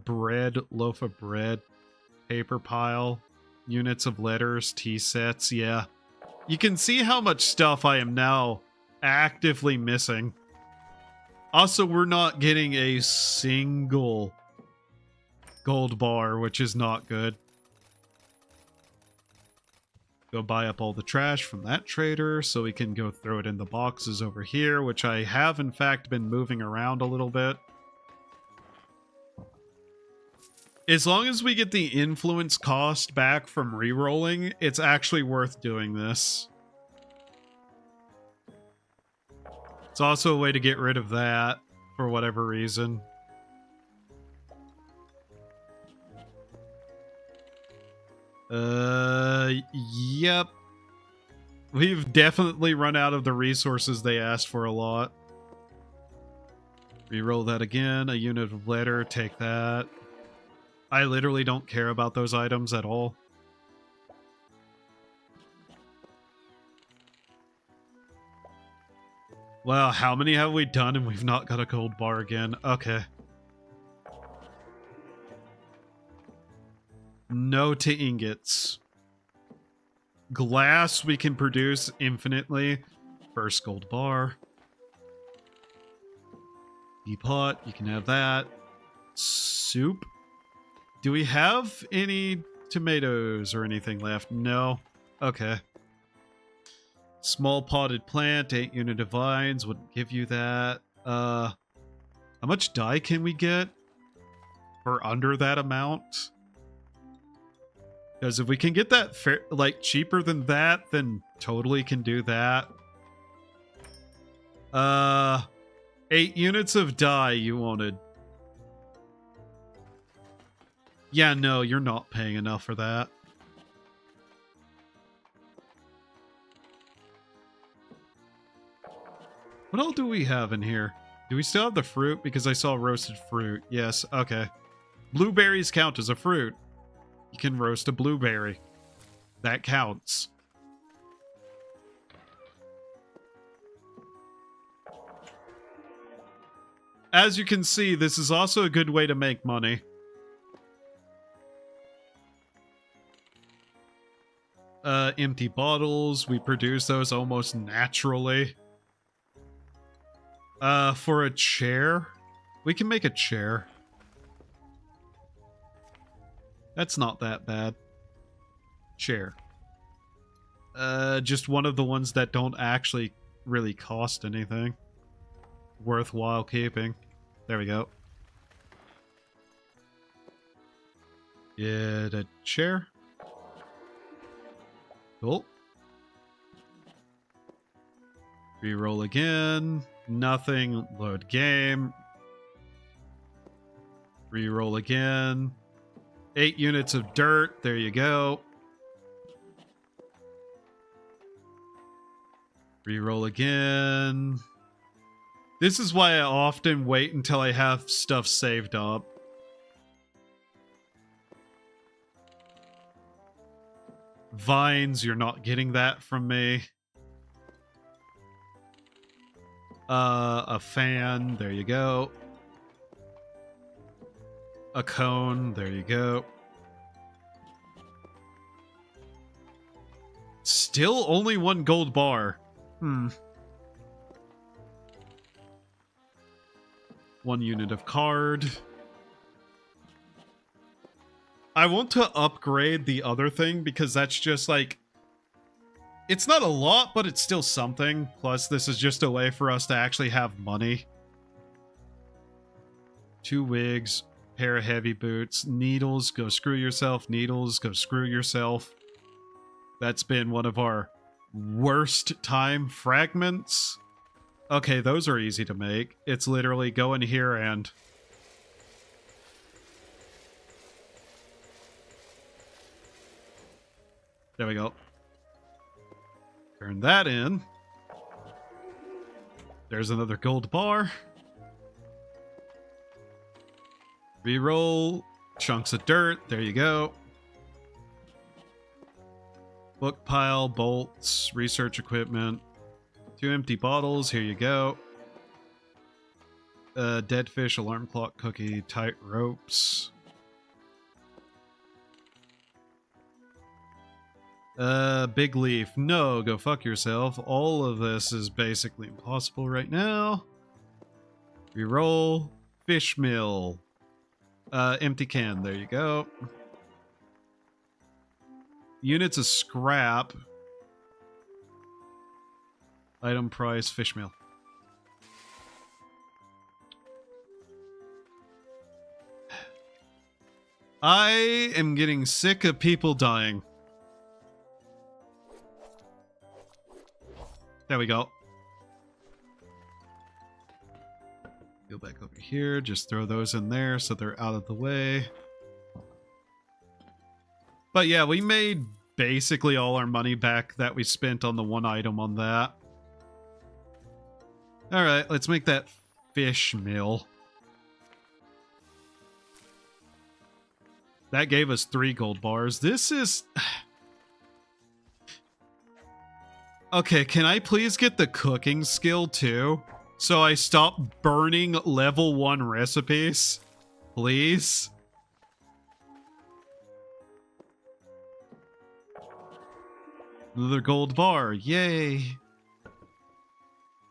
Bread, loaf of bread, paper pile, units of letters, tea sets, yeah. You can see how much stuff I am now actively missing. Also, we're not getting a single gold bar, which is not good. Go buy up all the trash from that trader so we can go throw it in the boxes over here, which I have in fact been moving around a little bit. As long as we get the influence cost back from re-rolling, it's actually worth doing this. It's also a way to get rid of that for whatever reason. Yep. We've definitely run out of the resources they asked for a lot. Reroll that again. A unit of letter. Take that. I literally don't care about those items at all. Wow, how many have we done and we've not got a gold bar again? Okay. No to ingots. Glass we can produce infinitely. First gold bar. Teapot, you can have that. Soup. Do we have any tomatoes or anything left? No. Okay. Small potted plant, 8 unit of vines, wouldn't give you that. How much dye can we get for under that amount? Because if we can get that like cheaper than that, then totally can do that. 8 units of dye you wanted. Yeah, no, you're not paying enough for that. What all do we have in here? Do we still have the fruit? Because I saw roasted fruit. Yes, okay. Blueberries count as a fruit. You can roast a blueberry. That counts. As you can see, this is also a good way to make money. Empty bottles. We produce those almost naturally. For a chair. We can make a chair. That's not that bad. Chair. Just one of the ones that don't actually really cost anything. Worthwhile keeping. There we go. Get a chair. Cool. Reroll again. Nothing. Load game. Reroll again. 8 units of dirt. There you go. Reroll again. This is why I often wait until I have stuff saved up. Vines, you're not getting that from me. A fan, there you go. A cone, there you go. Still only 1 gold bar. 1 unit of card. I want to upgrade the other thing because that's just like... It's not a lot, but it's still something. Plus, this is just a way for us to actually have money. 2 wigs, pair of heavy boots, needles, go screw yourself, needles, go screw yourself. That's been one of our worst time fragments. Okay, those are easy to make. It's literally go in here and... There we go. Turn that in. There's another gold bar. Reroll. Chunks of dirt. There you go. Book pile, bolts, research equipment. 2 empty bottles. Here you go. Dead fish, alarm clock, cookie, tight ropes. Big leaf. No, go fuck yourself. All of this is basically impossible right now. Reroll. Fish mill. Empty can. There you go. Units of scrap. Item price, fish meal. I am getting sick of people dying. There we go. Go back over here. Just throw those in there so they're out of the way. But yeah, we made basically all our money back that we spent on the one item on that. Alright, let's make that fish meal. That gave us 3 gold bars. This is... Okay, can I please get the cooking skill too? So I stop burning level 1 recipes? Please? Another gold bar. Yay.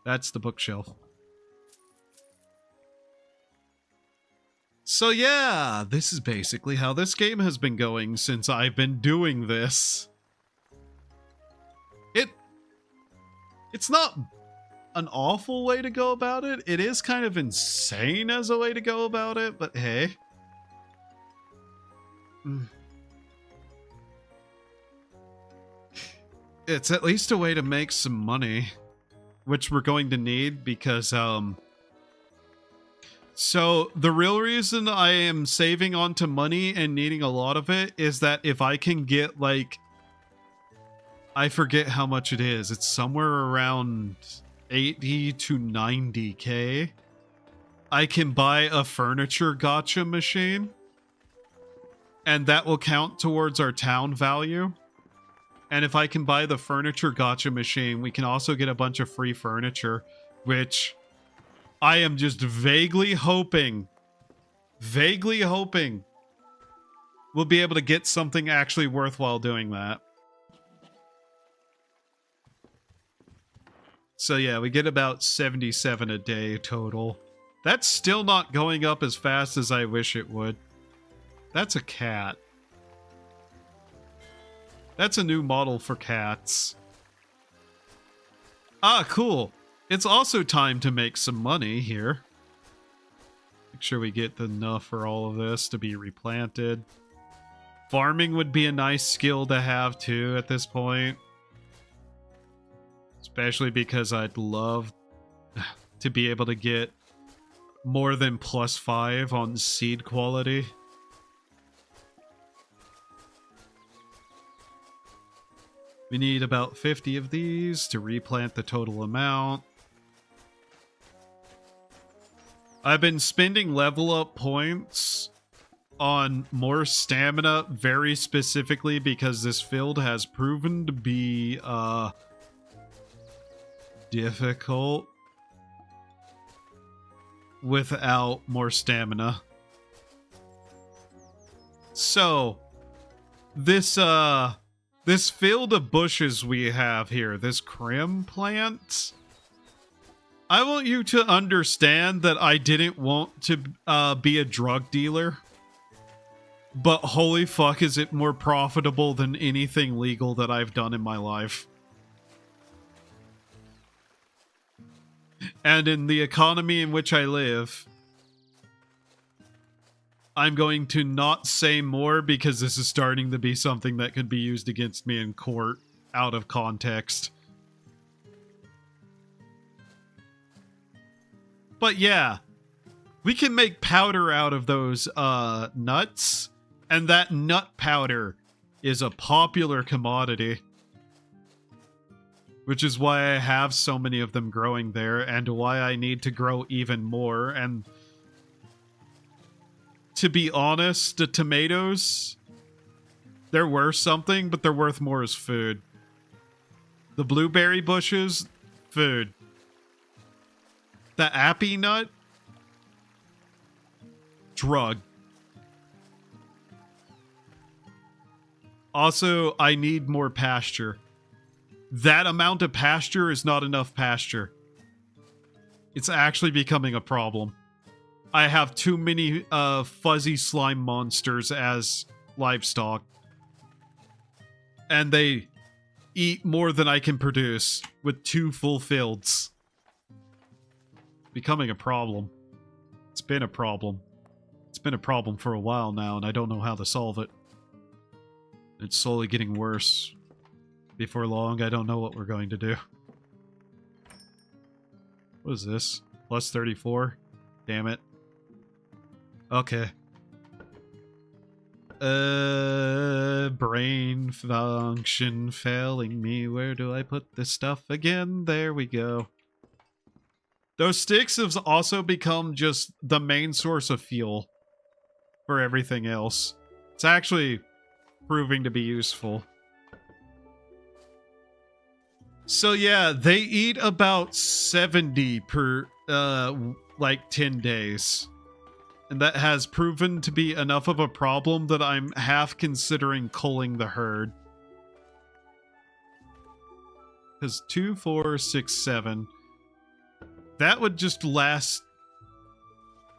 That's the bookshelf. So yeah, this is basically how this game has been going since I've been doing this. It's not an awful way to go about it. It is kind of insane as a way to go about it, but hey. It's at least a way to make some money, which we're going to need because, so the real reason I am saving onto money and needing a lot of it is that if I can get, like, I forget how much it is. It's somewhere around 80 to 90k. I can buy a furniture gacha machine, and that will count towards our town value. And if I can buy the furniture gacha machine, we can also get a bunch of free furniture, which I am just vaguely hoping we'll be able to get something actually worthwhile doing that. So yeah, we get about 77 a day total. That's still not going up as fast as I wish it would. That's a cat. That's a new model for cats. Ah, cool. It's also time to make some money here. Make sure we get enough for all of this to be replanted. Farming would be a nice skill to have too at this point. Especially because I'd love to be able to get more than +5 on seed quality. We need about 50 of these to replant the total amount. I've been spending level up points on more stamina very specifically because this field has proven to be difficult without more stamina. So this field of bushes we have here, this crim plant, I want you to understand that I didn't want to be a drug dealer, but holy fuck is it more profitable than anything legal that I've done in my life. And in the economy in which I live, I'm going to not say more because this is starting to be something that could be used against me in court out of context. But yeah, we can make powder out of those nuts, and that nut powder is a popular commodity. Which is why I have so many of them growing there, and why I need to grow even more. And to be honest, the tomatoes, they're worth something, but they're worth more as food. The blueberry bushes, food. The appy nut, drug. Also, I need more pasture. That amount of pasture is not enough pasture. It's actually becoming a problem. I have too many fuzzy slime monsters as livestock. And they eat more than I can produce with 2 full fields. Becoming a problem. It's been a problem. It's been a problem for a while now, and I don't know how to solve it. It's slowly getting worse. Before long, I don't know what we're going to do. What is this? Plus 34? Damn it. Okay. Brain function failing me. Where do I put this stuff again? There we go. Those sticks have also become just the main source of fuel for everything else. It's actually proving to be useful. So yeah, they eat about 70 per, like 10 days. And that has proven to be enough of a problem that I'm half considering culling the herd. Because 2, 4, 6, 7. That would just last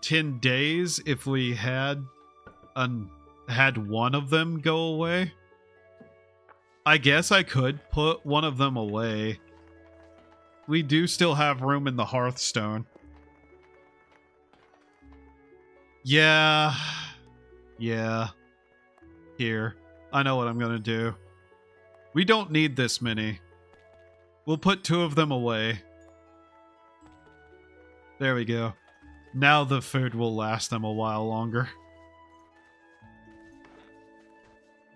10 days if we had one of them go away. I guess I could put one of them away. We do still have room in the Hearthstone. Yeah. Yeah. Here. I know what I'm gonna do. We don't need this many. We'll put 2 of them away. There we go. Now the food will last them a while longer.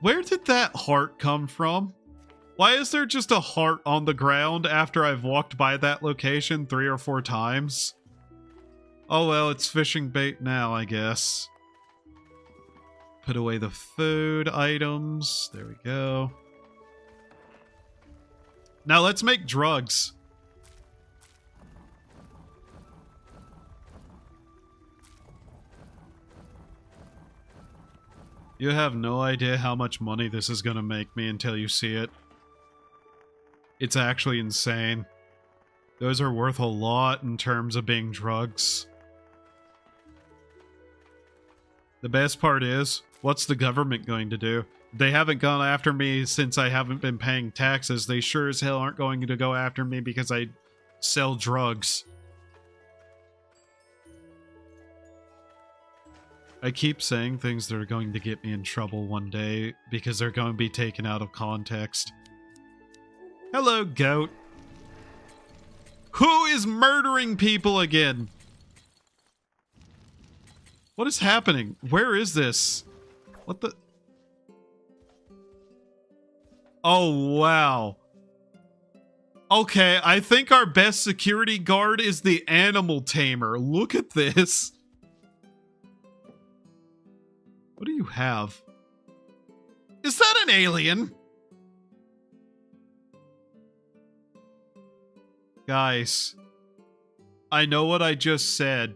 Where did that heart come from? Why is there just a heart on the ground after I've walked by that location 3 or 4 times? Oh well, it's fishing bait now, I guess. Put away the food items. There we go. Now let's make drugs. You have no idea how much money this is gonna make me until you see it. It's actually insane. Those are worth a lot in terms of being drugs. The best part is, what's the government going to do? They haven't gone after me since I haven't been paying taxes. They sure as hell aren't going to go after me because I sell drugs. I keep saying things that are going to get me in trouble one day because they're going to be taken out of context. Hello, goat. Who is murdering people again? What is happening? Where is this? What the? Oh, wow. Okay, I think our best security guard is the animal tamer. Look at this. What do you have? Is that an alien? Guys, I know what I just said,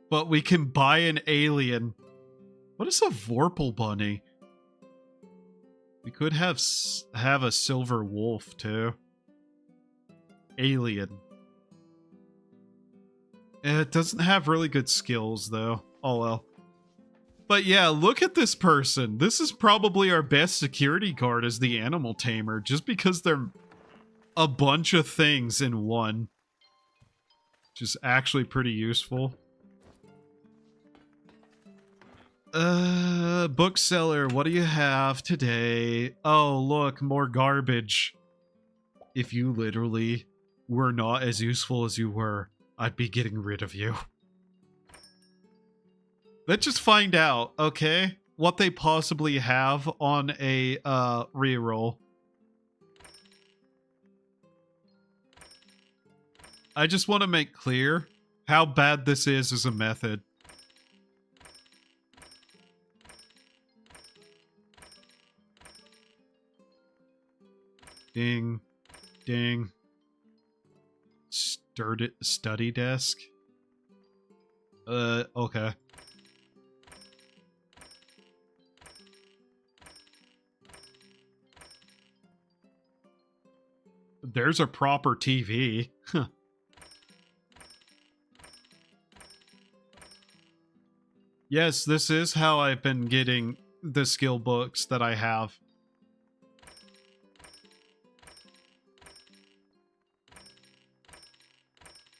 but we can buy an alien. What is a Vorpal bunny? We could have a silver wolf too. Alien. It doesn't have really good skills though. Oh well. But yeah, look at this person. This is probably our best security guard as the animal tamer, just because they're a bunch of things in one. Which is actually pretty useful. Bookseller, what do you have today? Oh, look, more garbage. If you literally were not as useful as you were, I'd be getting rid of you. Let's just find out, okay? What they possibly have on a reroll. I just want to make clear how bad this is as a method. Ding. Ding. Study desk? Okay. There's a proper TV. Huh. Yes, this is how I've been getting the skill books that I have.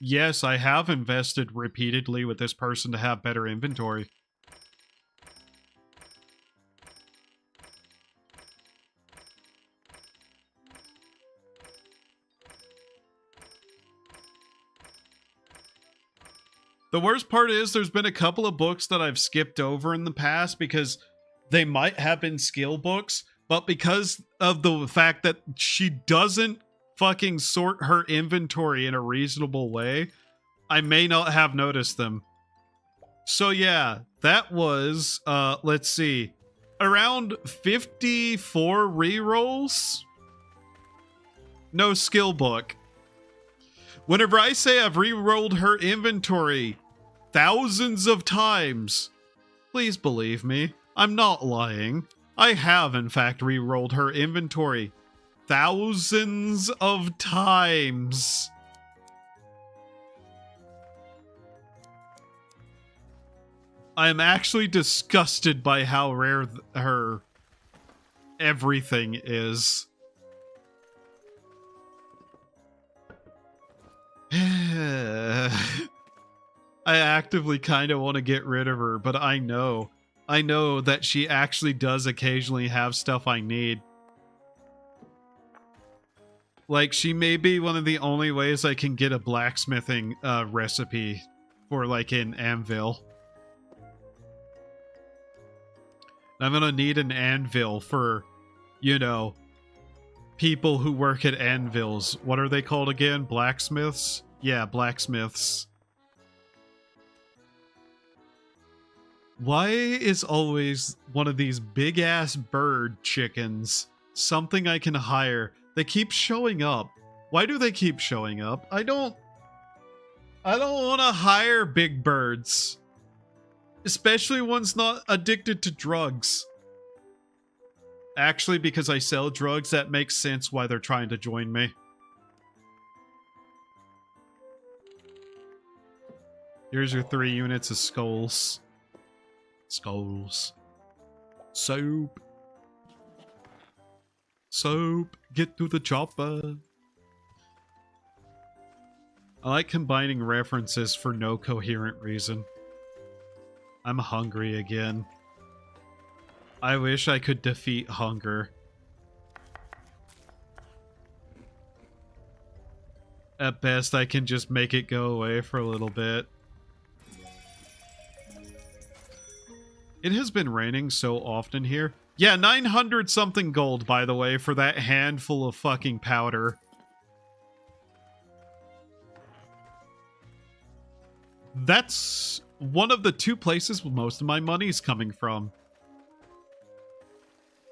yes, I have invested repeatedly with this person to have better inventory. The worst part is there's been a couple of books that I've skipped over in the past because they might have been skill books, but because of the fact that she doesn't fucking sort her inventory in a reasonable way, I may not have noticed them. So yeah, that was, let's see, around 54 rerolls? No skill book. Whenever I say I've re-rolled her inventory thousands of times, please believe me, I'm not lying. I have, in fact, re-rolled her inventory thousands of times. I am actually disgusted by how rare her everything is. I actively kind of want to get rid of her, but I know that she actually does occasionally have stuff I need. Like, she may be one of the only ways I can get a blacksmithing recipe for, like, an anvil. I'm gonna need an anvil for, you know, people who work at anvils. What are they called again? Blacksmiths? Yeah, blacksmiths. Why is always one of these big-ass bird chickens something I can hire? They keep showing up. Why do they keep showing up? I don't want to hire big birds. Especially ones not addicted to drugs. Actually, because I sell drugs, that makes sense why they're trying to join me. Here's your 3 units of skulls. Skulls. Soap. Soap. Get to the chopper. I like combining references for no coherent reason. I'm hungry again. I wish I could defeat hunger. At best, I can just make it go away for a little bit. It has been raining so often here. Yeah, 900 something gold, by the way, for that handful of fucking powder. That's one of the 2 places most of my money's coming from.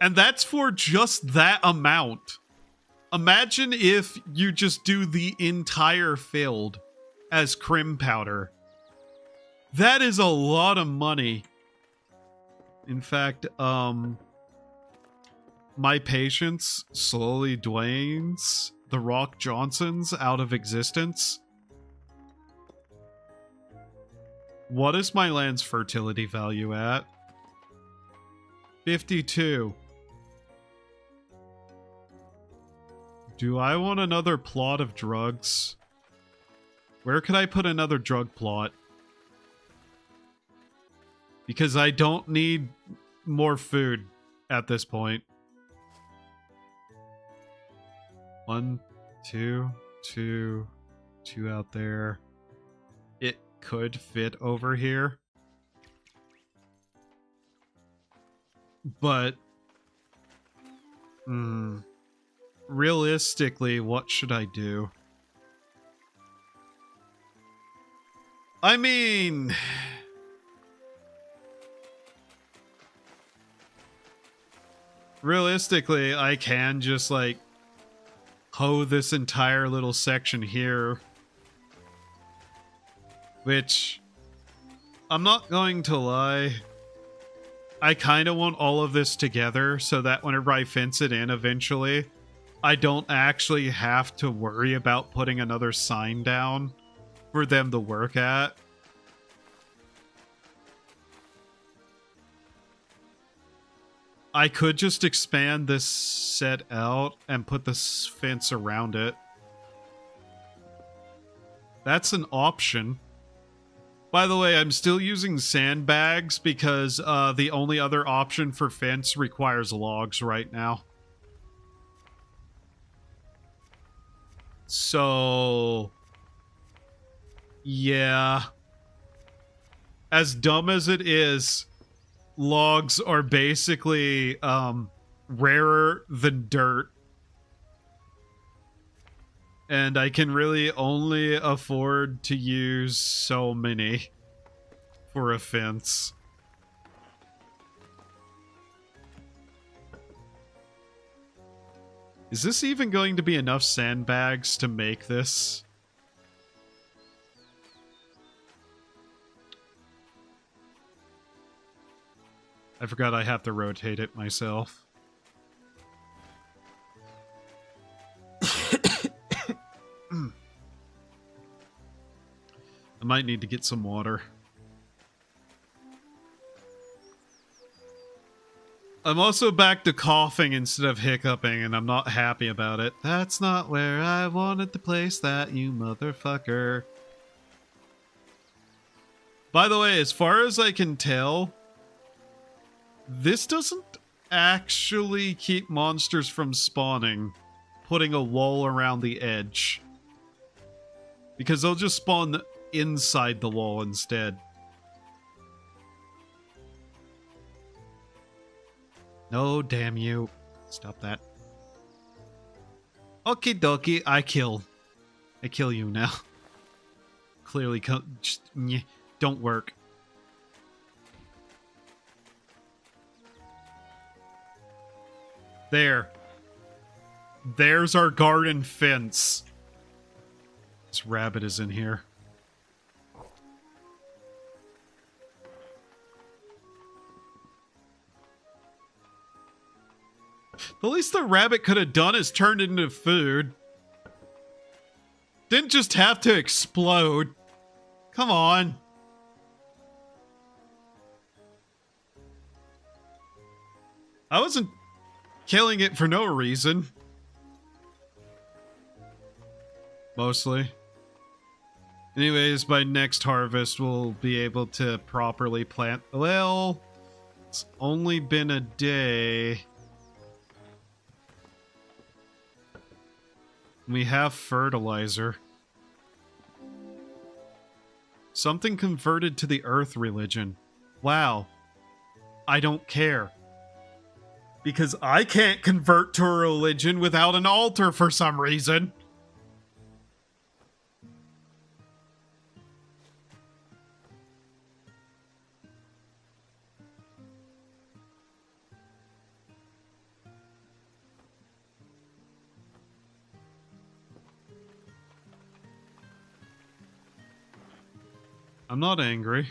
And that's for just that amount. Imagine if you just do the entire field as crim powder. That is a lot of money. In fact, my patience slowly drains the Rock Johnsons out of existence. What is my land's fertility value at? 52. Do I want another plot of drugs? Where could I put another drug plot? Because I don't need more food at this point. 1, 2, 2, 2 out there. It could fit over here. But... realistically, what should I do? I mean... realistically, I can just, like, hoe this entire little section here. Which, I'm not going to lie, I kind of want all of this together so that whenever I fence it in eventually, I don't actually have to worry about putting another sign down for them to work at. I could just expand this set out and put this fence around it. That's an option. By the way, I'm still using sandbags because the only other option for fence requires logs right now. So, yeah. As dumb as it is, logs are basically rarer than dirt. And I can really only afford to use so many for a fence. Is this even going to be enough sandbags to make this? I forgot I have to rotate it myself. I might need to get some water. I'm also back to coughing instead of hiccuping, and I'm not happy about it. That's not where I wanted to place that, you motherfucker. By the way, as far as I can tell, this doesn't actually keep monsters from spawning, putting a wall around the edge. Because they'll just spawn inside the wall instead. No, damn you. Stop that. Okie dokie, I kill you now. Clearly, just, don't work. There. There's our garden fence. This rabbit is in here. The least the rabbit could have done is turned into food. Didn't just have to explode. Come on. I wasn't killing it for no reason. Mostly. Anyways, by next harvest, we'll be able to properly plant. Well, it's only been a day. We have fertilizer. Something converted to the Earth religion. Wow. I don't care. Because I can't convert to a religion without an altar for some reason. I'm not angry.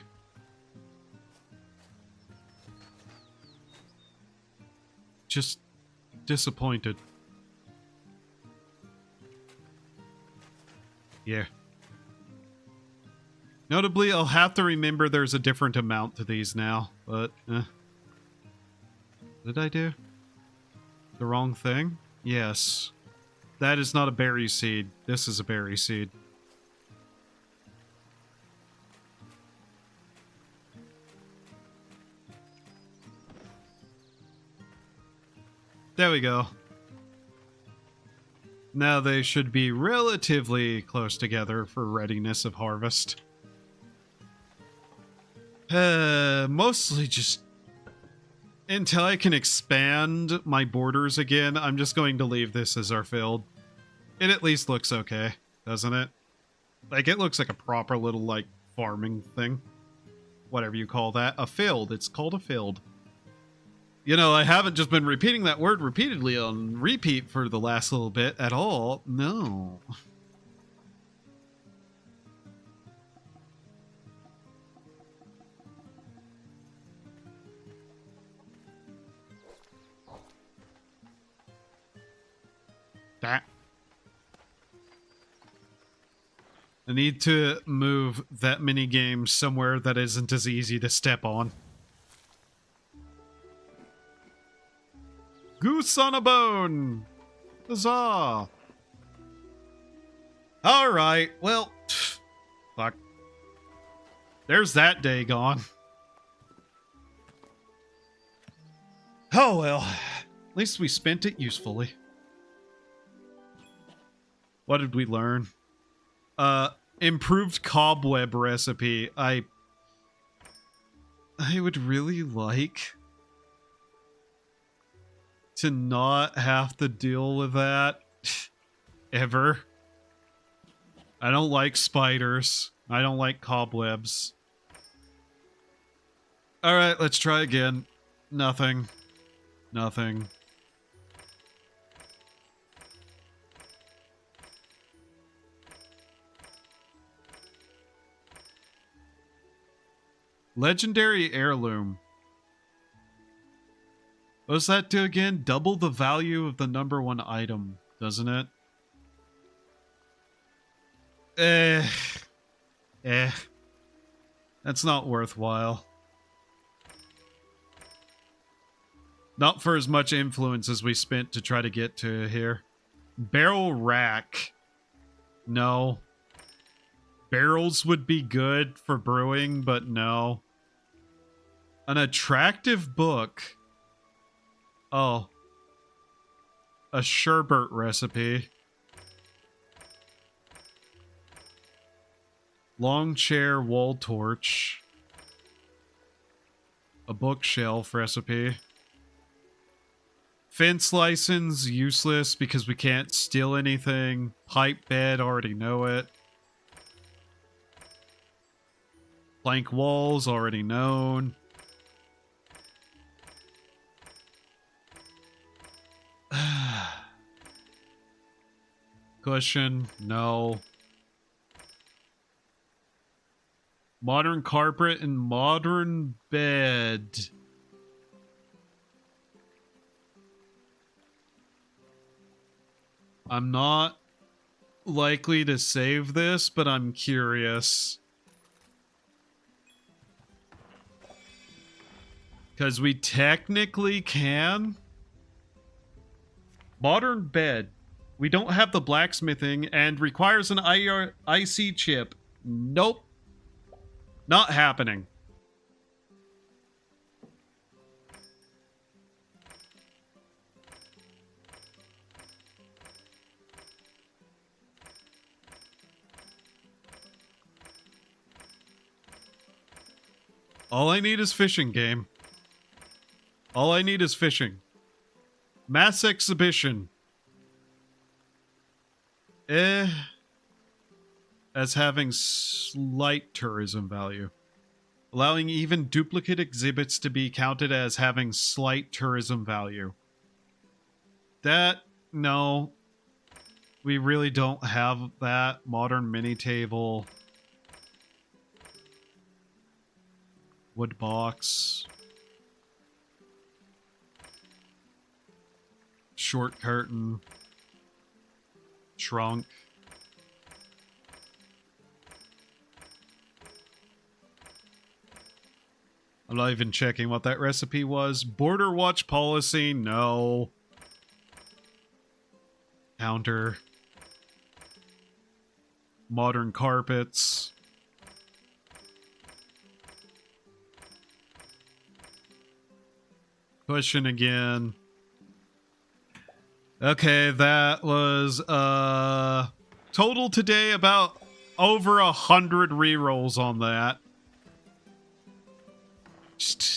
Just disappointed. Yeah. Notably, I'll have to remember there's a different amount to these now, but, What did I do? The wrong thing? Yes. That is not a berry seed. This is a berry seed. There we go. Now they should be relatively close together for readiness of harvest. Mostly just until I can expand my borders again, I'm just going to leave this as our field. It at least looks okay, doesn't it? Like, it looks like a proper little, like, farming thing. Whatever you call that. A field. It's called a field. You know, I haven't just been repeating that word repeatedly on repeat for the last little bit at all. No. That. I need to move that mini game somewhere that isn't as easy to step on. Goose on a bone! Huzzah! Alright, well, There's that day gone. Oh well. At least we spent it usefully. What did we learn? Improved cobweb recipe. I would really like to not have to deal with that ever. I don't like spiders. I don't like cobwebs. All right, let's try again. Nothing. Nothing. Legendary heirloom. What does that do again? Double the value of the number one item, doesn't it? That's not worthwhile. Not for as much influence as we spent to try to get to here. Barrel rack. No. Barrels would be good for brewing, but no. An attractive book. Oh. A sherbet recipe. Long chair wall torch. A bookshelf recipe. Fence license, useless because we can't steal anything. Pipe bed, already know it. Plank walls, already known. Cushion, no. Modern carpet and modern bed. I'm not likely to save this, but I'm curious. Because we technically can. Modern bed. We don't have the blacksmithing and requires an IC chip. Nope. Not happening. All I need is fishing, game. All I need is fishing. Mass exhibition. As having slight tourism value. Allowing even duplicate exhibits to be counted as having slight tourism value. That, no. We really don't have that. Modern mini table. Wood box. Short curtain. Trunk. I'm not even checking what that recipe was. Border watch policy, no. Counter. Modern carpets. Cushion again. Okay, that was total today about over 100 rerolls on that.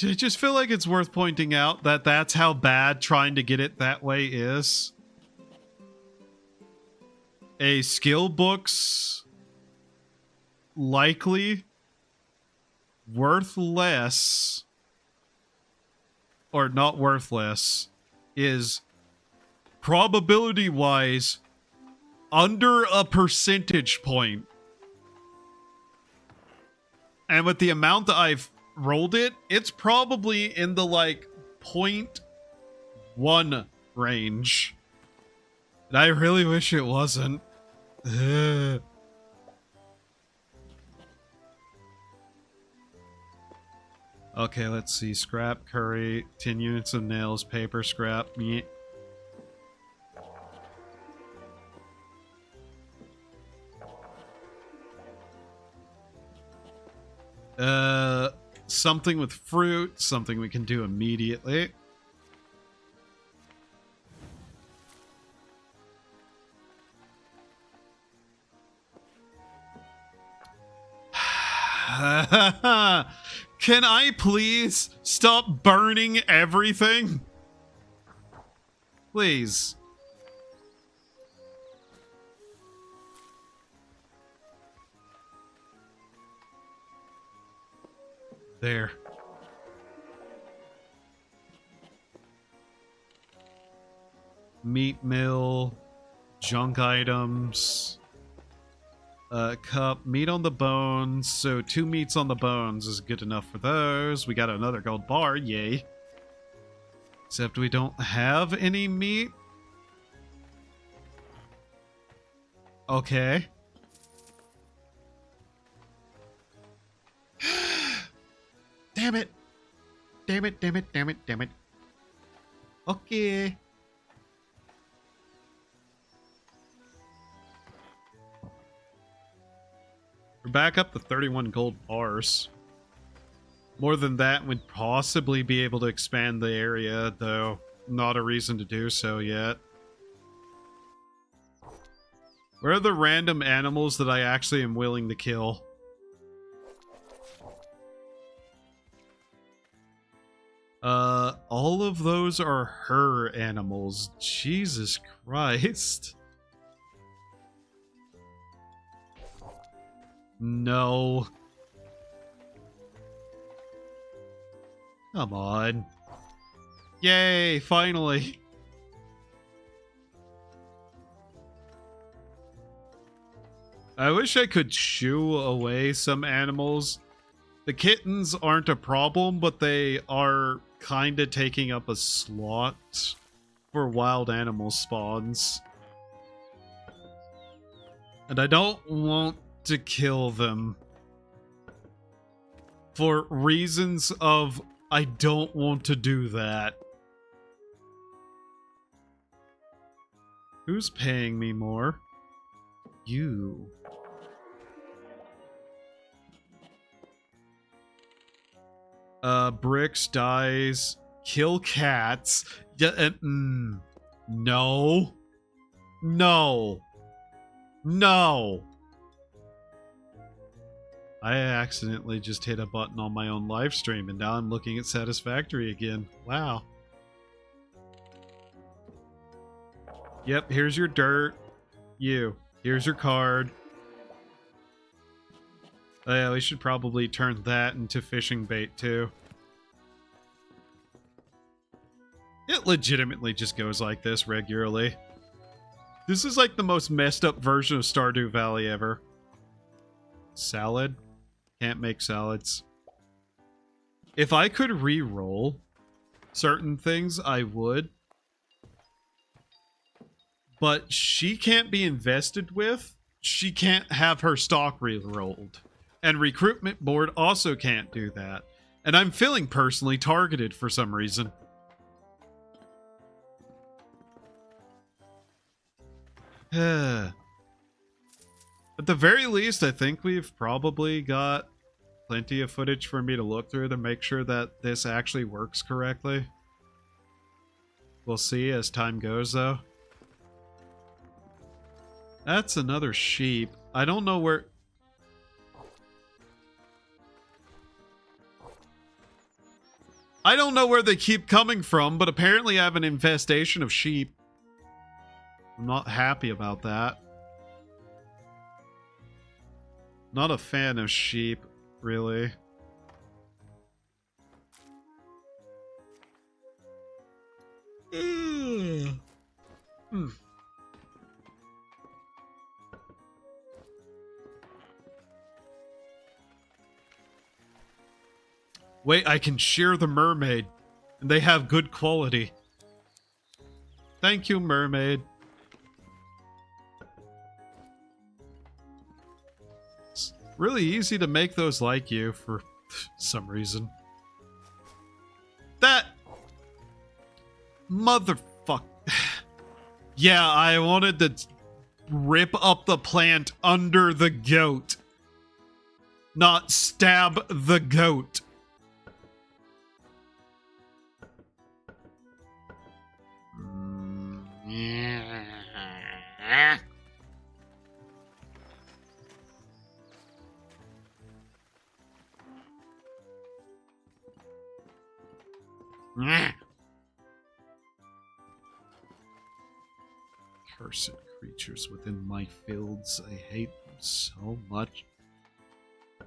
I just feel like it's worth pointing out that that's how bad trying to get it that way is. A skill book's likely worth less, or not worth less, is probability-wise under a percentage point. And with the amount that I've rolled it, it's probably in the like 0.1 range. And I really wish it wasn't. Ugh. Okay, let's see. Scrap, curry, 10 units of nails, paper, scrap, meat. something with fruit, something we can do immediately. Can I please stop burning everything? Please. There. Meat mill, junk items, cup, meat on the bones. So 2 meats on the bones is good enough for those. We got another gold bar, yay. Except we don't have any meat. Okay. Damn it. Damn it, damn it, damn it, damn it. Okay. We're back up to 31 gold bars. More than that, we'd possibly be able to expand the area, though not a reason to do so yet. Where are the random animals that I actually am willing to kill? All of those are her animals. Jesus Christ. No. Come on. Yay, finally. I wish I could shoo away some animals. The kittens aren't a problem, but they are kind of taking up a slot for wild animal spawns. And I don't want to kill them for reasons of I don't want to do that. Who's paying me more? You. Bricks, dies, kill cats. Yeah, no. No. No. I accidentally just hit a button on my own live stream and now I'm looking at Satisfactory again. Wow. Yep, here's your dirt. You. Here's your card. Oh yeah, we should probably turn that into fishing bait too. It legitimately just goes like this regularly. This is like the most messed up version of Stardew Valley ever. Salad? Can't make salads. If I could re-roll certain things, I would. But she can't be invested with. She can't have her stock re-rolled. And Recruitment Board also can't do that. And I'm feeling personally targeted for some reason. At the very least, I think we've probably got plenty of footage for me to look through to make sure that this actually works correctly. We'll see as time goes, though. That's another sheep. I don't know where... I don't know where they keep coming from, but apparently I have an infestation of sheep. I'm not happy about that. Not a fan of sheep, really. Wait, I can shear the mermaid. And they have good quality. Thank you, mermaid. It's really easy to make those like you for some reason. That... Motherfuck. Yeah, I wanted to rip up the plant under the goat. Not stab the goat. Cursed creatures within my fields. I hate them so much. In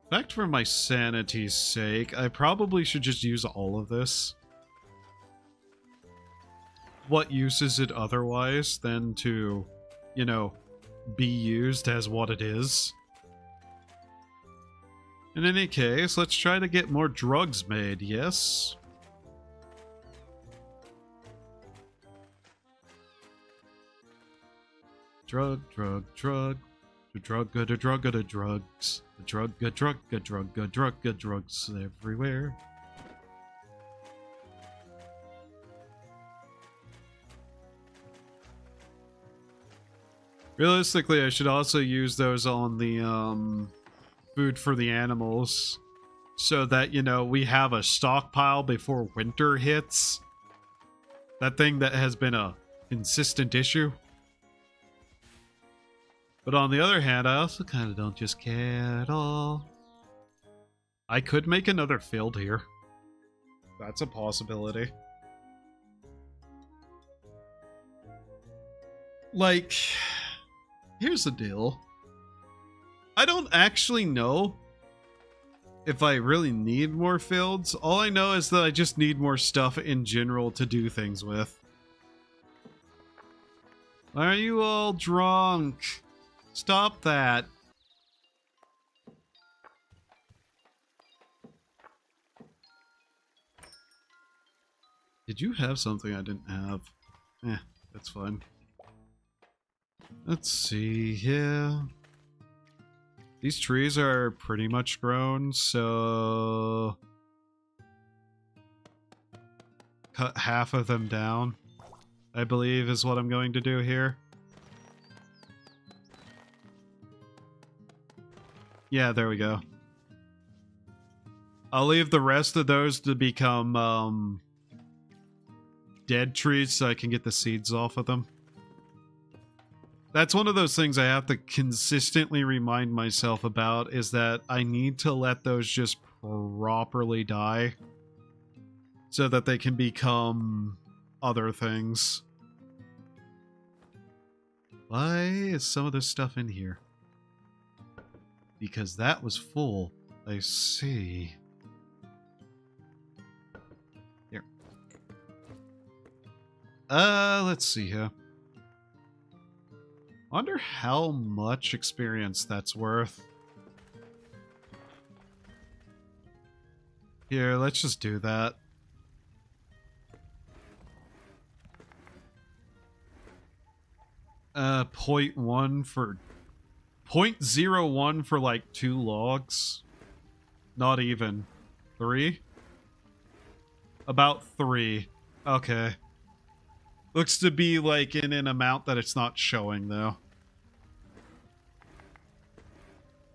fact, for my sanity's sake, I probably should just use all of this. What use is it otherwise than to, you know, be used as what it is? In any case, let's try to get more drugs made, yes? Drug, drug, drug. The drug, good, a drug, good, a drugs. The drug, good, drug, good, drug, good, drug, good, drugs everywhere. Realistically, I should also use those on the, food for the animals. So that, you know, we have a stockpile before winter hits. That thing that has been a consistent issue. But on the other hand, I also kind of don't just care at all. I could make another field here. That's a possibility. Like, here's the deal. I don't actually know if I really need more fields. All I know is that I just need more stuff in general to do things with. Why are you all drunk? Stop that. Did you have something I didn't have? That's fine. Let's see here. These trees are pretty much grown, so... cut half of them down, I believe is what I'm going to do here. Yeah, there we go. I'll leave the rest of those to become, dead trees so I can get the seeds off of them. That's one of those things I have to consistently remind myself about, is that I need to let those just properly die so that they can become other things. Why is some of this stuff in here? Because that was full. I see. Here. Let's see here. Wonder how much experience that's worth. Here, let's just do that. .1 for... 0.01 for like 2 logs. Not even. 3? About 3. Okay. Looks to be like in an amount that it's not showing though.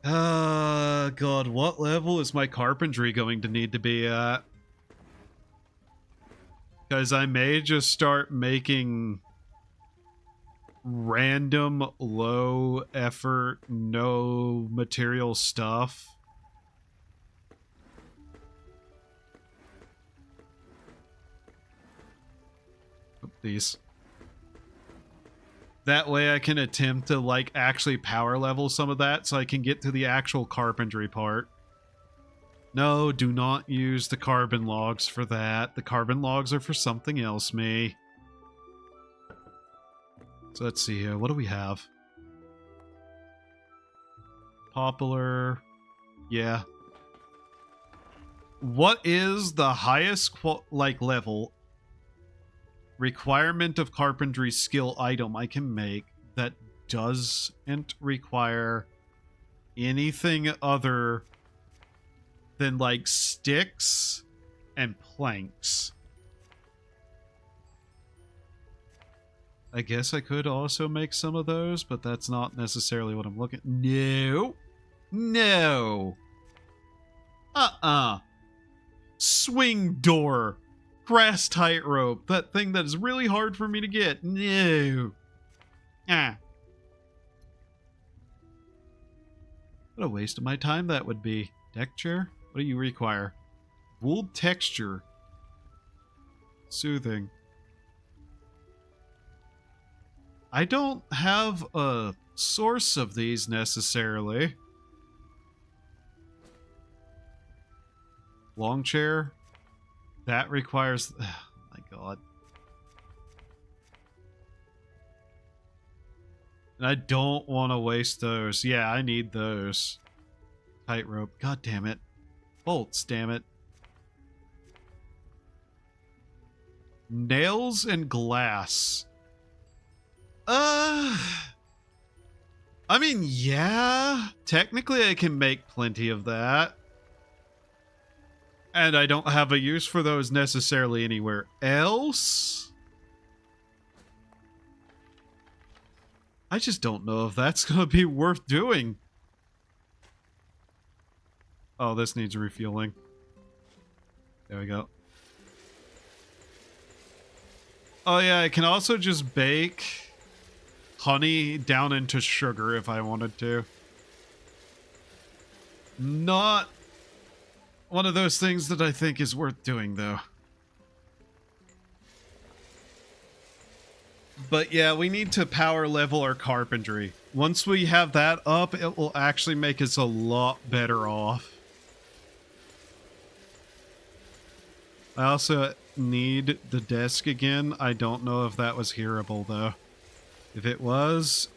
God, what level is my carpentry going to need to be at? Because I may just start making random low effort, no material stuff. These. That way I can attempt to like actually power level some of that so I can get to the actual carpentry part. No, do not use the carbon logs for that. The carbon logs are for something else, me. So let's see here. What do we have? Poplar. Yeah. What is the highest level requirement of carpentry skill item I can make that doesn't require anything other than like sticks and planks? I guess I could also make some of those, but that's not necessarily what I'm looking... No! No! Swing door! Grass tightrope. That thing that is really hard for me to get. No. Ah. What a waste of my time that would be. Deck chair? What do you require? Wool texture. Soothing. I don't have a source of these necessarily. Long chair. That requires... Oh my god. And I don't want to waste those. Yeah, I need those. Tightrope. God damn it. Bolts, damn it. Nails and glass. I mean, yeah. Technically, I can make plenty of that. And I don't have a use for those necessarily anywhere else. I just don't know if that's going to be worth doing. Oh, this needs refueling. There we go. Oh yeah, I can also just bake honey down into sugar if I wanted to. Not one of those things that I think is worth doing, though. But yeah, we need to power level our carpentry. Once we have that up, it will actually make us a lot better off. I also need the desk again. I don't know if that was hearable, though. If it was,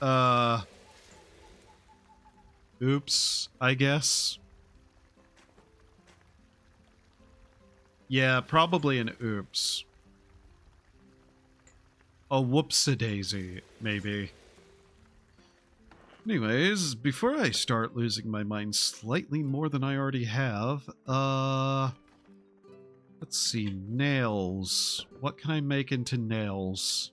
oops, I guess. Yeah, probably an oops. A whoopsie-daisy, maybe. Anyways, before I start losing my mind slightly more than I already have, let's see, nails. What can I make into nails?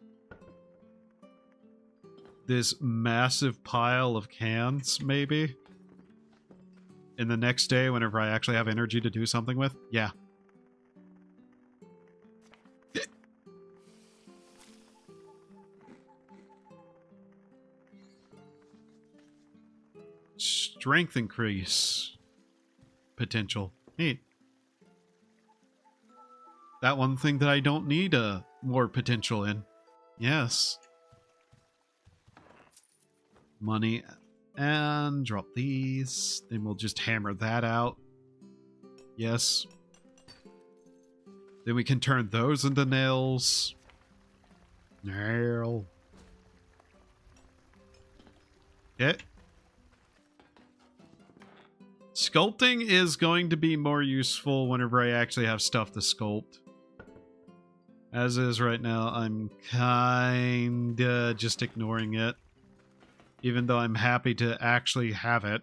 This massive pile of cans, maybe? In the next day, whenever I actually have energy to do something with? Yeah. Strength increase. Potential. Neat. That one thing that I don't need more potential in. Yes. Money. And drop these. Then we'll just hammer that out. Yes. Then we can turn those into nails. Nail. Okay. Sculpting is going to be more useful whenever I actually have stuff to sculpt. As is right now, I'm kinda just ignoring it. Even though I'm happy to actually have it.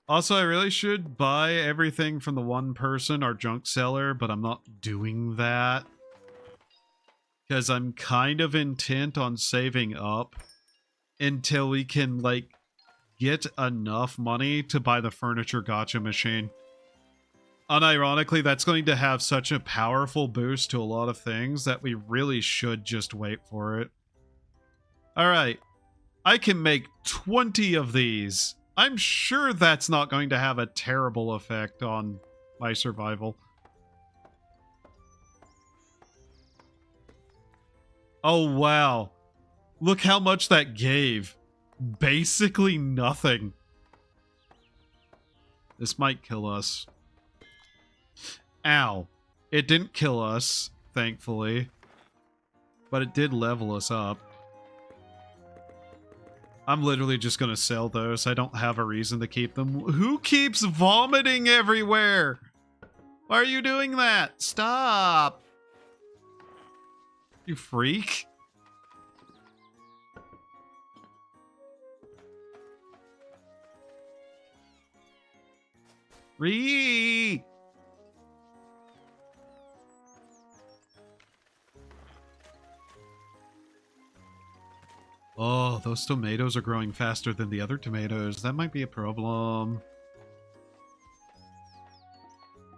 Also, I really should buy everything from the one person, our junk seller, but I'm not doing that. Because I'm kind of intent on saving up until we can, like, get enough money to buy the furniture gacha machine. Unironically, that's going to have such a powerful boost to a lot of things that we really should just wait for it. Alright. I can make 20 of these. I'm sure that's not going to have a terrible effect on my survival. Oh, wow. Look how much that gave. Basically nothing. This might kill us. Ow. It didn't kill us, thankfully. But it did level us up. I'm literally just gonna sell those. I don't have a reason to keep them. Who keeps vomiting everywhere? Why are you doing that? Stop! You freak. Ree! Oh, those tomatoes are growing faster than the other tomatoes. That might be a problem.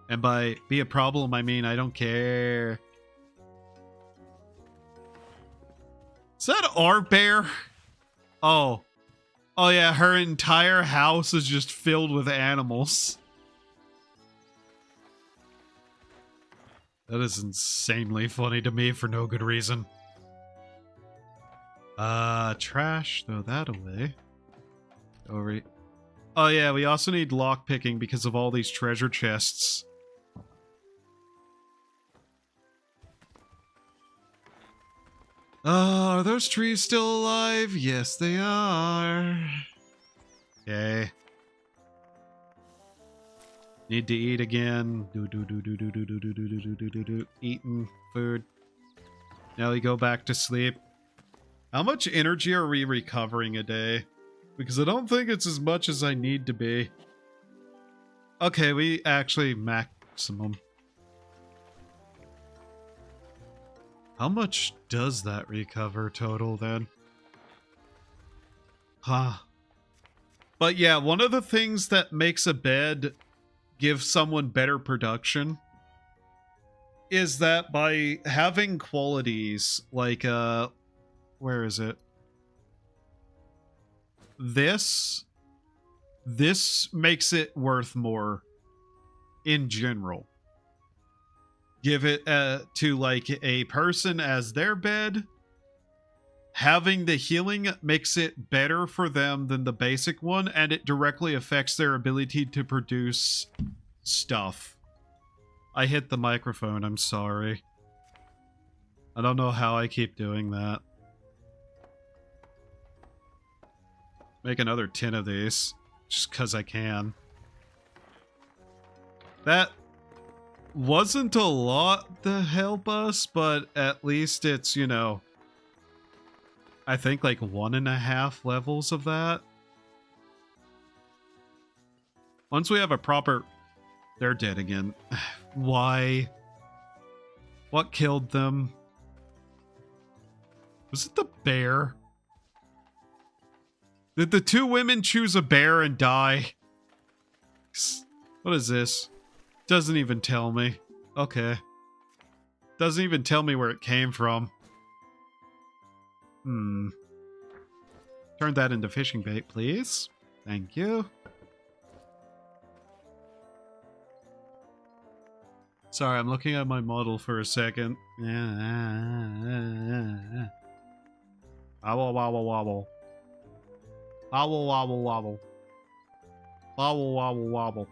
And by be a problem, I mean I don't care. Is that our bear? Oh. Oh yeah, her entire house is just filled with animals. That is insanely funny to me for no good reason. Trash, throw that away. Over. Oh yeah, we also need lockpicking because of all these treasure chests. Are those trees still alive? Yes, they are. Okay. Need to eat again. Eating food. Now we go back to sleep. How much energy are we recovering a day? Because I don't think it's as much as I need to be. Okay, we actually maximum. How much does that recover total then? Huh. But yeah, one of the things that makes a bed give someone better production is that by having qualities like, where is it? This makes it worth more in general. Give it to like a person as their bed. Having the healing makes it better for them than the basic one, and it directly affects their ability to produce stuff. I hit the microphone, I'm sorry. I don't know how I keep doing that. Make another 10 of these, just because I can. That wasn't a lot to help us, but at least it's, you know, I think like 1.5 levels of that. Once we have a proper... They're dead again. Why? What killed them? Was it the bear? Did the two women choose a bear and die? What is this? Doesn't even tell me. Okay. Doesn't even tell me where it came from. Turn that into fishing bait, please. Thank you. Sorry, I'm looking at my model for a second. Wobble, wobble, wobble. Wobble, wobble, wobble. Wobble, wobble, wobble.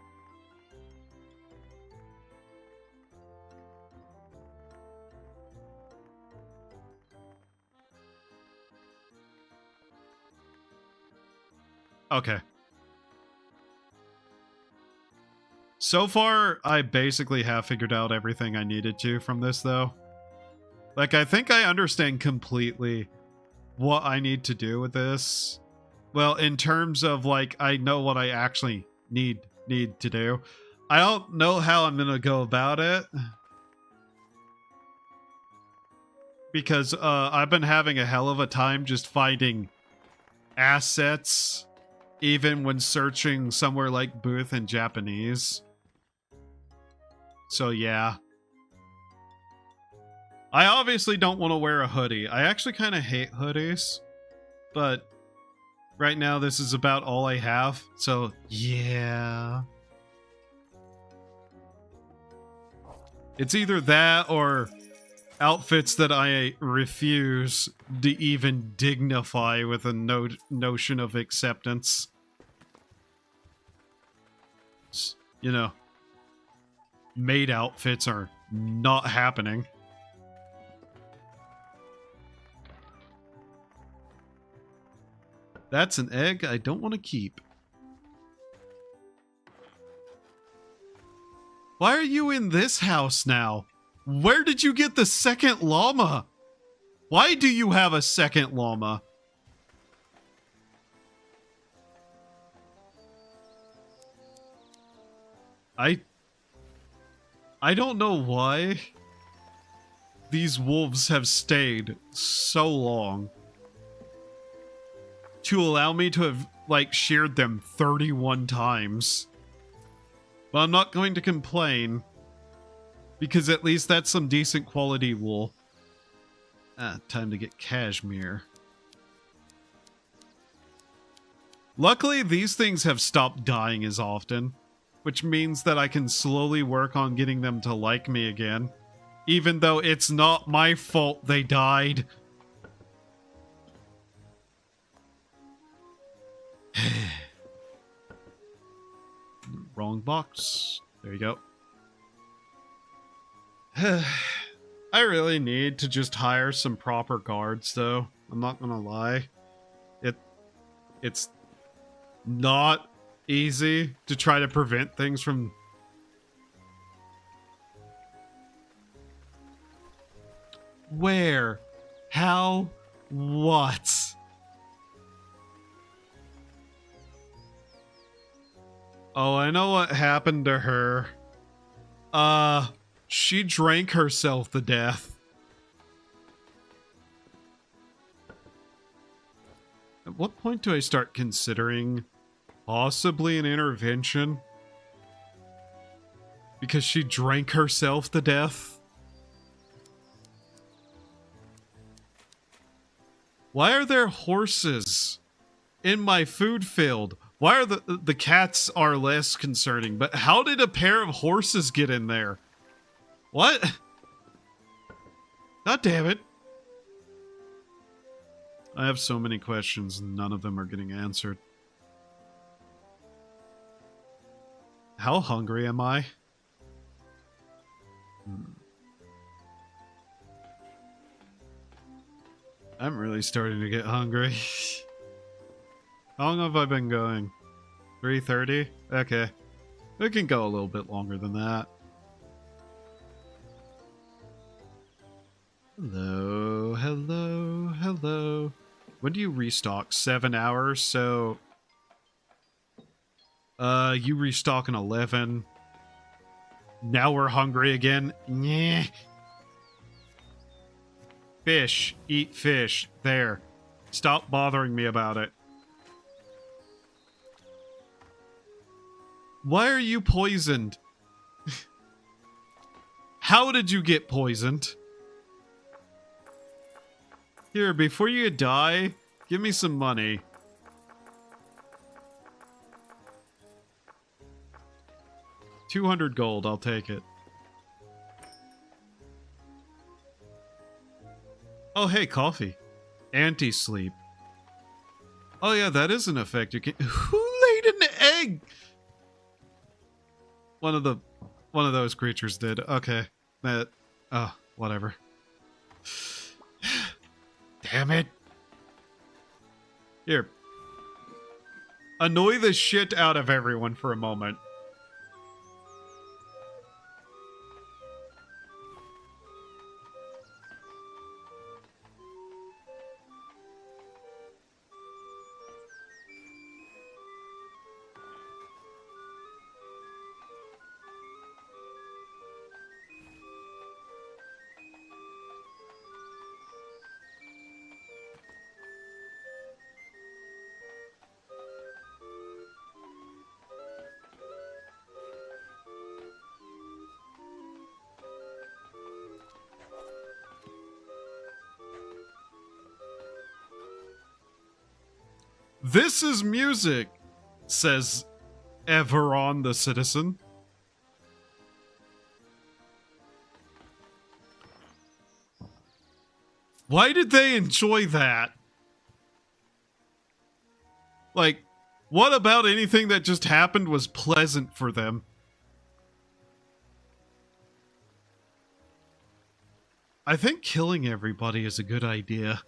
Okay. So far, I basically have figured out everything I needed to from this, though. Like, I think I understand completely what I need to do with this. Well, in terms of, like, I know what I actually need to do. I don't know how I'm gonna go about it. Because, I've been having a hell of a time just finding assets, even when searching somewhere like Booth in Japanese. So, yeah. I obviously don't want to wear a hoodie. I actually kind of hate hoodies. But right now, this is about all I have. So, yeah. It's either that or outfits that I refuse to even dignify with a notion of acceptance. You know, maid outfits are not happening. That's an egg I don't want to keep. Why are you in this house now? Where did you get the second llama? Why do you have a second llama? I don't know why these wolves have stayed so long to allow me to have, like, sheared them 31 times. But I'm not going to complain, because at least that's some decent quality wool. Time to get cashmere. Luckily, these things have stopped dying as often, which means that I can slowly work on getting them to like me again, even though it's not my fault they died. Wrong box. There you go. I really need to just hire some proper guards, though. I'm not gonna lie. It's not easy to try to prevent things from... Where? How? What? Oh, I know what happened to her. She drank herself to death. At what point do I start considering possibly an intervention? Because she drank herself to death? Why are there horses in my food field? Why are the cats are less concerning, but how did a pair of horses get in there? What? God damn it. I have so many questions and none of them are getting answered. How hungry am I? I'm really starting to get hungry. How long have I been going? 3:30? Okay. We can go a little bit longer than that. Hello, hello, hello. When do you restock? 7 hours, so... you restock in 11. Now we're hungry again. Nyeh. Fish. Eat fish. There. Stop bothering me about it. Why are you poisoned? How did you get poisoned? Here, before you die, give me some money. $200 gold, I'll take it. Oh, hey, coffee. Anti-sleep. Oh yeah, that is an effect you can... Who laid an egg? One of those creatures did. Okay. Whatever. Damn it. Here. Annoy the shit out of everyone for a moment. This is music, says Everon the citizen. Why did they enjoy that? Like, what about anything that just happened was pleasant for them? I think killing everybody is a good idea.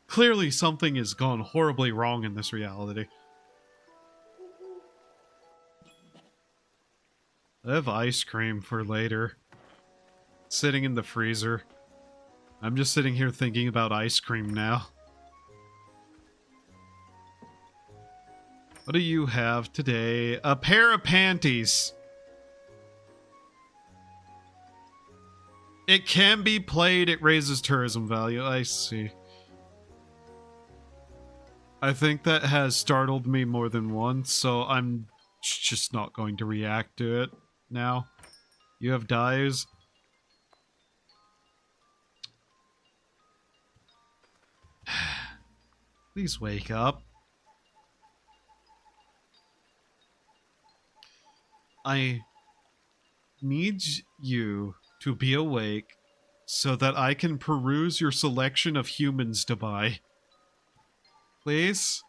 Clearly something has gone horribly wrong in this reality. I have ice cream for later. Sitting in the freezer. I'm just sitting here thinking about ice cream now. What do you have today? A pair of panties. It can be played, it raises tourism value. I see. I think that has startled me more than once, so I'm just not going to react to it now. You have dyes. Please wake up. I need you to be awake so that I can peruse your selection of humans to buy. Please?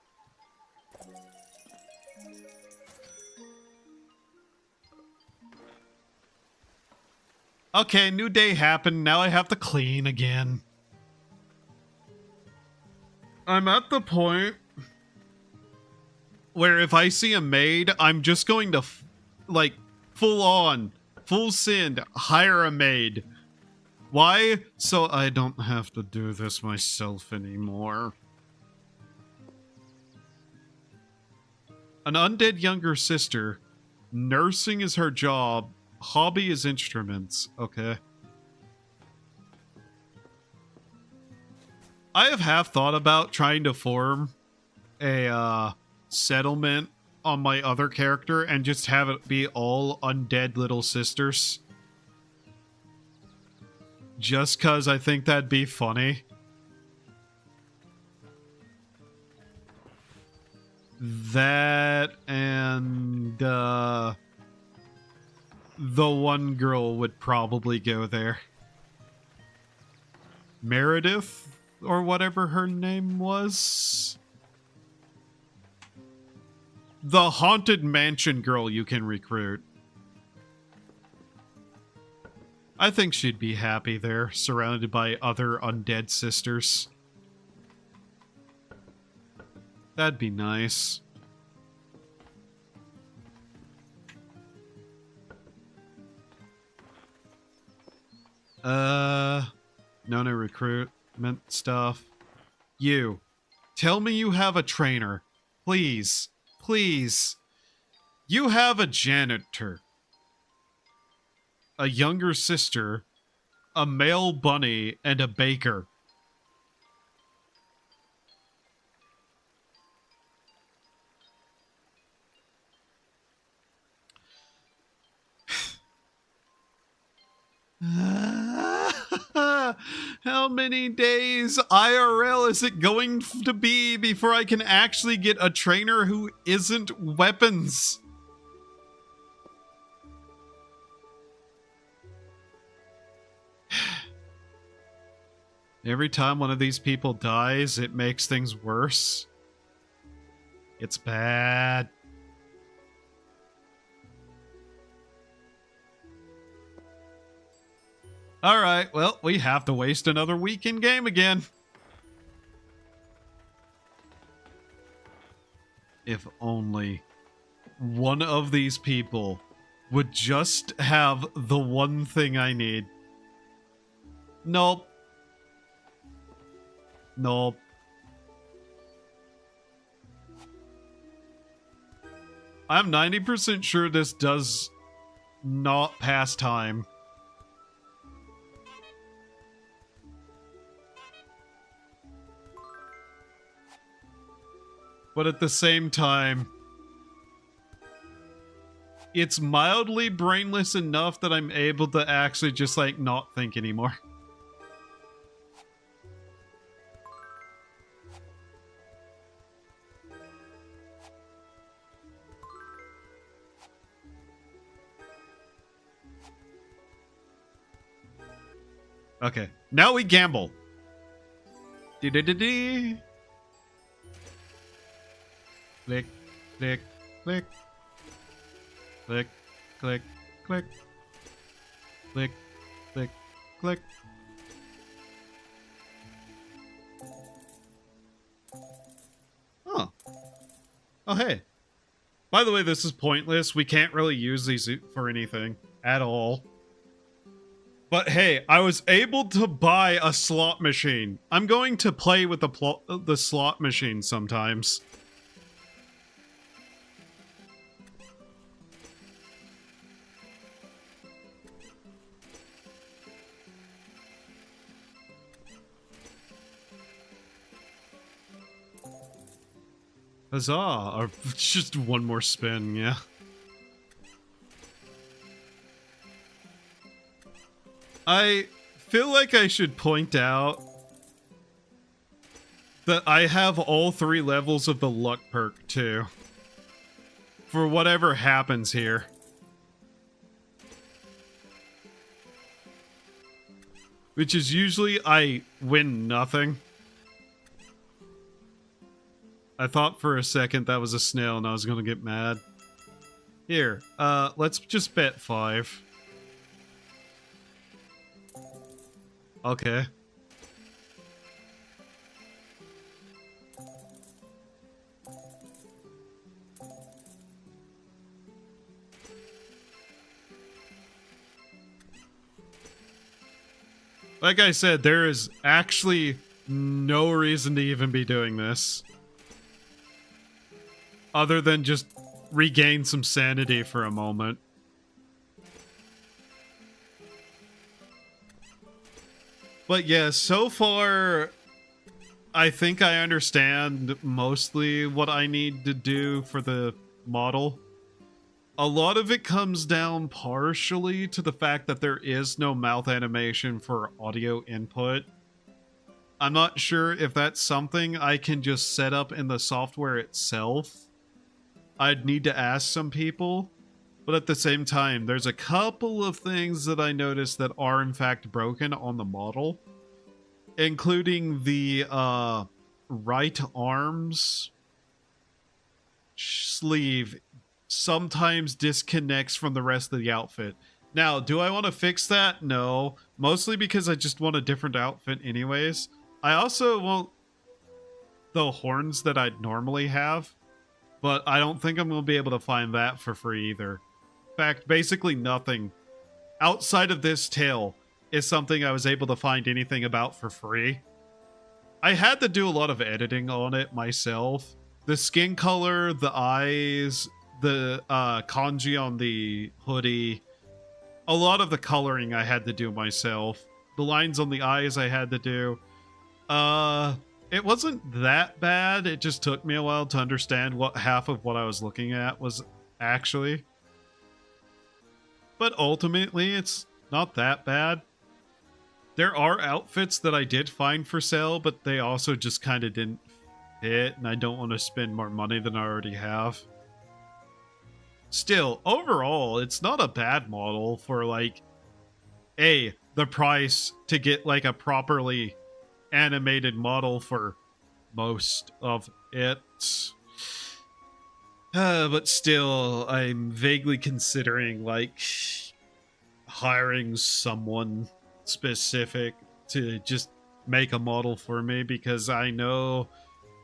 Okay, new day happened. Now I have to clean again. I'm at the point where if I see a maid, I'm just going to, like, full on, full send, hire a maid. Why? So I don't have to do this myself anymore. An undead younger sister. Nursing is her job. Hobby is instruments. Okay. I have half thought about trying to form a settlement on my other character and just have it be all undead little sisters. Just cause I think that'd be funny. That and the one girl would probably go there. Meredith, or whatever her name was. The Haunted Mansion girl you can recruit. I think she'd be happy there, surrounded by other undead sisters. That'd be nice. No recruitment stuff. You. Tell me you have a trainer. Please. Please. You have a janitor. A younger sister. A male bunny. And a baker. How many days IRL is it going to be before I can actually get a trainer who isn't weapons? Every time one of these people dies, it makes things worse. It's bad. Alright, well, we have to waste another week in game again. If only one of these people would just have the one thing I need. Nope. Nope. I'm 90% sure this does not pass time. But at the same time, it's mildly brainless enough that I'm able to actually just, like, not think anymore. Okay, now we gamble. Dee-dee-dee-dee. Click, click, click. Click, click, click. Click, click, click. Oh. Oh, hey. By the way, this is pointless. We can't really use these for anything at all. But hey, I was able to buy a slot machine. I'm going to play with the slot machine sometimes. Huzzah! Or just one more spin, yeah. I feel like I should point out that I have all 3 levels of the luck perk too. For whatever happens here. Which is usually I win nothing. I thought for a second that was a snail and I was gonna get mad. Here, let's just bet 5. Okay. Like I said, there is actually no reason to even be doing this. Other than just regain some sanity for a moment. But yeah, so far, I think I understand mostly what I need to do for the model. A lot of it comes down partially to the fact that there is no mouth animation for audio input. I'm not sure if that's something I can just set up in the software itself. I'd need to ask some people. But at the same time, there's a couple of things that I noticed that are in fact broken on the model. Including the right arm's sleeve sometimes disconnects from the rest of the outfit. Now, do I want to fix that? No. Mostly because I just want a different outfit anyways. I also want the horns that I'd normally have, but I don't think I'm going to be able to find that for free either. In fact, basically nothing outside of this tail is something I was able to find anything about for free. I had to do a lot of editing on it myself. The skin color, the eyes, the kanji on the hoodie, a lot of the coloring I had to do myself. The lines on the eyes I had to do. It wasn't that bad. It just took me a while to understand what half of what I was looking at was actually. But ultimately, it's not that bad. There are outfits that I did find for sale, but they also just kind of didn't fit, and I don't want to spend more money than I already have. Still, overall, it's not a bad model for, like, the price to get, like, a properly animated model for most of it. But still, I'm vaguely considering, like, hiring someone specific to just make a model for me, because I know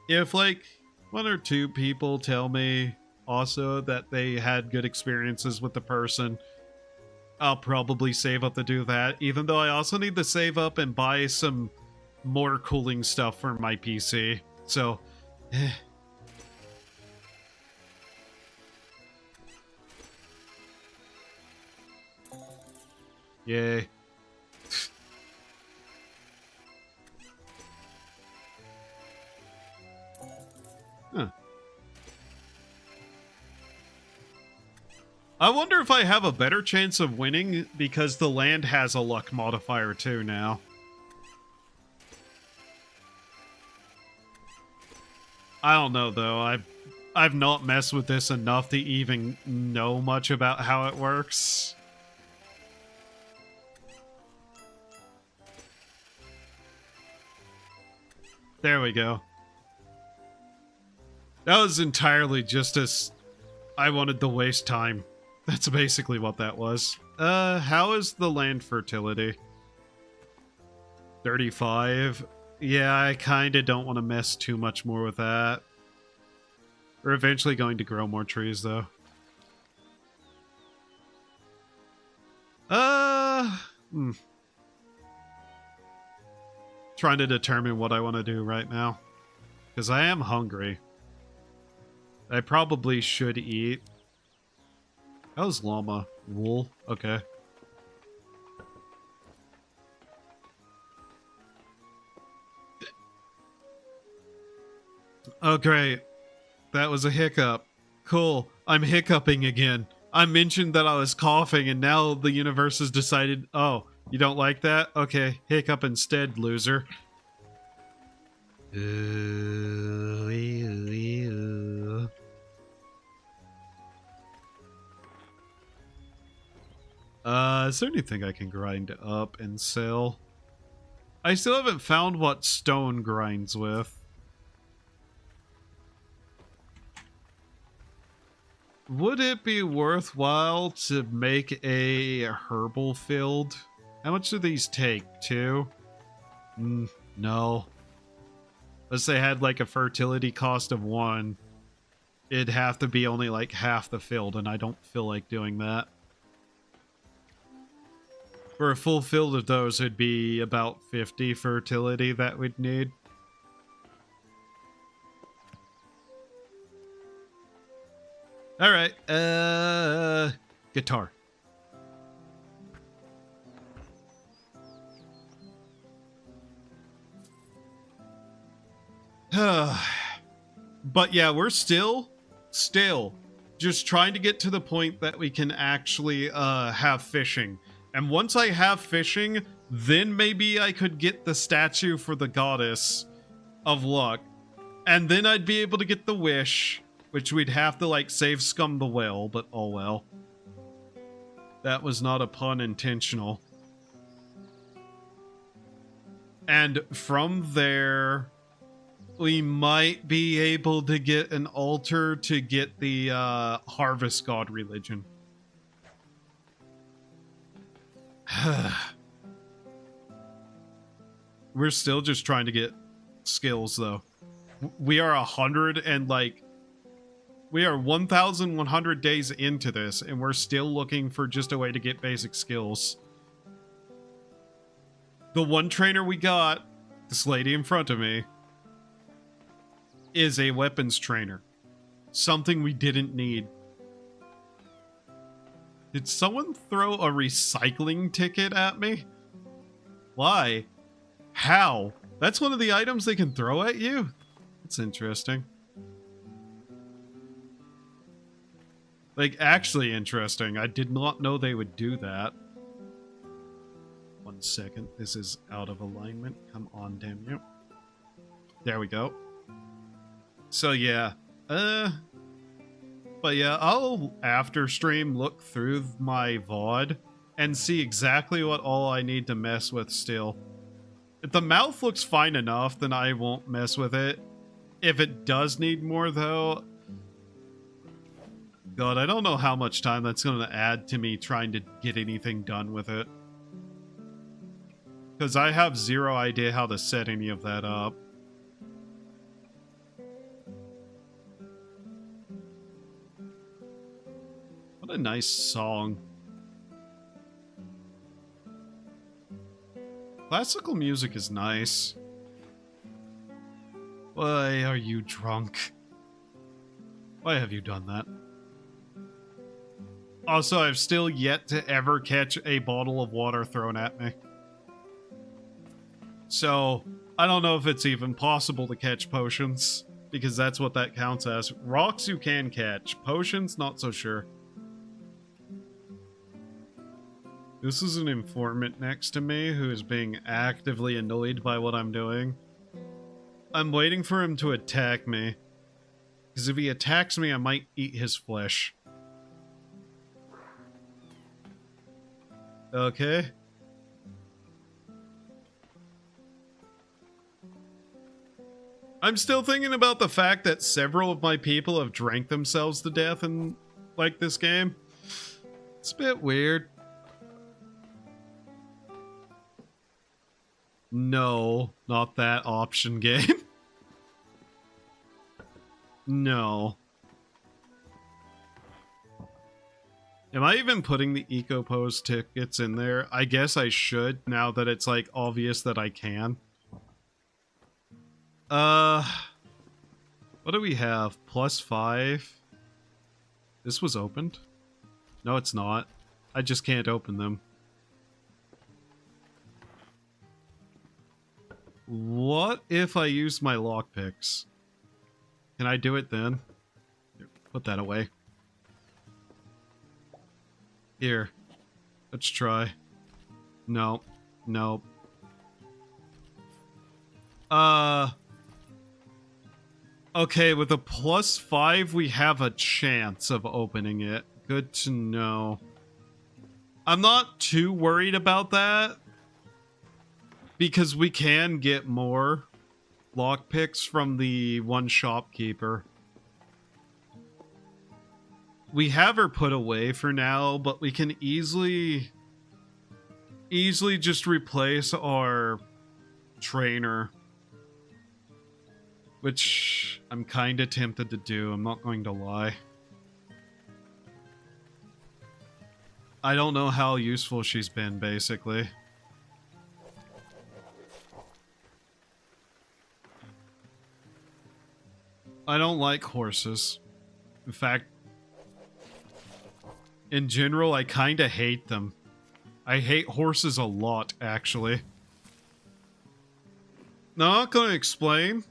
if like 1 or 2 people tell me also that they had good experiences with the person, I'll probably save up to do that, even though I also need to save up and buy some more cooling stuff for my PC. So yay. Huh. I wonder if I have a better chance of winning because the land has a luck modifier too now. I don't know though. I've not messed with this enough to even know much about how it works. There we go. That was entirely just as I wanted to waste time. That's basically what that was. How is the land fertility? 35. Yeah, I kind of don't want to mess too much more with that. We're eventually going to grow more trees, though. Trying to determine what I want to do right now. Because I am hungry. I probably should eat. How's llama? Wool? Okay. Oh, great. That was a hiccup. Cool. I'm hiccuping again. I mentioned that I was coughing, and now the universe has decided, oh, You don't like that? Okay, hiccup instead, loser. Ooh, ooh, ooh. Is there anything I can grind up and sell? I still haven't found what stone grinds with. Would it be worthwhile to make a herbal field? How much do these take? 2? No. Unless they had like a fertility cost of 1, it'd have to be only like half the field, and I don't feel like doing that. For a full field of those, it'd be about 50 fertility that we'd need. Alright, guitar. But yeah, we're still just trying to get to the point that we can actually have fishing. And once I have fishing, then maybe I could get the statue for the goddess of luck. And then I'd be able to get the wish, which we'd have to like save Scum the Whale, but oh well. That was not a pun intentional. And from there, we might be able to get an altar to get the harvest god religion. We're still just trying to get skills though. We are 100 and like we are 1,100 days into this, and we're still looking for just a way to get basic skills. The one trainer we got, this lady in front of me, is a weapons trainer. Something we didn't need. Did someone throw a recycling ticket at me? Why? How? That's one of the items they can throw at you? That's interesting. Like, actually interesting. I did not know they would do that. 1 second. This is out of alignment. Come on, damn you. There we go. So, yeah. But yeah, I'll, after stream, look through my VOD and see exactly what all I need to mess with still. If the mouth looks fine enough, then I won't mess with it. If it does need more, though... God, I don't know how much time that's going to add to me trying to get anything done with it. Because I have zero idea how to set any of that up. What a nice song. Classical music is nice. Why are you drunk? Why have you done that? Also, I've still yet to ever catch a bottle of water thrown at me. So, I don't know if it's even possible to catch potions, because that's what that counts as. Rocks you can catch. Potions, not so sure. This is an informant next to me who is being actively annoyed by what I'm doing. I'm waiting for him to attack me, because if he attacks me, I might eat his flesh. Okay. I'm still thinking about the fact that several of my people have drank themselves to death in, like, this game. It's a bit weird. No, not that option game. No. Am I even putting the EcoPose tickets in there? I guess I should, now that it's, like, obvious that I can. What do we have? +5? This was opened? No, it's not. I just can't open them. What if I use my lockpicks? Can I do it then? Here, put that away. Here. Let's try. No. No. Okay, with a +5, we have a chance of opening it. Good to know. I'm not too worried about that, because we can get more lockpicks from the one shopkeeper. We have her put away for now, but we can easily just replace our trainer, which I'm kind of tempted to do. I'm not going to lie. I don't know how useful she's been, basically. I don't like horses. In fact, in general, I kind of hate them. I hate horses a lot, actually. Not gonna explain.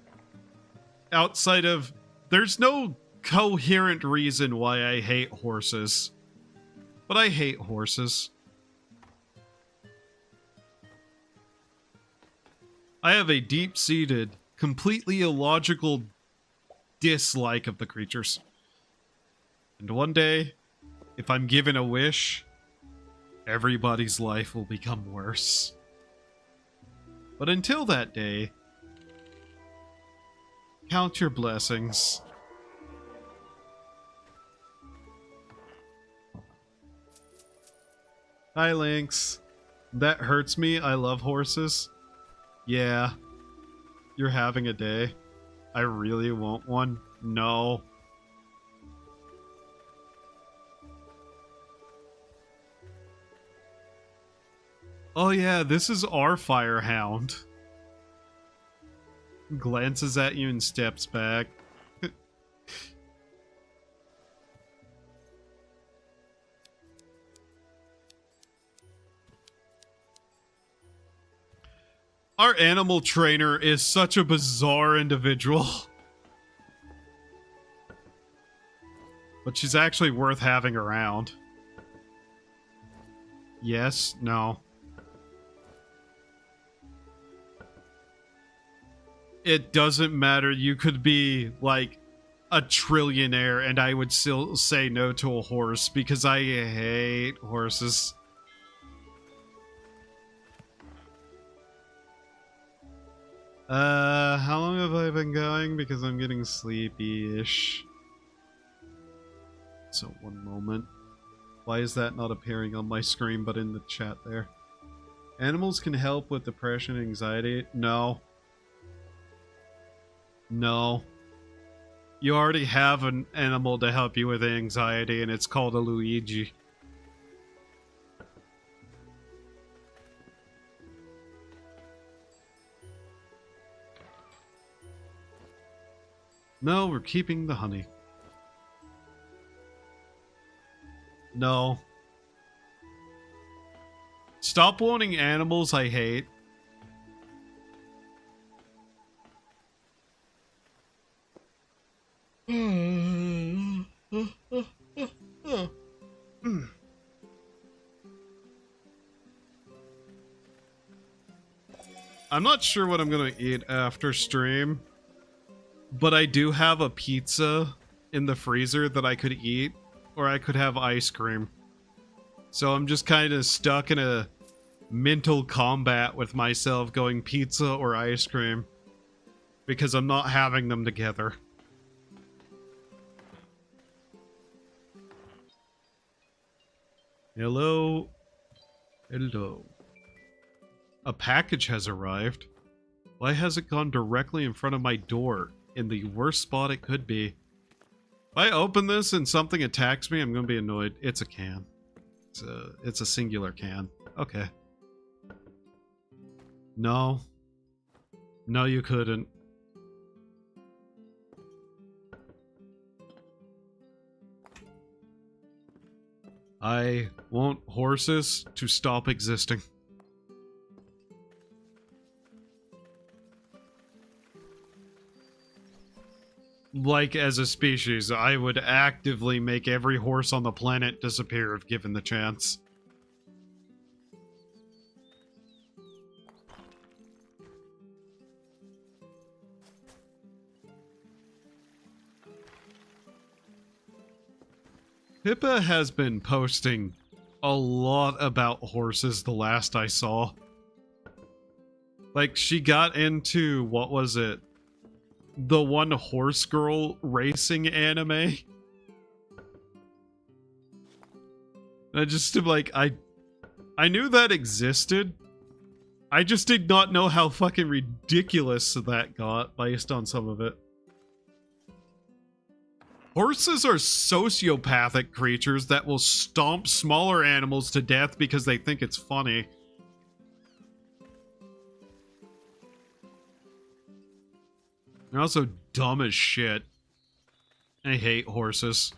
Outside of... There's no coherent reason why I hate horses. But I hate horses. I have a deep-seated, completely illogical dislike of the creatures. And one day, if I'm given a wish, everybody's life will become worse. But until that day, count your blessings. Hi, Lynx. That hurts me. I love horses. Yeah. You're having a day. I really want one. No. Oh yeah, this is our firehound. Glances at you and steps back. Our animal trainer is such a bizarre individual. But she's actually worth having around. Yes, no. It doesn't matter. You could be, like, a trillionaire and I would still say no to a horse because I hate horses. How long have I been going? Because I'm getting sleepy-ish. So, one moment. Why is that not appearing on my screen but in the chat there? Animals can help with depression and anxiety. No. No. You already have an animal to help you with anxiety, and it's called a Luigi. No, we're keeping the honey. No. Stop wanting animals I hate. I'm not sure what I'm gonna eat after stream, but I do have a pizza in the freezer that I could eat, or I could have ice cream. So I'm just kind of stuck in a mental combat with myself going pizza or ice cream, because I'm not having them together. Hello? Hello. A package has arrived. Why has it gone directly in front of my door, in the worst spot it could be? If I open this and something attacks me, I'm gonna be annoyed. It's a can. It's a singular can. Okay. No. No, you couldn't. I want horses to stop existing. Like, as a species, I would actively make every horse on the planet disappear if given the chance. Pippa has been posting a lot about horses the last I saw. Like, she got into, what was it? The one horse girl racing anime. I just like, I knew that existed. I just did not know how fucking ridiculous that got based on some of it. Horses are sociopathic creatures that will stomp smaller animals to death because they think it's funny. They're also dumb as shit. I hate horses.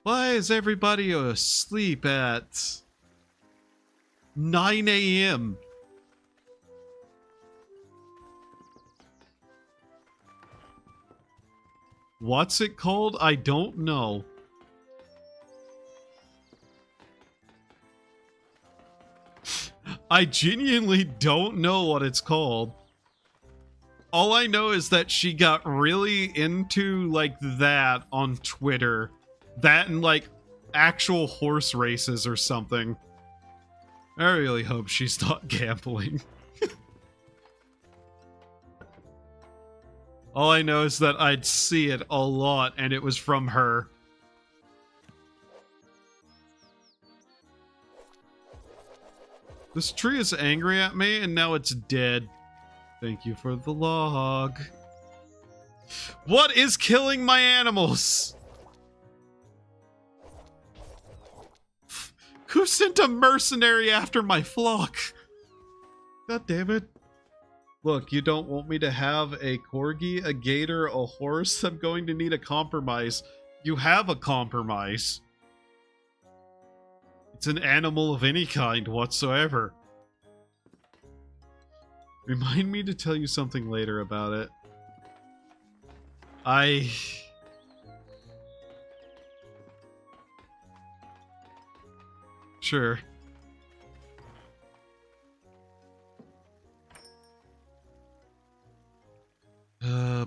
Why is everybody asleep at 9 a.m.? What's it called? I don't know. I genuinely don't know what it's called. All I know is that she got really into, like, that on Twitter. That and, like, actual horse races or something. I really hope she's not gambling. All I know is that I'd see it a lot, and it was from her. This tree is angry at me, and now it's dead. Thank you for the log. What is killing my animals? Who sent a mercenary after my flock? God damn it. Look, you don't want me to have a corgi, a gator, a horse? I'm going to need a compromise. You have a compromise. It's an animal of any kind whatsoever. Remind me to tell you something later about it. Sure.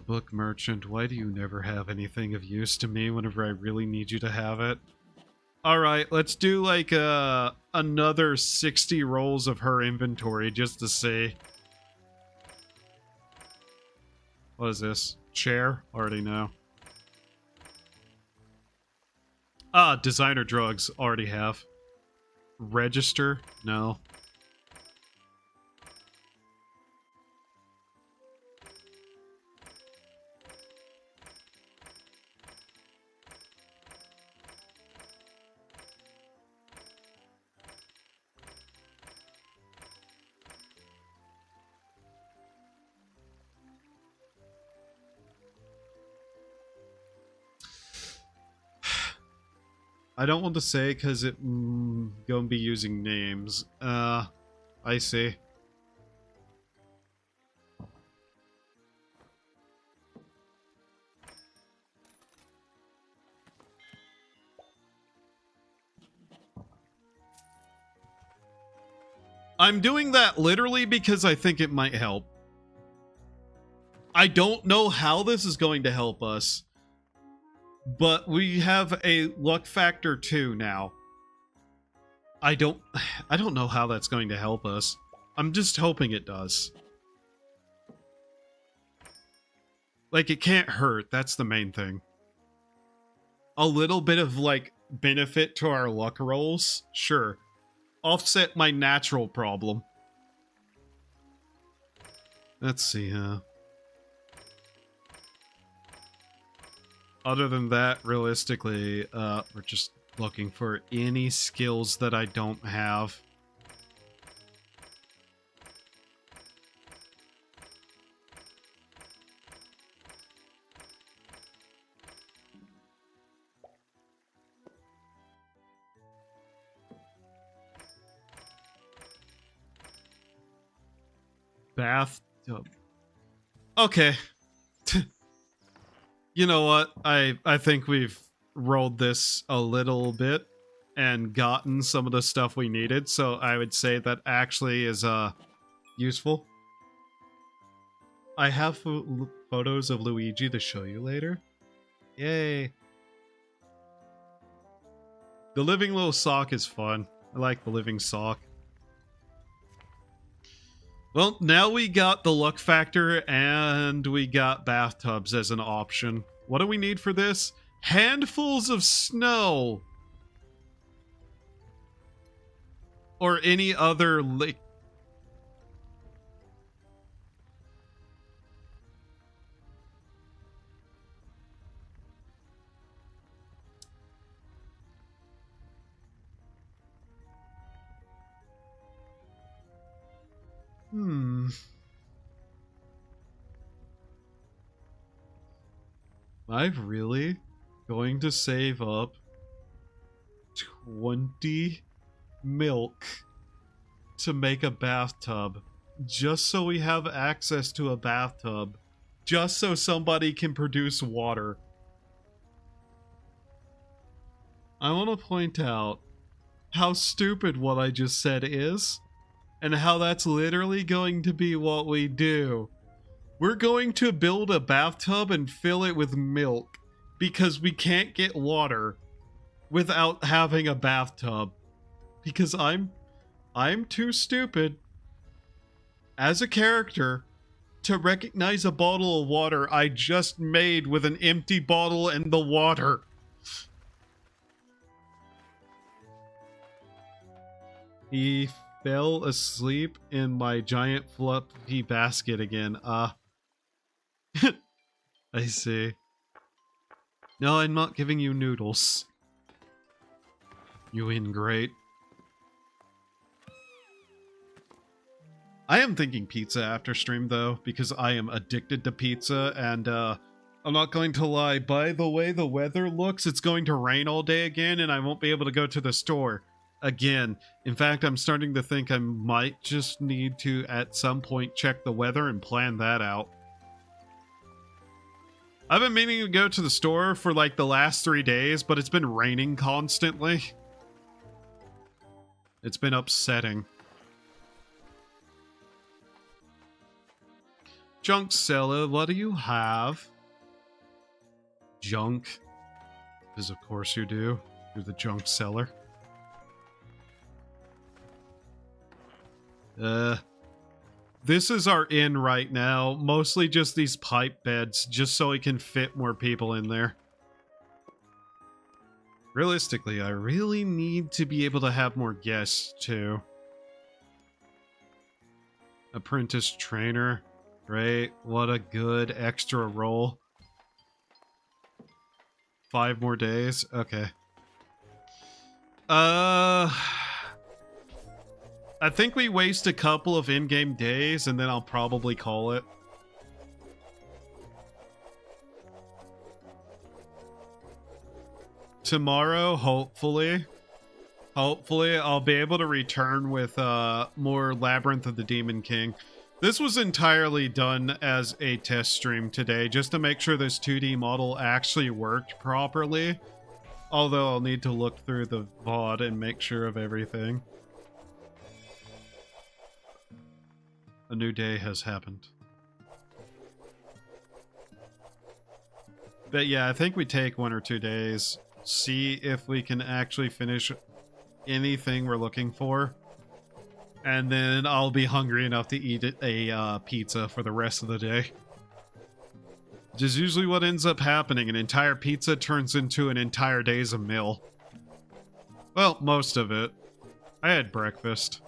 Book merchant, why do you never have anything of use to me whenever I really need you to have it? Alright, let's do like another 60 rolls of her inventory just to see. What is this? Chair? Already know. Ah, designer drugs. Already have. Register? No. I don't want to say because it gonna be using names. I see. I'm doing that literally because I think it might help. I don't know how this is going to help us. But we have a luck factor 2 now. I don't know how that's going to help us. I'm just hoping it does. Like, it can't hurt. That's the main thing. A little bit of, like, benefit to our luck rolls? Sure. Offset my natural problem. Let's see, Other than that, realistically, we're just looking for any skills that I don't have. Bathtub. Okay. You know what? I think we've rolled this a little bit and gotten some of the stuff we needed, so I would say that actually is useful. I have photos of Luigi to show you later. Yay. The living little sock is fun. I like the living sock. Well, now we got the luck factor and we got bathtubs as an option. What do we need for this? Handfuls of snow. Or any other lake. Am I really going to save up 20 milk to make a bathtub just so we have access to a bathtub, just so somebody can produce water? I want to point out how stupid what I just said is, and how that's literally going to be what we do. We're going to build a bathtub and fill it with milk because we can't get water without having a bathtub. Because I'm too stupid as a character to recognize a bottle of water I just made with an empty bottle and the water. He fell asleep in my giant fluffy basket again. I see. No, I'm not giving you noodles. You ingrate. I am thinking pizza after stream though, because I am addicted to pizza, and I'm not going to lie, by the way the weather looks, it's going to rain all day again and I won't be able to go to the store again. In fact, I'm starting to think I might just need to at some point check the weather and plan that out. I've been meaning to go to the store for like the last 3 days, but it's been raining constantly. It's been upsetting. Junk seller, what do you have? Junk. Because of course you do. You're the junk seller. This is our inn right now. Mostly just these pipe beds, just so we can fit more people in there. Realistically, I really need to be able to have more guests, too. Apprentice trainer. Great. What a good extra role. 5 more days? Okay. I think we waste a couple of in-game days, and then I'll probably call it. Tomorrow, hopefully, I'll be able to return with more Labyrinth of the Demon King. This was entirely done as a test stream today, just to make sure this 2D model actually worked properly. Although I'll need to look through the VOD and make sure of everything. A new day has happened. But yeah, I think we take 1 or 2 days, see if we can actually finish anything we're looking for, and then I'll be hungry enough to eat a pizza for the rest of the day. Which is usually what ends up happening. An entire pizza turns into an entire day's a meal. Well, most of it. I had breakfast,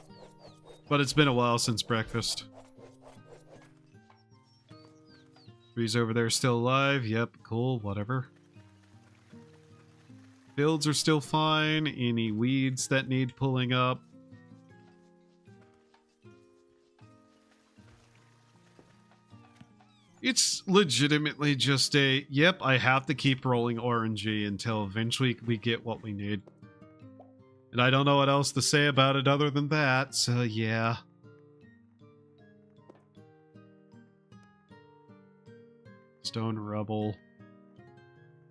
but it's been a while since breakfast. Breeze over there still alive. Yep, cool, whatever. Fields are still fine. Any weeds that need pulling up? It's legitimately just a, yep, I have to keep rolling RNG until eventually we get what we need. And I don't know what else to say about it other than that, so yeah. Stone rubble.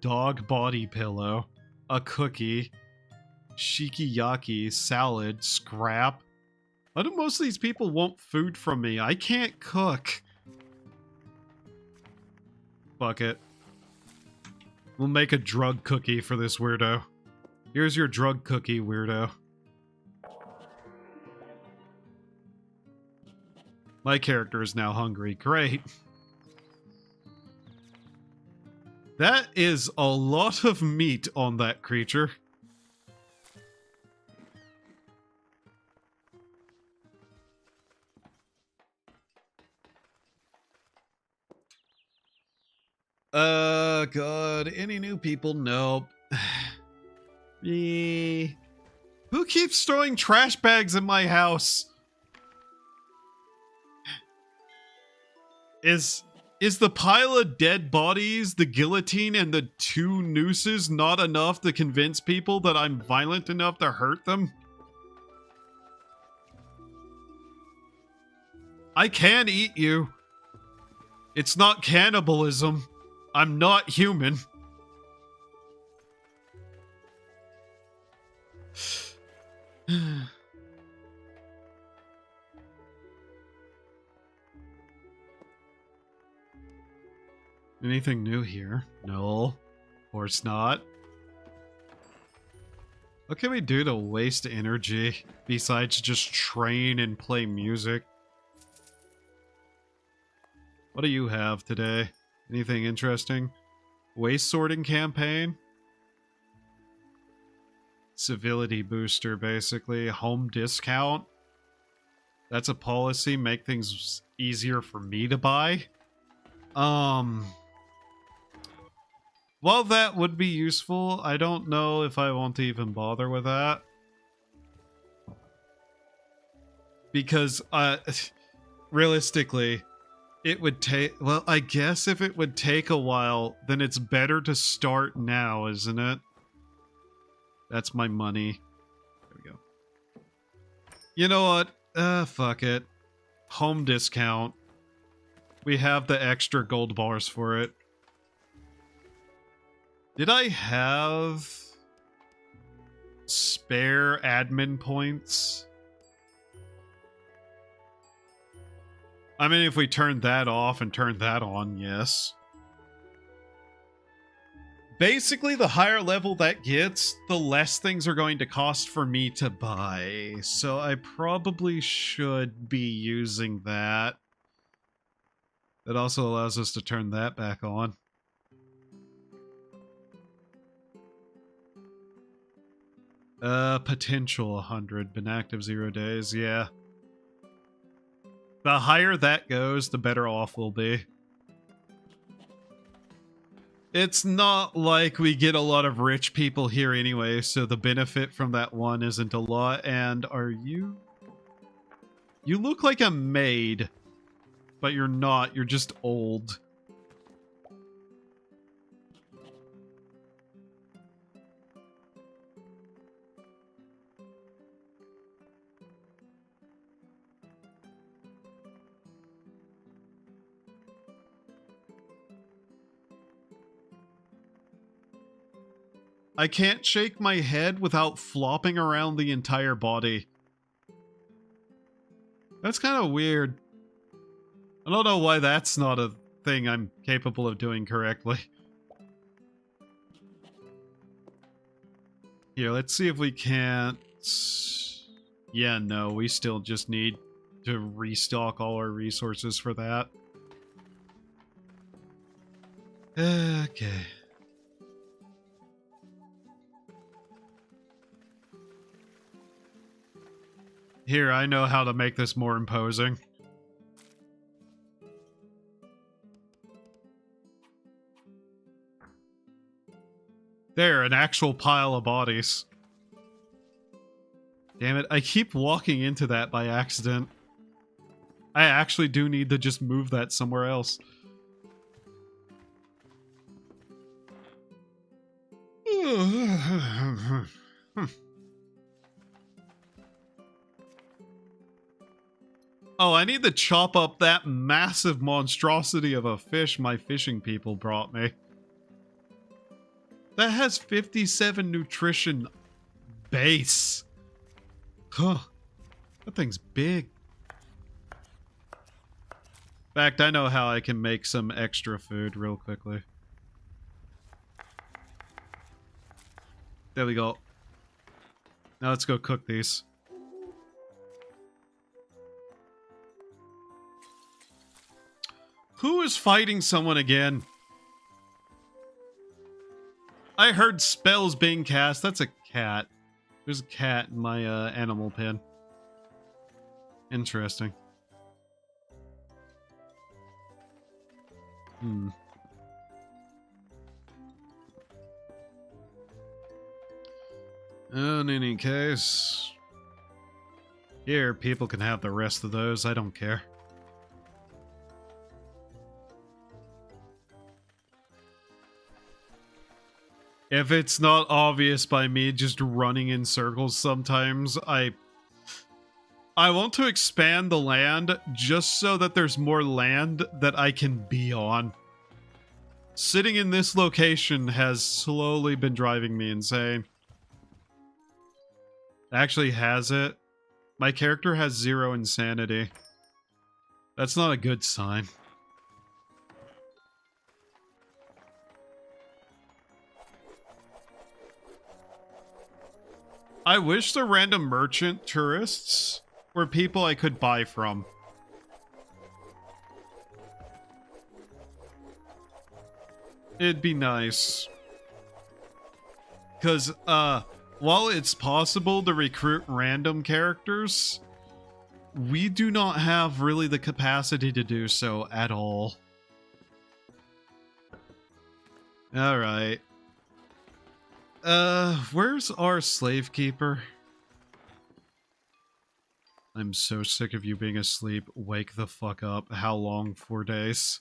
Dog body pillow. A cookie. Shikiyaki. Salad. Scrap. Why do most of these people want food from me? I can't cook. Fuck it. We'll make a drug cookie for this weirdo. Here's your drug cookie, weirdo. My character is now hungry. Great. That is a lot of meat on that creature. God. Any new people? Nope. Me. Who keeps throwing trash bags in my house? Is the pile of dead bodies, the guillotine, and the 2 nooses not enough to convince people that I'm violent enough to hurt them? I can eat you. It's not cannibalism. I'm not human. Anything new here? No. Of course not. What can we do to waste energy besides just train and play music? What do you have today? Anything interesting? Waste sorting campaign? Civility booster, basically. Home discount? That's a policy. Make things easier for me to buy? While that would be useful, I don't know if I want to even bother with that. Because, realistically, it would take... Well, I guess if it would take a while, then it's better to start now, isn't it? That's my money. There we go. You know what? Fuck it. Home discount. We have the extra gold bars for it. Did I have spare admin points? I mean, if we turn that off and turn that on, yes. Basically, the higher level that gets, the less things are going to cost for me to buy. So I probably should be using that. That also allows us to turn that back on. Potential 100, been active 0 days, yeah. The higher that goes, the better off we'll be. It's not like we get a lot of rich people here anyway, so the benefit from that one isn't a lot. And are you... You look like a maid, but you're not, you're just old. I can't shake my head without flopping around the entire body. That's kind of weird. I don't know why that's not a thing I'm capable of doing correctly. Here, let's see if we can't... Yeah, no, we still just need to restock all our resources for that. Okay. Here, I know how to make this more imposing. There, an actual pile of bodies. Damn it, I keep walking into that by accident. I actually do need to just move that somewhere else. Oh, I need to chop up that massive monstrosity of a fish my fishing people brought me. That has 57 nutrition base. Huh. That thing's big. In fact, I know how I can make some extra food real quickly. There we go. Now let's go cook these. Who is fighting someone again? I heard spells being cast. That's a cat. There's a cat in my animal pen. Interesting. In any case, here, people can have the rest of those. I don't care. If it's not obvious by me just running in circles sometimes, I want to expand the land just so that there's more land that I can be on. Sitting in this location has slowly been driving me insane. Actually has it. My character has 0 insanity. That's not a good sign. I wish the random merchant tourists were people I could buy from. It'd be nice. Because, while it's possible to recruit random characters, we do not have really the capacity to do so at all. Alright. Where's our slave keeper? I'm so sick of you being asleep. Wake the fuck up. How long? 4 days?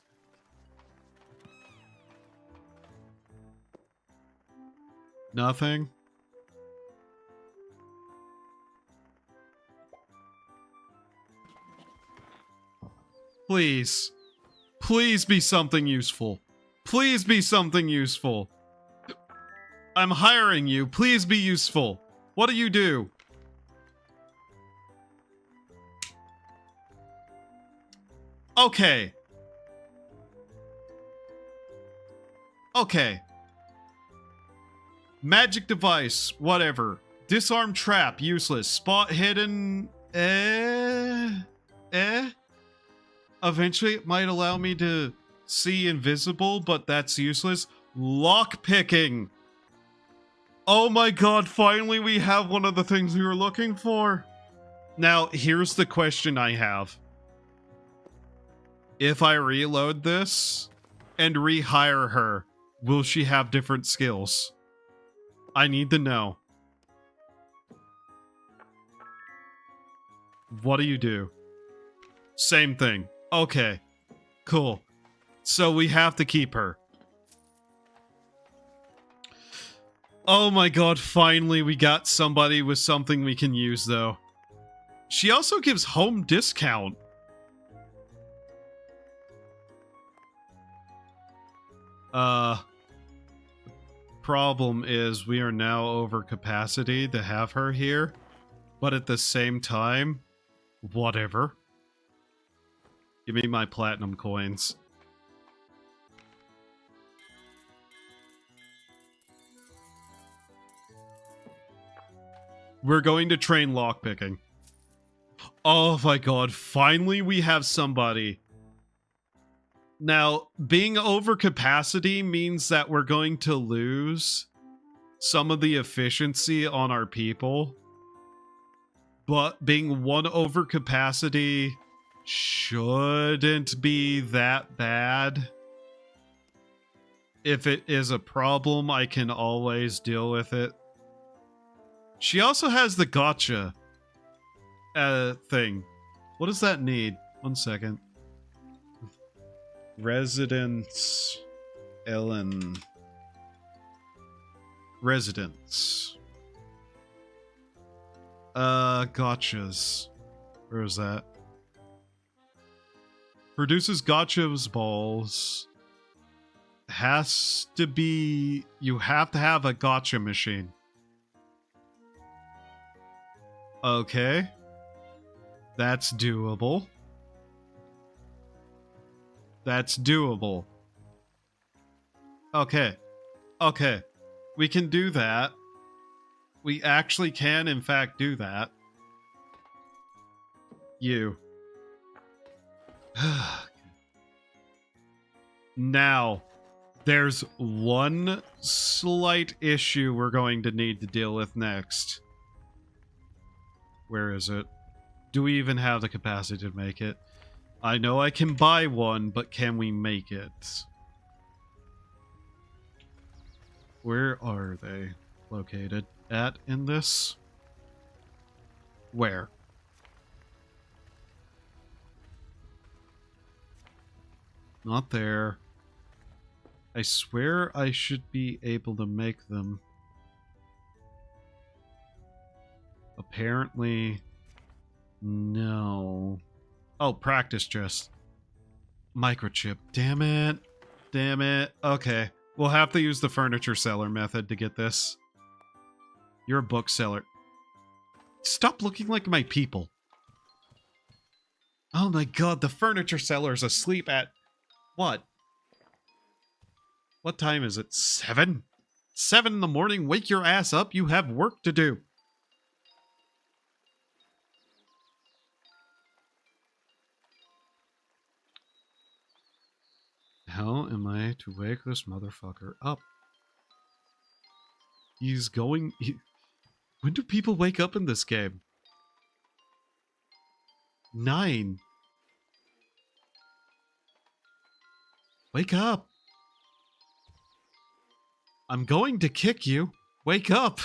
Nothing? Please. Please be something useful. Please be something useful. I'm hiring you. Please be useful. What do you do? Okay. Okay. Magic device, whatever. Disarm trap, useless. Spot hidden, Eventually it might allow me to see invisible, but that's useless. Lock picking. Oh my god, finally we have one of the things we were looking for. Now, here's the question I have. If I reload this and rehire her, will she have different skills? I need to know. What do you do? Same thing. Okay. Cool. So we have to keep her. Oh my god, finally we got somebody with something we can use, though. She also gives home discount. Problem is we are now over capacity to have her here, but at the same time, whatever. Give me my platinum coins. We're going to train lockpicking. Oh my god, finally we have somebody. Now, being over capacity means that we're going to lose some of the efficiency on our people. But being 1 over capacity shouldn't be that bad. If it is a problem, I can always deal with it. She also has the gotcha thing. What does that need? 1 second. Residence Ellen. Residence. Gotchas. Where is that? Produces gotchas balls. Has to be... You have to have a gotcha machine. Okay. That's doable. That's doable. Okay. Okay. We can do that. We actually can, in fact, do that. You. Now, there's one slight issue we're going to need to deal with next. Where is it? Do we even have the capacity to make it? I know I can buy one, but can we make it? Where are they located at in this? Where? Not there. I swear I should be able to make them. Apparently, no. Oh, practice just. Microchip. Damn it. Damn it. Okay. We'll have to use the furniture seller method to get this. You're a bookseller. Stop looking like my people. Oh my god, the furniture seller's asleep at... What? What time is it? 7? 7 in the morning? Wake your ass up. You have work to do. How am I to wake this motherfucker up? He's going... When do people wake up in this game? 9. Wake up. I'm going to kick you. Wake up.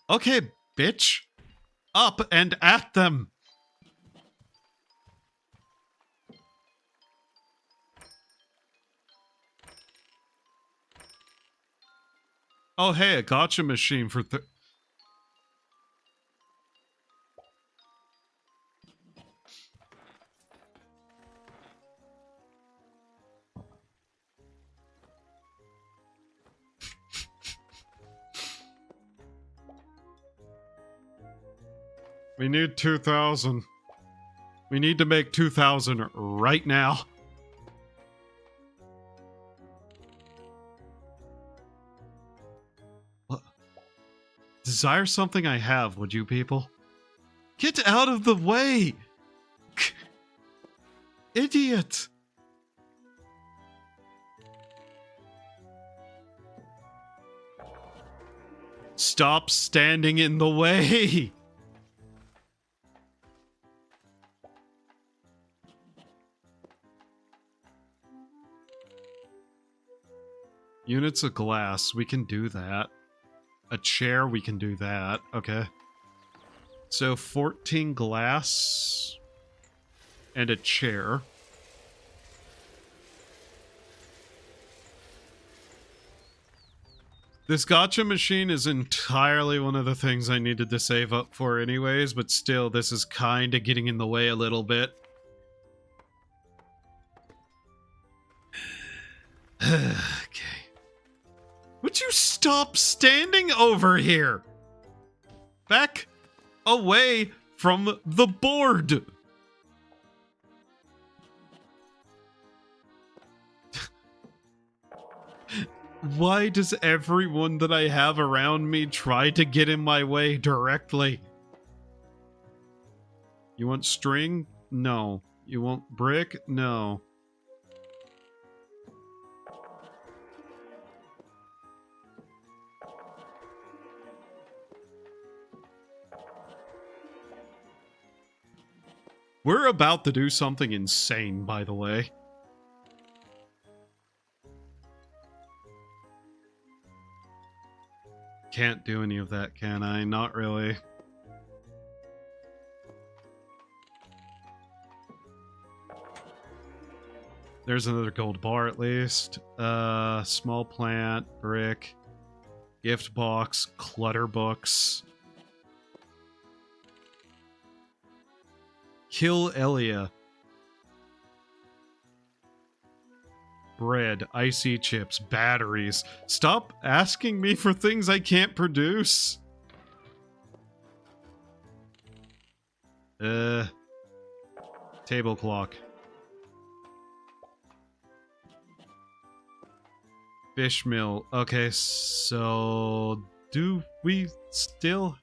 Okay, bitch. Up and at them. Oh, hey, a gotcha machine for... We need 2,000. We need to make 2,000 right now. What? Desire something I have, would you people? Get out of the way! Idiot! Stop standing in the way! Units of glass, we can do that. A chair, we can do that. Okay. So 14 glass and a chair. This gotcha machine is entirely one of the things I needed to save up for anyways, but still, this is kind of getting in the way a little bit. Okay. Would you stop standing over here? Back away from the board. Why does everyone that I have around me try to get in my way directly? You want string? No. You want brick? No. We're about to do something insane, by the way. Can't do any of that, can I? Not really. There's another gold bar at least. Small plant, brick, gift box, clutter books. Kill Elia. Bread, icy chips, batteries. Stop asking me for things I can't produce. Table clock. Fish mill. Okay, so do we still...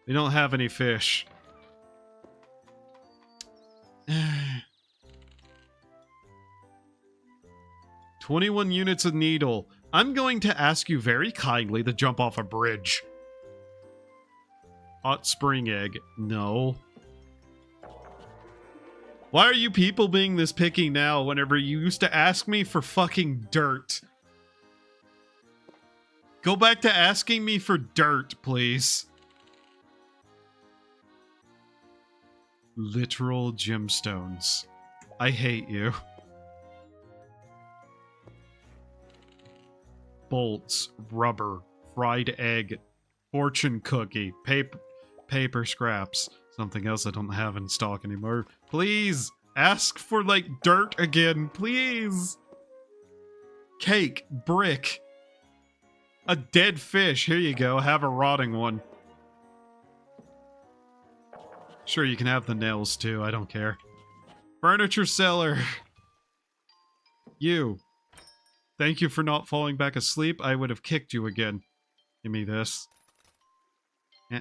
We don't have any fish. 21 units of needle. I'm going to ask you very kindly to jump off a bridge. Hot spring egg. No. Why are you people being this picky now whenever you used to ask me for fucking dirt? Go back to asking me for dirt, please. Literal gemstones. I hate you. Bolts, rubber, fried egg, fortune cookie, paper scraps. Something else I don't have in stock anymore. Please, ask for, like, dirt again, please. Cake, brick. A dead fish, here you go, have a rotting one. Sure, you can have the nails too, I don't care. Furniture seller. You. Thank you for not falling back asleep. I would have kicked you again. Give me this. Eh.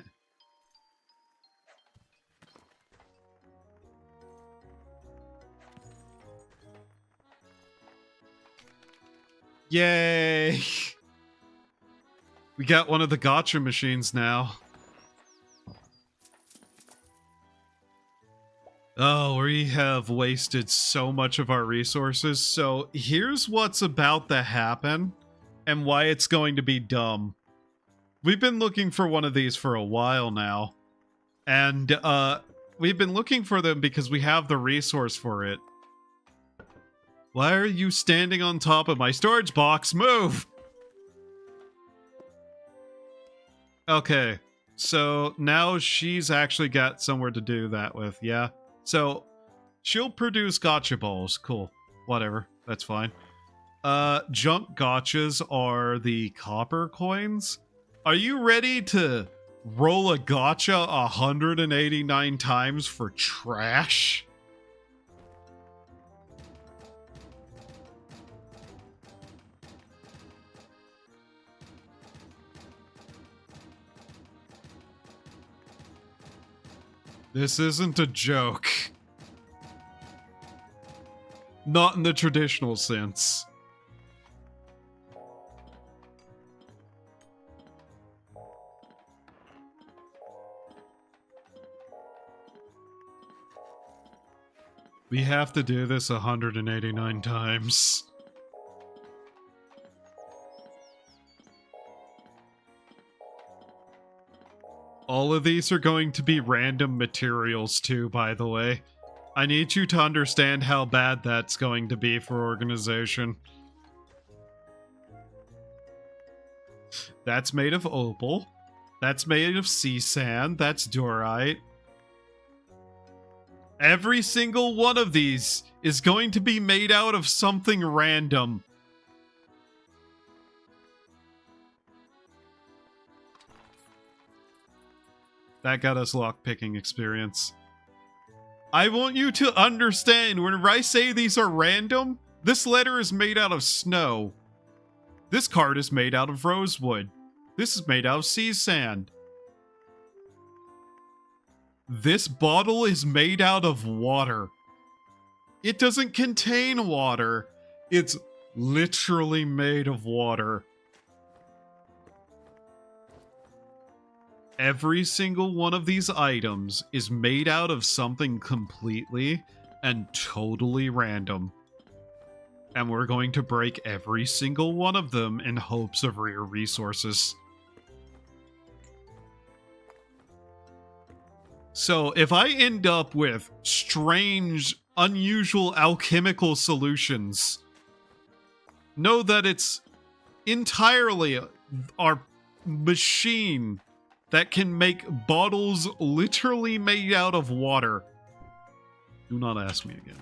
Yay! We got one of the gotcha machines now. Oh, we have wasted so much of our resources. So here's what's about to happen and why it's going to be dumb. We've been looking for one of these for a while now. And we've been looking for them because we have the resource for it. Why are you standing on top of my storage box? Move! Okay, so now she's actually got somewhere to do that with, yeah? So, she'll produce gotcha balls. Cool. Whatever. That's fine. Junk gotchas are the copper coins. Are you ready to roll a gotcha 189 times for trash? This isn't a joke. Not in the traditional sense. We have to do this 189 times. All of these are going to be random materials too, by the way. I need you to understand how bad that's going to be for organization. That's made of opal. That's made of sea sand. That's diorite. Every single one of these is going to be made out of something random. That got us lockpicking experience. I want you to understand, whenever I say these are random, this letter is made out of snow. This card is made out of rosewood. This is made out of sea sand. This bottle is made out of water. It doesn't contain water. It's literally made of water. Every single one of these items is made out of something completely and totally random. And we're going to break every single one of them in hopes of rare resources. So if I end up with strange, unusual alchemical solutions, know that it's entirely our machine that can make bottles literally made out of water. Do not ask me again.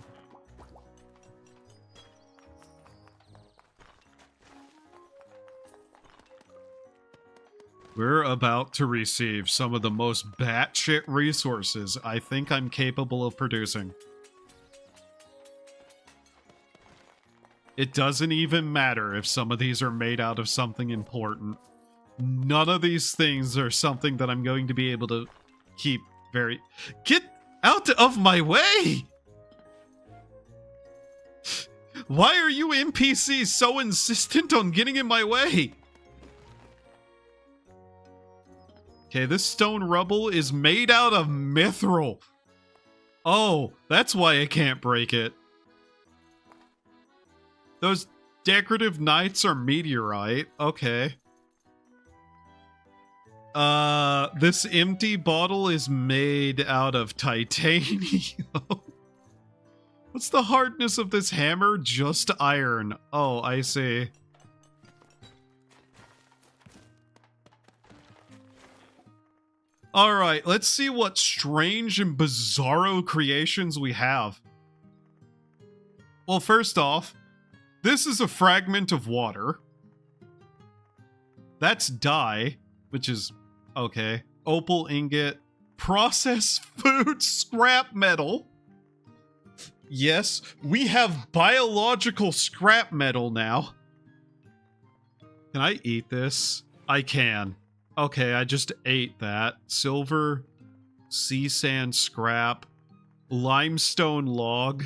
We're about to receive some of the most batshit resources I think I'm capable of producing. It doesn't even matter if some of these are made out of something important. None of these things are something that I'm going to be able to keep very... Get out of my way! Why are you NPCs so insistent on getting in my way? Okay, this stone rubble is made out of mithril. Oh, that's why I can't break it. Those decorative knights are meteorite. Okay. This empty bottle is made out of titanium. What's the hardness of this hammer? Just iron. Oh, I see. Alright, let's see what strange and bizarro creations we have. Well, first off, this is a fragment of water. That's dye, which is okay. Opal ingot. Processed food scrap metal. Yes, we have biological scrap metal now. Can I eat this? I can. Okay, I just ate that. Silver, sea sand scrap, limestone log,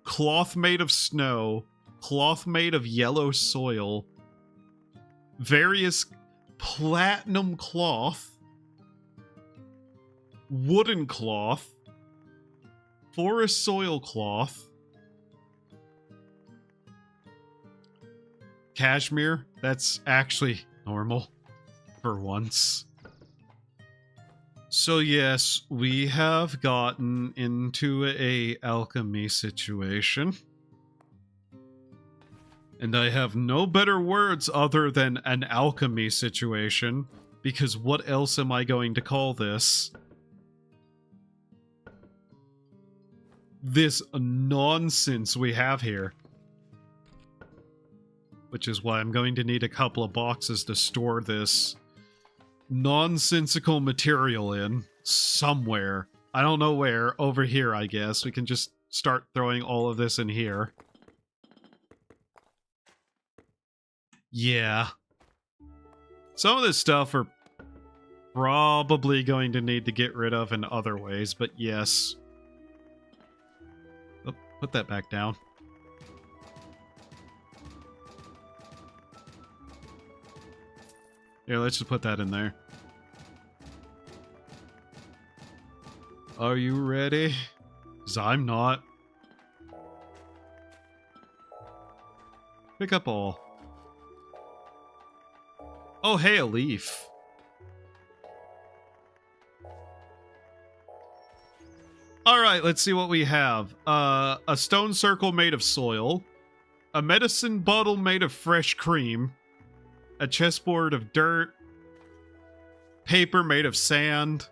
cloth made of snow, cloth made of yellow soil, various platinum cloth, wooden cloth, forest soil cloth, cashmere. That's actually normal for once. So yes, we have gotten into a alchemy situation. And I have no better words other than an alchemy situation, because what else am I going to call this? This nonsense we have here. Which is why I'm going to need a couple of boxes to store this nonsensical material in somewhere. I don't know where. Over here, I guess. We can just start throwing all of this in here. Yeah. Some of this stuff are probably going to need to get rid of in other ways, but yes. Oh, put that back down. Here, let's just put that in there. Are you ready? 'Cause I'm not. Pick up all. Oh, hey, a leaf. Alright, let's see what we have. A stone circle made of soil. A medicine bottle made of fresh cream. A chessboard of dirt, paper made of sand,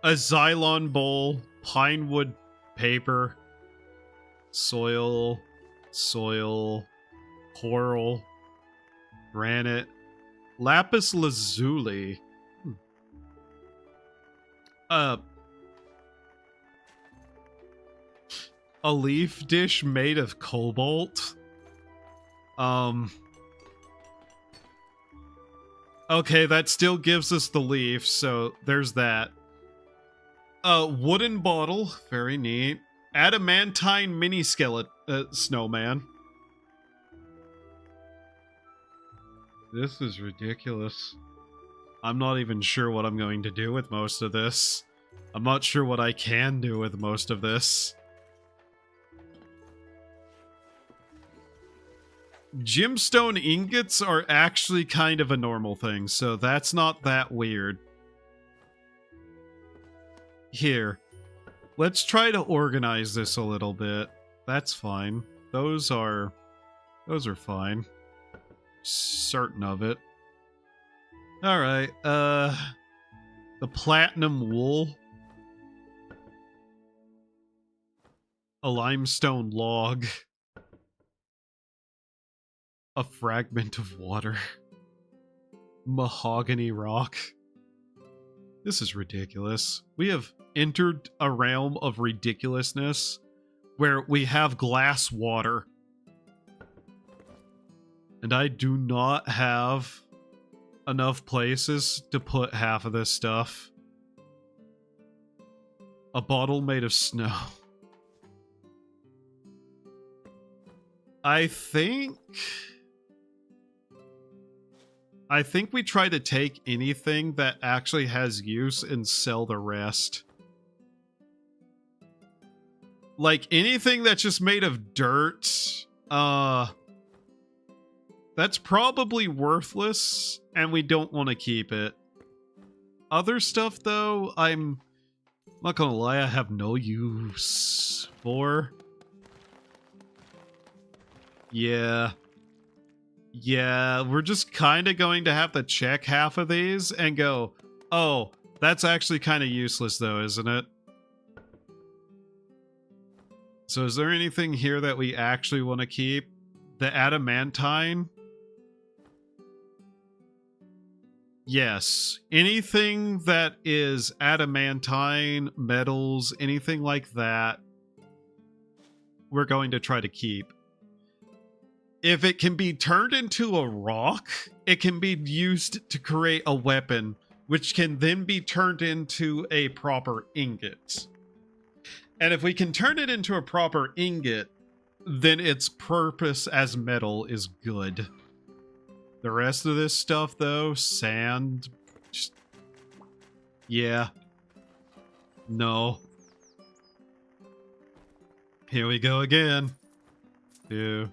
a Xylon bowl, pine wood paper, soil, coral, granite, lapis lazuli, a leaf dish made of cobalt, okay, that still gives us the leaf, so there's that. A wooden bottle, very neat. Adamantine mini skeleton, snowman. This is ridiculous. I'm not even sure what I'm going to do with most of this. I'm not sure what I can do with most of this. Gemstone ingots are actually kind of a normal thing, so that's not that weird. Here. Let's try to organize this a little bit. That's fine. Those are fine. Certain of it. Alright, the platinum wool. A limestone log. A fragment of water. Mahogany rock. This is ridiculous. We have entered a realm of ridiculousness where we have glass water. And I do not have enough places to put half of this stuff. A bottle made of snow. I think we try to take anything that actually has use and sell the rest. Like anything that's just made of dirt, that's probably worthless and we don't want to keep it. Other stuff though, I'm not gonna lie, I have no use for. Yeah, we're just kind of going to have to check half of these and go, oh, that's actually kind of useless though, isn't it? So is there anything here that we actually want to keep? The adamantine? Yes. Anything that is adamantine, metals, anything like that, we're going to try to keep. If it can be turned into a rock, it can be used to create a weapon, which can then be turned into a proper ingot. And if we can turn it into a proper ingot, then its purpose as metal is good. The rest of this stuff, though, sand, just, yeah. No. Here we go again. 1,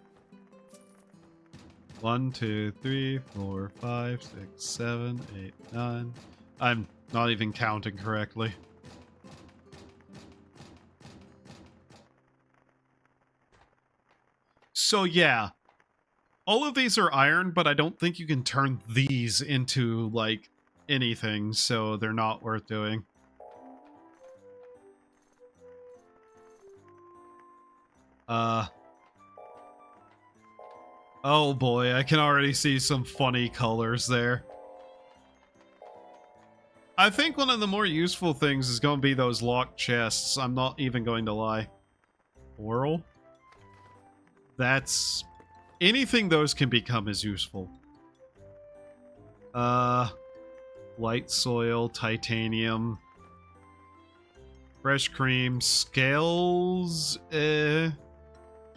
2, 3, 4, 5, 6, 7, 8, 9. I'm not even counting correctly. So yeah, all of these are iron, but I don't think you can turn these into, like, anything, so they're not worth doing. Oh boy, I can already see some funny colors there. I think one of the more useful things is going to be those locked chests. I'm not even going to lie. Oral? That's... anything those can become is useful. Light soil, titanium, fresh cream, scales,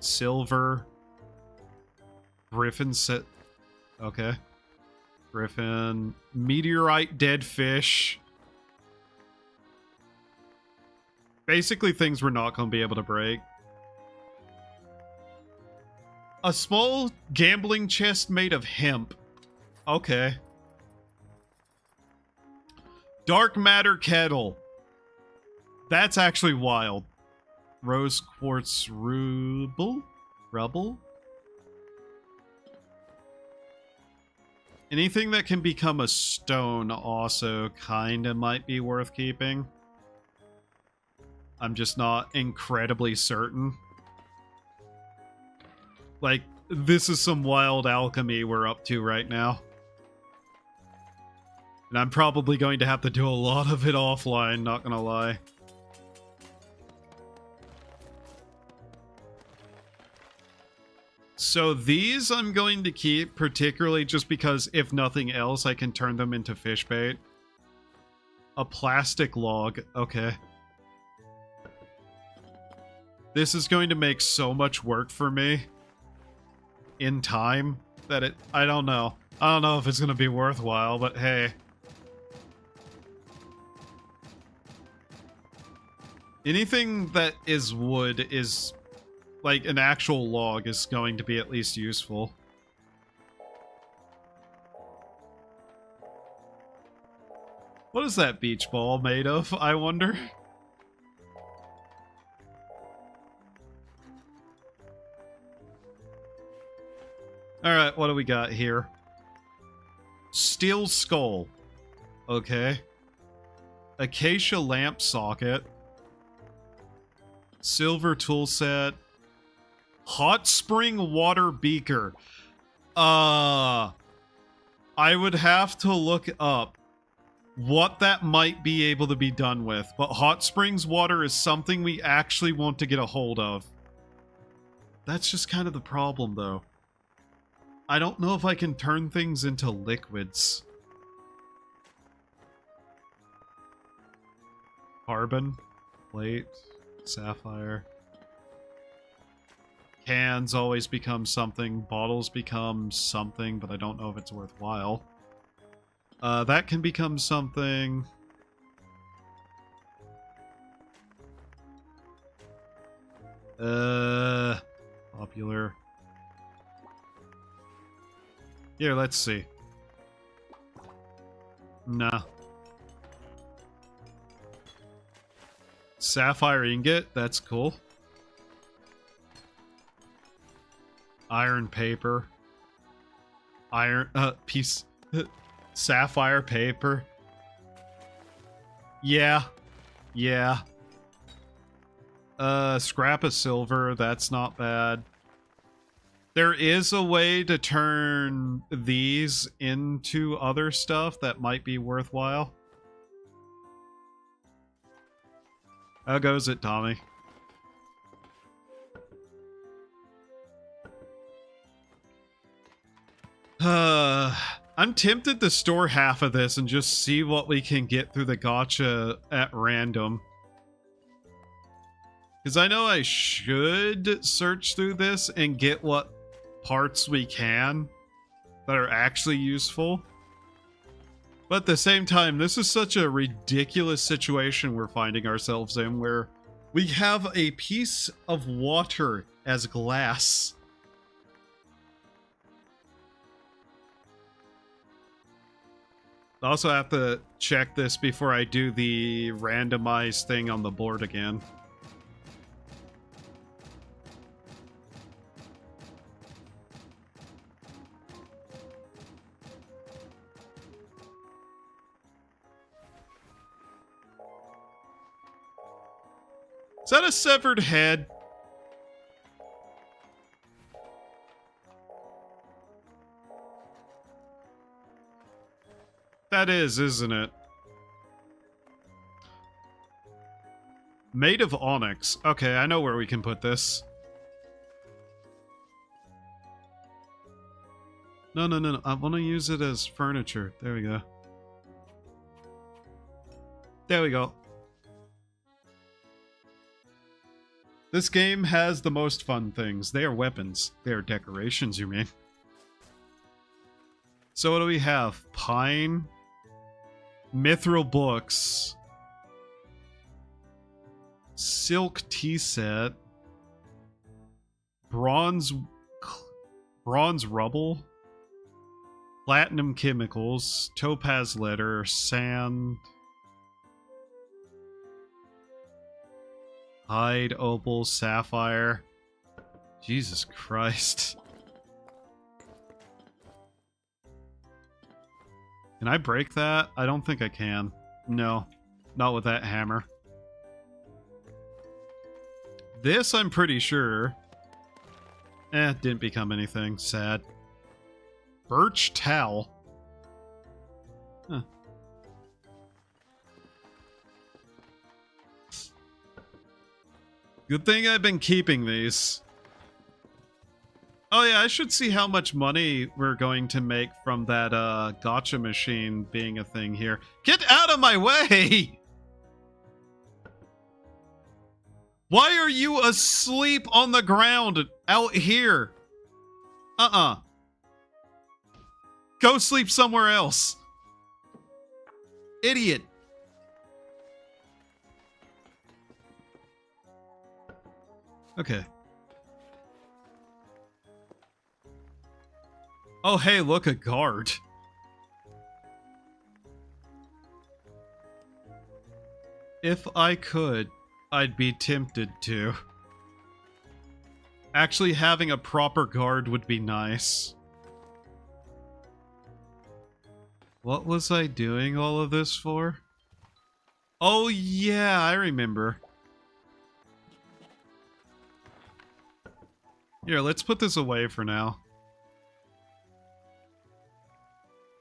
silver, griffin set. Okay. Griffin, meteorite, dead fish. Basically things we're not going to be able to break. A small gambling chest made of hemp. Okay. Dark matter kettle. That's actually wild. Rose quartz rubble? Rubble? Anything that can become a stone also kinda might be worth keeping. I'm just not incredibly certain. Like, this is some wild alchemy we're up to right now. And I'm probably going to have to do a lot of it offline, not gonna lie. So these I'm going to keep, particularly just because, if nothing else, I can turn them into fish bait. A plastic log, okay. This is going to make so much work for me in time that I don't know. I don't know if it's going to be worthwhile, but hey. Anything that is wood is, like, an actual log is going to be at least useful. What is that beach ball made of, I wonder? Alright, what do we got here? Steel skull. Okay. Acacia lamp socket. Silver tool set. Hot spring water beaker. I would have to look up what that might be able to be done with, but hot springs water is something we actually want to get a hold of. That's just kind of the problem, though. I don't know if I can turn things into liquids. Carbon, plate, sapphire. Cans always become something. Bottles become something, but I don't know if it's worthwhile. That can become something. Popular. Here, let's see. Nah. Sapphire ingot, that's cool. Iron paper. Iron, piece. Sapphire paper. Yeah. Yeah. Scrap of silver, that's not bad. There is a way to turn these into other stuff that might be worthwhile. How goes it, Tommy? I'm tempted to store half of this and just see what we can get through the gacha at random. Because I know I should search through this and get what parts we can that are actually useful. But at the same time, this is such a ridiculous situation we're finding ourselves in, where we have a piece of water as glass. I also have to check this before I do the randomized thing on the board again. Is that a severed head? That is, isn't it? Made of onyx. Okay, I know where we can put this. No. I want to use it as furniture. There we go. There we go. This game has the most fun things. They are weapons. They are decorations, you mean? So what do we have? Pine. Mithril books. Silk tea set. Bronze rubble. Platinum chemicals. Topaz leather. Sand. Hide, opal, sapphire. Jesus Christ. Can I break that? I don't think I can. No, not with that hammer. This I'm pretty sure. Didn't become anything. Sad. Birch towel. Huh. Good thing I've been keeping these. Oh yeah, I should see how much money we're going to make from that gacha machine being a thing here. Get out of my way! Why are you asleep on the ground out here? Go sleep somewhere else. Idiot. Okay. Oh, hey, look, a guard. If I could, I'd be tempted to. Actually, having a proper guard would be nice. What was I doing all of this for? Oh, yeah, I remember. Here, let's put this away for now.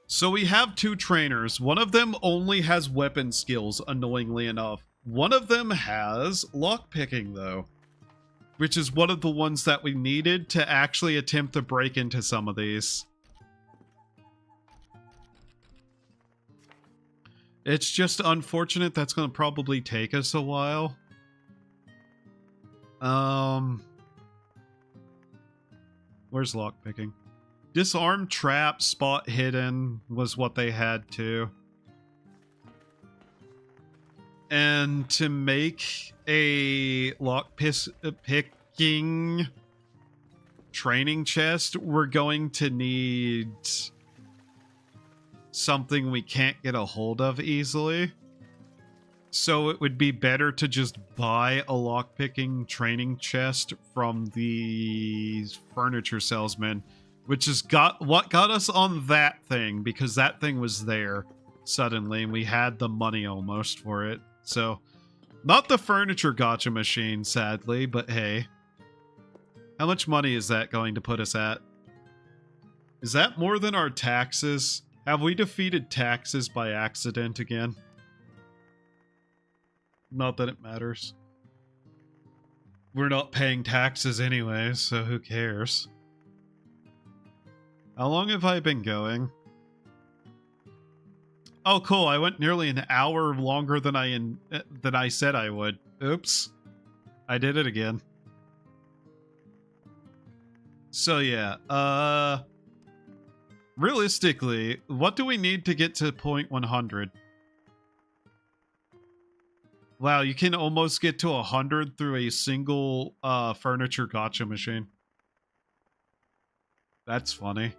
So we have two trainers. One of them only has weapon skills, annoyingly enough. One of them has lockpicking, though. which is one of the ones that we needed to actually attempt to break into some of these. It's just unfortunate that's going to probably take us a while. Where's lockpicking? Disarm, trap, spot hidden was what they had too. And to make a lockpicking training chest, we're going to need something we can't get a hold of easily. So it would be better to just buy a lockpicking training chest from the furniture salesman, which is what got us on that thing, because that thing was there suddenly and we had the money almost for it. So not the furniture gotcha machine, sadly, but hey. How much money is that going to put us at? Is that more than our taxes? Have we defeated taxes by accident again? Not that it matters. We're not paying taxes anyway, so who cares? How long have I been going? Oh, cool. I went nearly an hour longer than I said I would. Oops. I did it again. So yeah, realistically, what do we need to get to point 100? Wow, you can almost get to 100 through a single furniture gotcha machine. That's funny.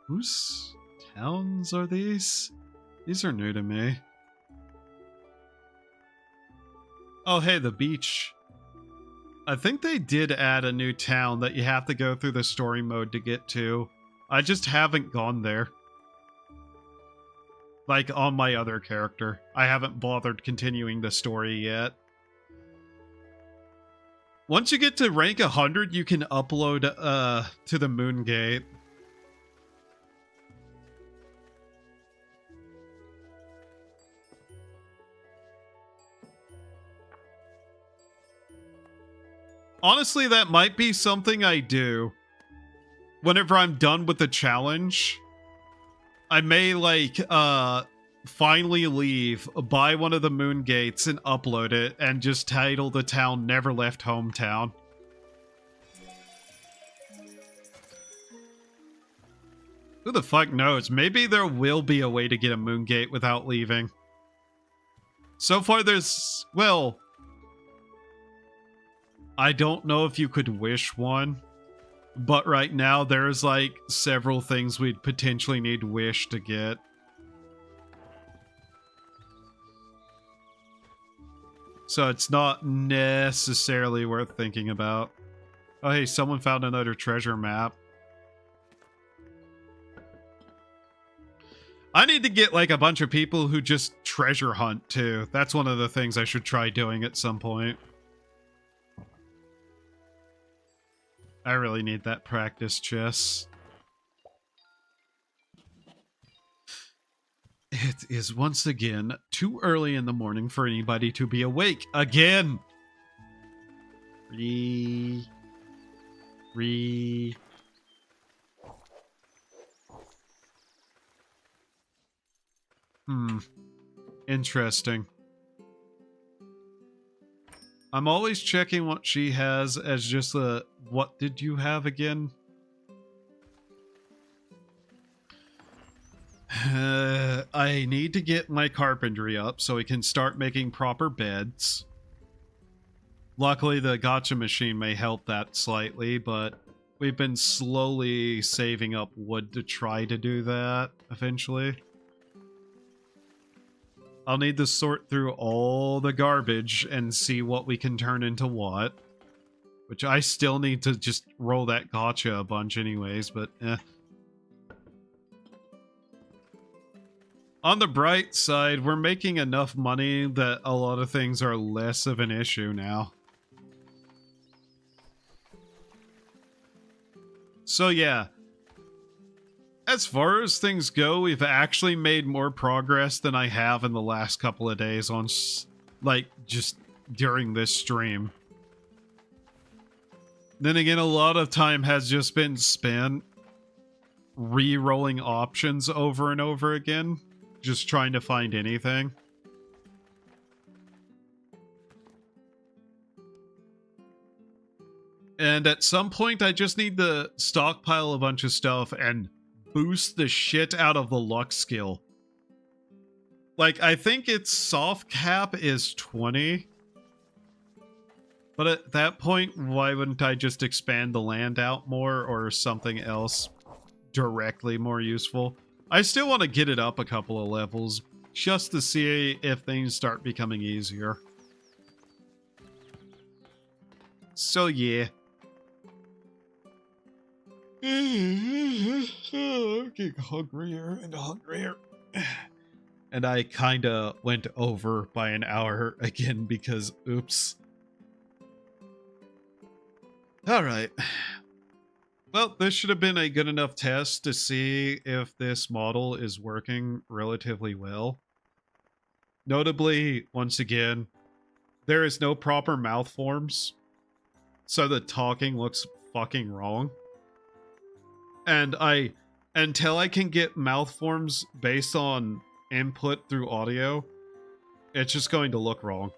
Whose towns are these? These are new to me. Oh, hey, the beach. I think they did add a new town that you have to go through the story mode to get to. I just haven't gone there. Like, on my other character. I haven't bothered continuing the story yet. Once you get to rank 100, you can upload to the Moon Gate. Honestly, that might be something I do. Whenever I'm done with the challenge, I may, like, finally leave, buy one of the Moon Gates, and upload it, and just title the town Never Left Hometown. Who the fuck knows? Maybe there will be a way to get a Moon Gate without leaving. So far there's... well... I don't know if you could wish one, but right now there's like several things we'd potentially need wish to get. So it's not necessarily worth thinking about. Oh hey, someone found another treasure map. I need to get like a bunch of people who just treasure hunt too. That's one of the things I should try doing at some point. I really need that practice chess. It is once again too early in the morning for anybody to be awake again. Interesting. I'm always checking what she has as just a... what did you have again? I need to get my carpentry up so we can start making proper beds. Luckily, the gotcha machine may help that slightly, but we've been slowly saving up wood to try to do that eventually. I'll need to sort through all the garbage and see what we can turn into what. Which I still need to just roll that gotcha a bunch anyways, but eh. On the bright side, we're making enough money that a lot of things are less of an issue now. So yeah, as far as things go, we've actually made more progress than I have in the last couple of days on, like, just during this stream. Then again, a lot of time has just been spent re-rolling options over and over again, just trying to find anything. And at some point, I just need to stockpile a bunch of stuff and boost the shit out of the luck skill. Like, I think its soft cap is 20. But at that point, why wouldn't I just expand the land out more or something else directly more useful? I still want to get it up a couple of levels just to see if things start becoming easier. So yeah. I'm getting hungrier and hungrier. And I kinda went over by an hour again because oops. Alright. Well, this should have been a good enough test to see if this model is working relatively well. Notably, once again, there is no proper mouth forms, so the talking looks fucking wrong. And until I can get mouth forms based on input through audio, it's just going to look wrong.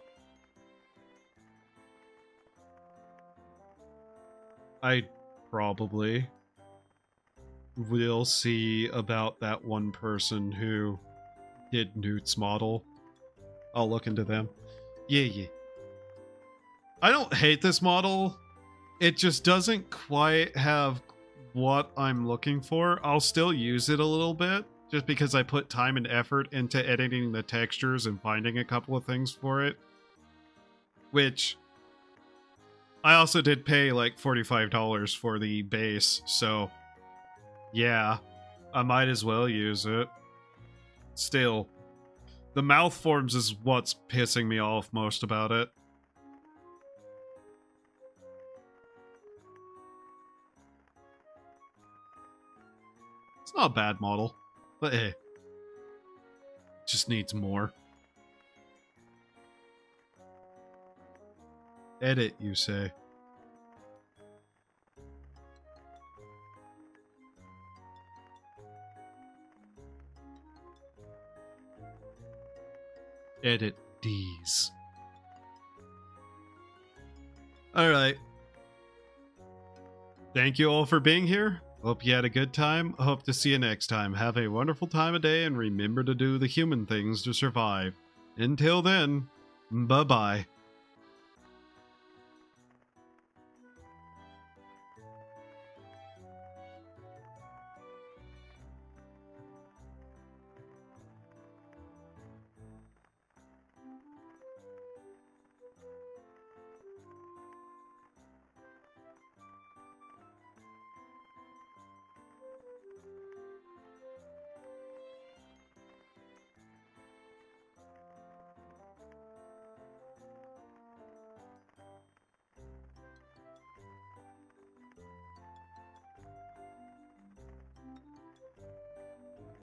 I probably will see about that one person who did Newt's model. I'll look into them. Yeah. I don't hate this model. It just doesn't quite have what I'm looking for. I'll still use it a little bit just because I put time and effort into editing the textures and finding a couple of things for it. Which I also did pay like $45 for the base, so yeah, I might as well use it. Still, the mouth forms is what's pissing me off most about it. It's not a bad model, but hey, just needs more. Edit, you say? Edit these. Alright. Thank you all for being here. Hope you had a good time. Hope to see you next time. Have a wonderful time of day and remember to do the human things to survive. Until then, bye-bye.